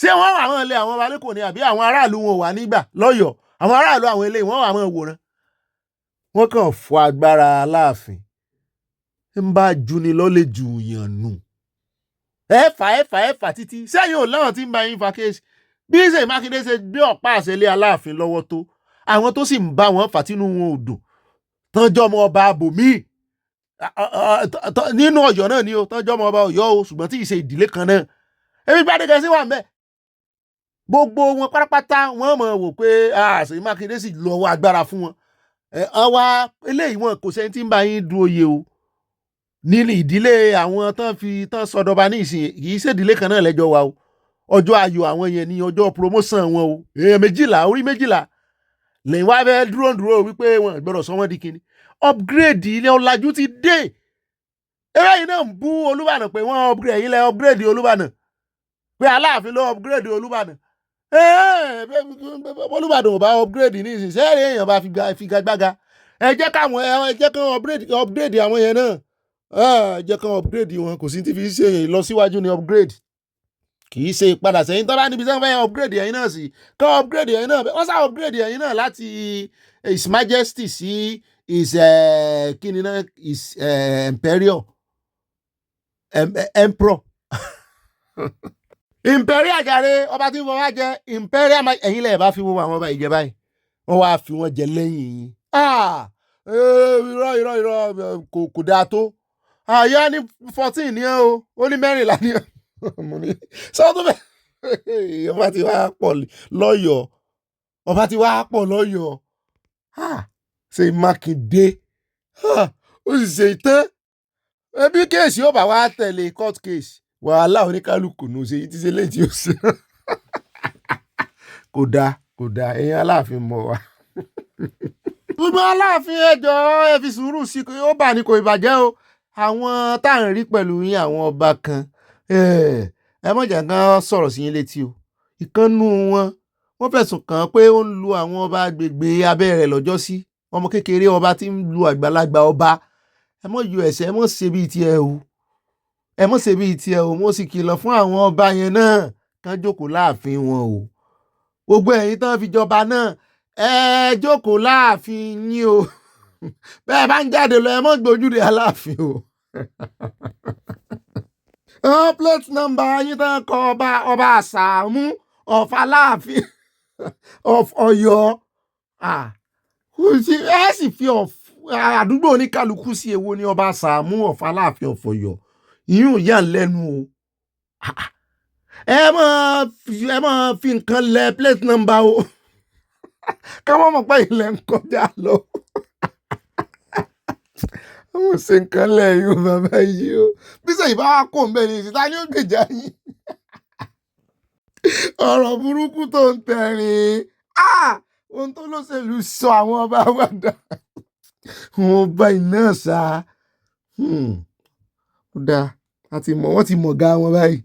S3: ṣé wọ́n wà mọ́ ilé àwọn ọba lẹ́kọ̀ọ́ ni àbí àwọn aráàlú wọn wà nígbà lọ́yọ̀ọ́ àwọn aráàlú àwọn eléyìí wọ́n wà mọ́ wòran wọ́n kàn fọ agbára Aláàfin ń bá juni lọ́lẹ̀ jù yàn nù ẹ̀fà títí sẹ́yìn ò láwọn tí ń bá yín fa kéésì bí Ṣèyí Mákindé ṣe gbé ọ̀pá àṣẹ lé Aláàfin lọ́wọ́ tó àwọn tó sì ń bá wọn fà tínú wọn ò dùn tọ́jọ́ ọmọ ọba abòmíì nínú Ọ̀yọ́ náà ni o tọ́jọ́ ọmọ ọba Ọ̀yọ́ o ṣùgbọ́n tí ì ṣe ìdílé kan náà ebi Gbádégẹṣin sí wà ń bẹ̀ gbogbo wọn pátápátá wọn mọ̀ wò pé Ṣèyí Mákindé sì lọ́wọ́ agbára fún wọn àwa eléyìí wọn kò sẹ́ni tí ń bá yín du oyè o nílì ìdílé àwọn tán sọdọba ní ìsìn kì í ṣèdílé kan náà lẹ́jọ́ wa o ọjọ́ ayọ̀ àwọn yẹn ní ọjọ́ promotion wọn o èèyàn 12 orí 12 lẹ́yìn wá fẹ́ dúró wípé wọn gbọ́dọ̀ sọ wọ́n di kíni upgrade ilé ọ̀làjú ti dé eré yìí náà ń bú Olúbàdàn pé wọ́n upgrade ilé upgrade Olúbàdàn pé Aláàfin ló upgrade Olúbàdàn Olúbàdàn ò bá upgrade ní ìsìn sẹ́ẹ̀rì èèyàn bá figagbága ẹ jẹ́ kán upgrade àwọn yẹn náà jẹ́ kán upgrade wọn kò sí ti fi ṣe ìlọsíwájú ní upgrade kì í ṣe ìpadà sẹ́yìn tó bá níbi tí wọ́n fẹ́ upgrade ẹ̀yin náà sí kán upgrade ẹ̀yin náà wọ́n sá upgrade ẹ̀yin náà láti His Majesty sí his kíni náà his imperial emperor imperial jàre ọba tí wọ́n wá jẹ imperial ẹ̀yin lẹ́yìn bá fi wọ́n àwọn ọba ìjẹba yìí wọ́n wá fi wọ́n jẹ lẹ́yìn yìí irọ́ kò dáa tó àyà ní 14 ní ẹ́ o ó ní 14 ní ẹ́ mo ní sọ́tún bẹ́ẹ̀ ọba ti wá pọ̀ lọ́yọ̀ọ́ ọba ti wá pọ̀ lọ́yọ̀ọ́ Ṣèyí Mákindé ó sì ṣe tán ẹbí kéèsì ó bá wá tẹ̀lé court case wàhálà oníkálukú nù ṣe yìí ti ṣe léyìí tí ó ṣe kò dáa ẹ̀yin Aláàfin mọ̀ wá gbogbo Aláàfin ẹjọ́ ẹ fi sùúrù sí ó bà ní kò ìbàjẹ́ o àwọn tá à ń rí pẹ̀lú yín àwọn ọba kan ẹ mọ̀jà kan sọ̀rọ̀ sí yín létí o ìkànnù wọ́n fẹ̀sùn kàn án pé ó ń lu àwọn ọba agbègbè abẹ́ rẹ̀ lọ́jọ́ sí ọmọ kékeré ọba tí ń lu àgbàlagbà ọba ẹ mọ̀ yọ ẹ̀sẹ̀ ẹ mọ̀ ṣe bíi tiẹ̀ o ẹ mọ̀ ṣe bíi tiẹ̀ o, mo sì kìlọ̀ fún àwọn ọba yẹn náà kán jókòó láàfin wọn o. Gbogbo ẹ̀yin tán fi jọba náà ẹ jókòó láàfin yín o. Bẹ́ẹ̀ bá ń jáde lọ ẹ mọ́ gbójúde Aláàfin o. Plate number yín tán kọ ọba Sàámú of Aláàfin of Ọ̀yọ́. Ẹ sì fi àdúgbò oníkálukú sí èwo ni ọba Sàámú of Aláàfin of Ọ̀yọ́. Ìyún yà lẹ́nu o. Ẹ máa fi nǹkan lẹ plate number o. Ká wọ́n mọ̀ pé ilẹ̀ ń kọjá lọ. Àwọn ṣe nǹkan lẹ́yìn o bàbá yìí o. Bí sẹ́yìn bá wá kó ń bẹ̀ ní ìsìta ni ó gbèjà yín. Ọ̀rọ̀ burúkú tó ń tẹ̀rín. Ohun tó lóṣèlú sọ àwọn ọba wa dà. Wọn ọba iná ṣá. Ó dáa, wọ́n ti mọ̀ ga wọn báyìí.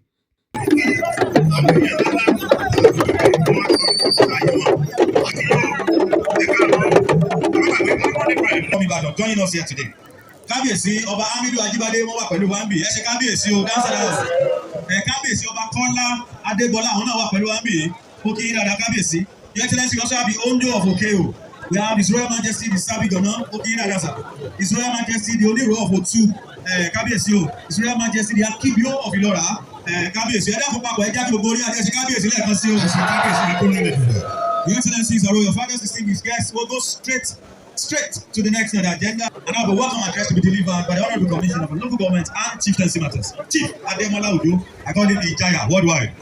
S4: Joining us here today. Kábíyèsí ọba Hamidu Ajibade wọ́n wà pẹ̀lú wambi. Ẹ ṣé kábíyèsí o, dáńsà. Kábíyèsí ọba Kọ́lá Adégbọlá àwọn náà wà pẹ̀lú wambi. Ó kí yín dáadáa kábíyèsí. Your Excellency also have the Ondo of Okeo. We have His Royal Majesty the Sabidona. Ó kí yín dáadáa sà. His Royal Majesty the Oniro of Otu. Kábíyèsí o. His Royal Majesty the Akibio of Ilora. Kábíyèsí ẹ dákun papọ̀ ẹ jẹ́ kí gbogbo orí adé ṣe kábíyèsí lẹ́ẹ̀kan sí o. Your Excellency is our Royal Father's distinguished guests. We'll go straight to the next agenda, and I have a welcome address to be delivered by the Honorable Commissioner for Local Government and Chieftaincy Matters, Chief Ademola Ojo, according to Ijaya worldwide.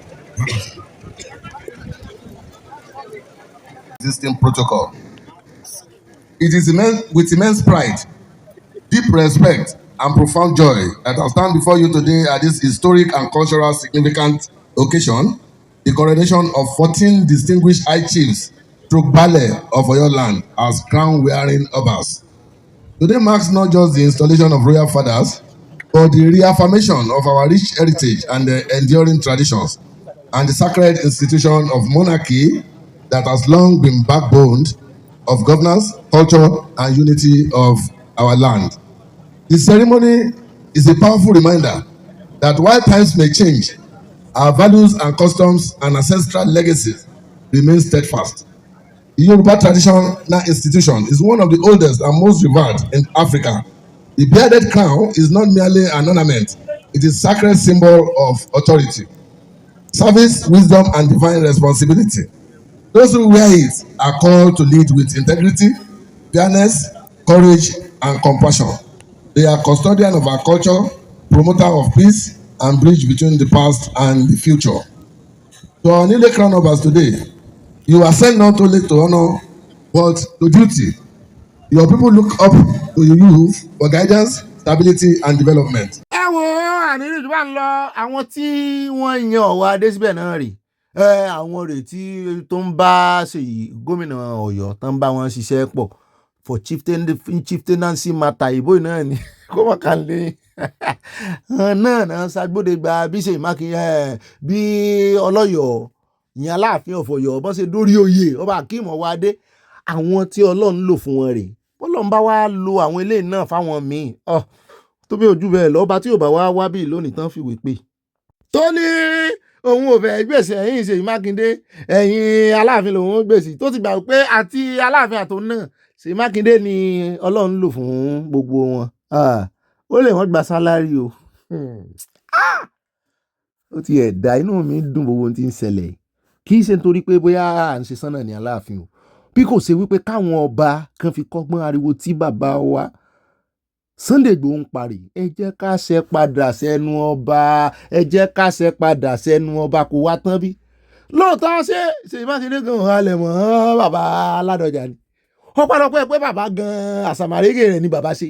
S11: Existing protocol. It is with immense pride, deep respect, and profound joy that I stand before you today at this historic and cultural significant occasion, the coronation of 14 distinguished high chiefs Bale of Oyo land as crown-wearing Obas. Today marks not just the installation of royal fathers, but the reaffirmation of our rich heritage and the enduring traditions, and the sacred institution of monarchy that has long been backbone of governance, culture, and unity of our land. The ceremony is a powerful reminder that while times may change, our values and customs and ancestral legacies remain steadfast. The Yoruba Traditional Institution is one of the oldest and most revered in Africa. The bearded crown is not merely an ornament, it is a sacred symbol of authority, service, wisdom, and divine responsibility. Those who wear it are called to lead with integrity, fairness, courage, and compassion. They are custodian of our culture, promoter of peace, and bridge between the past and the future. To our newly crowned Obas today, you are sent not only to honor, but to duty. Your people look up to you for guidance, stability, and development.
S3: Ẹ wo àníní ìjọba ń lọ àwọn tí wọ́n yan ọ̀wọ́ adé síbẹ̀ náà rè àwọn rè tí tó ń bá Ṣèyí gómìnà Ọ̀yọ́ tó ń bá wọn ṣiṣẹ́ pọ̀ for chieftaincy matter ìbò náà ni kó mọ̀ ká lé náà ṣàgbọ́dẹ gba bí Ṣèyí Mákindé bí ọlọ́yọ̀ọ́ ìyẹn Aláàfin of Ọ̀yọ́ bọ́n ṣe dórí oyè ọba Akeem Ọwọ́adé àwọn tí Ọlọ́run lò fún wọn rè Ọlọ́run bá wá lo àwọn eléyìí náà fáwọn míì tó bí ojú bẹ́ẹ̀ lọ́ba tí ò bá wá bí lónìí tán fìwé pé tó ní òun ò fẹ́ gbèsè ẹ̀yìn Ṣèyí Mákindé ẹ̀yìn Aláàfin lòun ó gbèsè tó ti gbà pé àti Aláàfin àtòun náà Ṣèyí Mákindé ni Ọlọ́run lò fún gbogbo wọn ó lè wọ́n gba sálárì o ó ti ẹ̀dá inú mi dùn gbogbo ohun tí ń ṣẹlẹ̀ kì í ṣe nítorí pé bóyá à ń ṣe sánà ní Aláàfin o bí kò ṣe wípé káwọn ọba kan fi kọ́gbọ́n ariwo tí bàbá wa Sunday Igboho ń parí ẹ jẹ́ ká ṣe padà sẹ́nu ọba ẹ jẹ́ ká ṣe padà sẹ́nu ọba kò wá tán bí lóòótọ́ ṣé Ṣèyí Mákindé gan halẹ̀ mọ́ bàbá Ládọjà ni ó padà pé bàbá gan àsàmàrégè rẹ̀ ni bàbá ṣe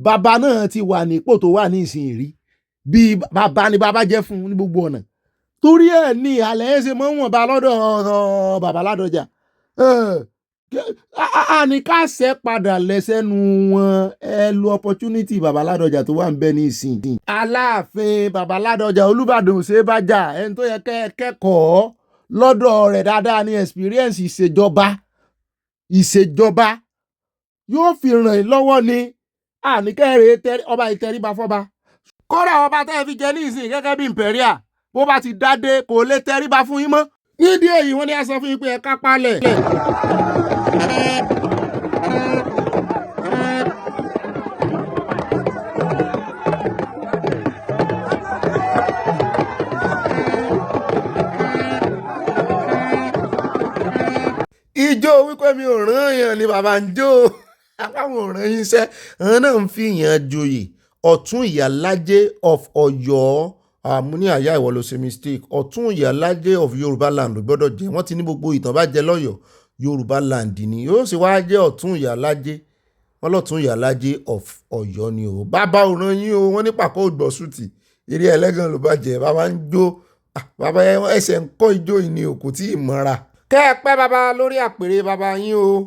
S3: bàbá náà ti wà nípò tó wà ní ìsìn rí bí bàbá ni bàbá jẹ́ fún ní gbogbo ọ̀nà torí ẹ̀ ní ìhàlẹ̀ ẹ̀ ṣe mọ́ wọn bá lọ́dọ̀ bàbá Ládọjà àní ká ṣe padà lẹ́sẹ̀nu wọn ẹ lo opportunity bàbá Ládọjà tó wà ń bẹ ní ìsìn Aláàfin bàbá Ládọjà Olúbàdàn ṣe bá jà ẹni tó yẹ kẹ́kọ̀ọ́ lọ́dọ̀ rẹ̀ dáadáa ní experience ìṣèjọba yóò fi ràn yín lọ́wọ́ ní àníkẹ́rẹ́ ọba ìtẹríba fọ́ba kódà ọba tẹ́ ẹ fi jẹ ní ìsìn gẹ́gẹ́ bí imperial bó bá ti dádé kò lè tẹríba fún yín mọ́. nídìí èyí wọ́n ní a sọ fún yín pé ẹ kápá lẹ̀. ijó wípé mi ò rán èèyàn ni bàbá ń jó àwọn ò rán yín iṣẹ́ àwọn náà ń fi yàn joyè ọ̀tún ìyálájé of Ọ̀yọ́ àmúní àyà ìwọ ló ṣe mistake ọ̀tún ìyálájé of Yorùbá land ló gbọ́dọ̀ jẹ́ wọ́n ti ní gbogbo ìtàn bá jẹ lọ́yọ̀ọ́ Yorùbá land ni yóò sì wá jẹ́ ọ̀tún ìyálájé wọ́n lọ́tún ìyálájé of Ọ̀yọ́ ni o bàbá ò rán yín o wọ́n ní pàkó ògbọ́sùtì eré ẹlẹ́gàn ló bàjẹ́ bàbá ń jó bàbá ẹsẹ̀ ń kọ́ ijó yìí ni o kò tí ì mọ́ra kẹ́ ẹ pẹ́ bàbá lórí àpèrè bàbá yín o.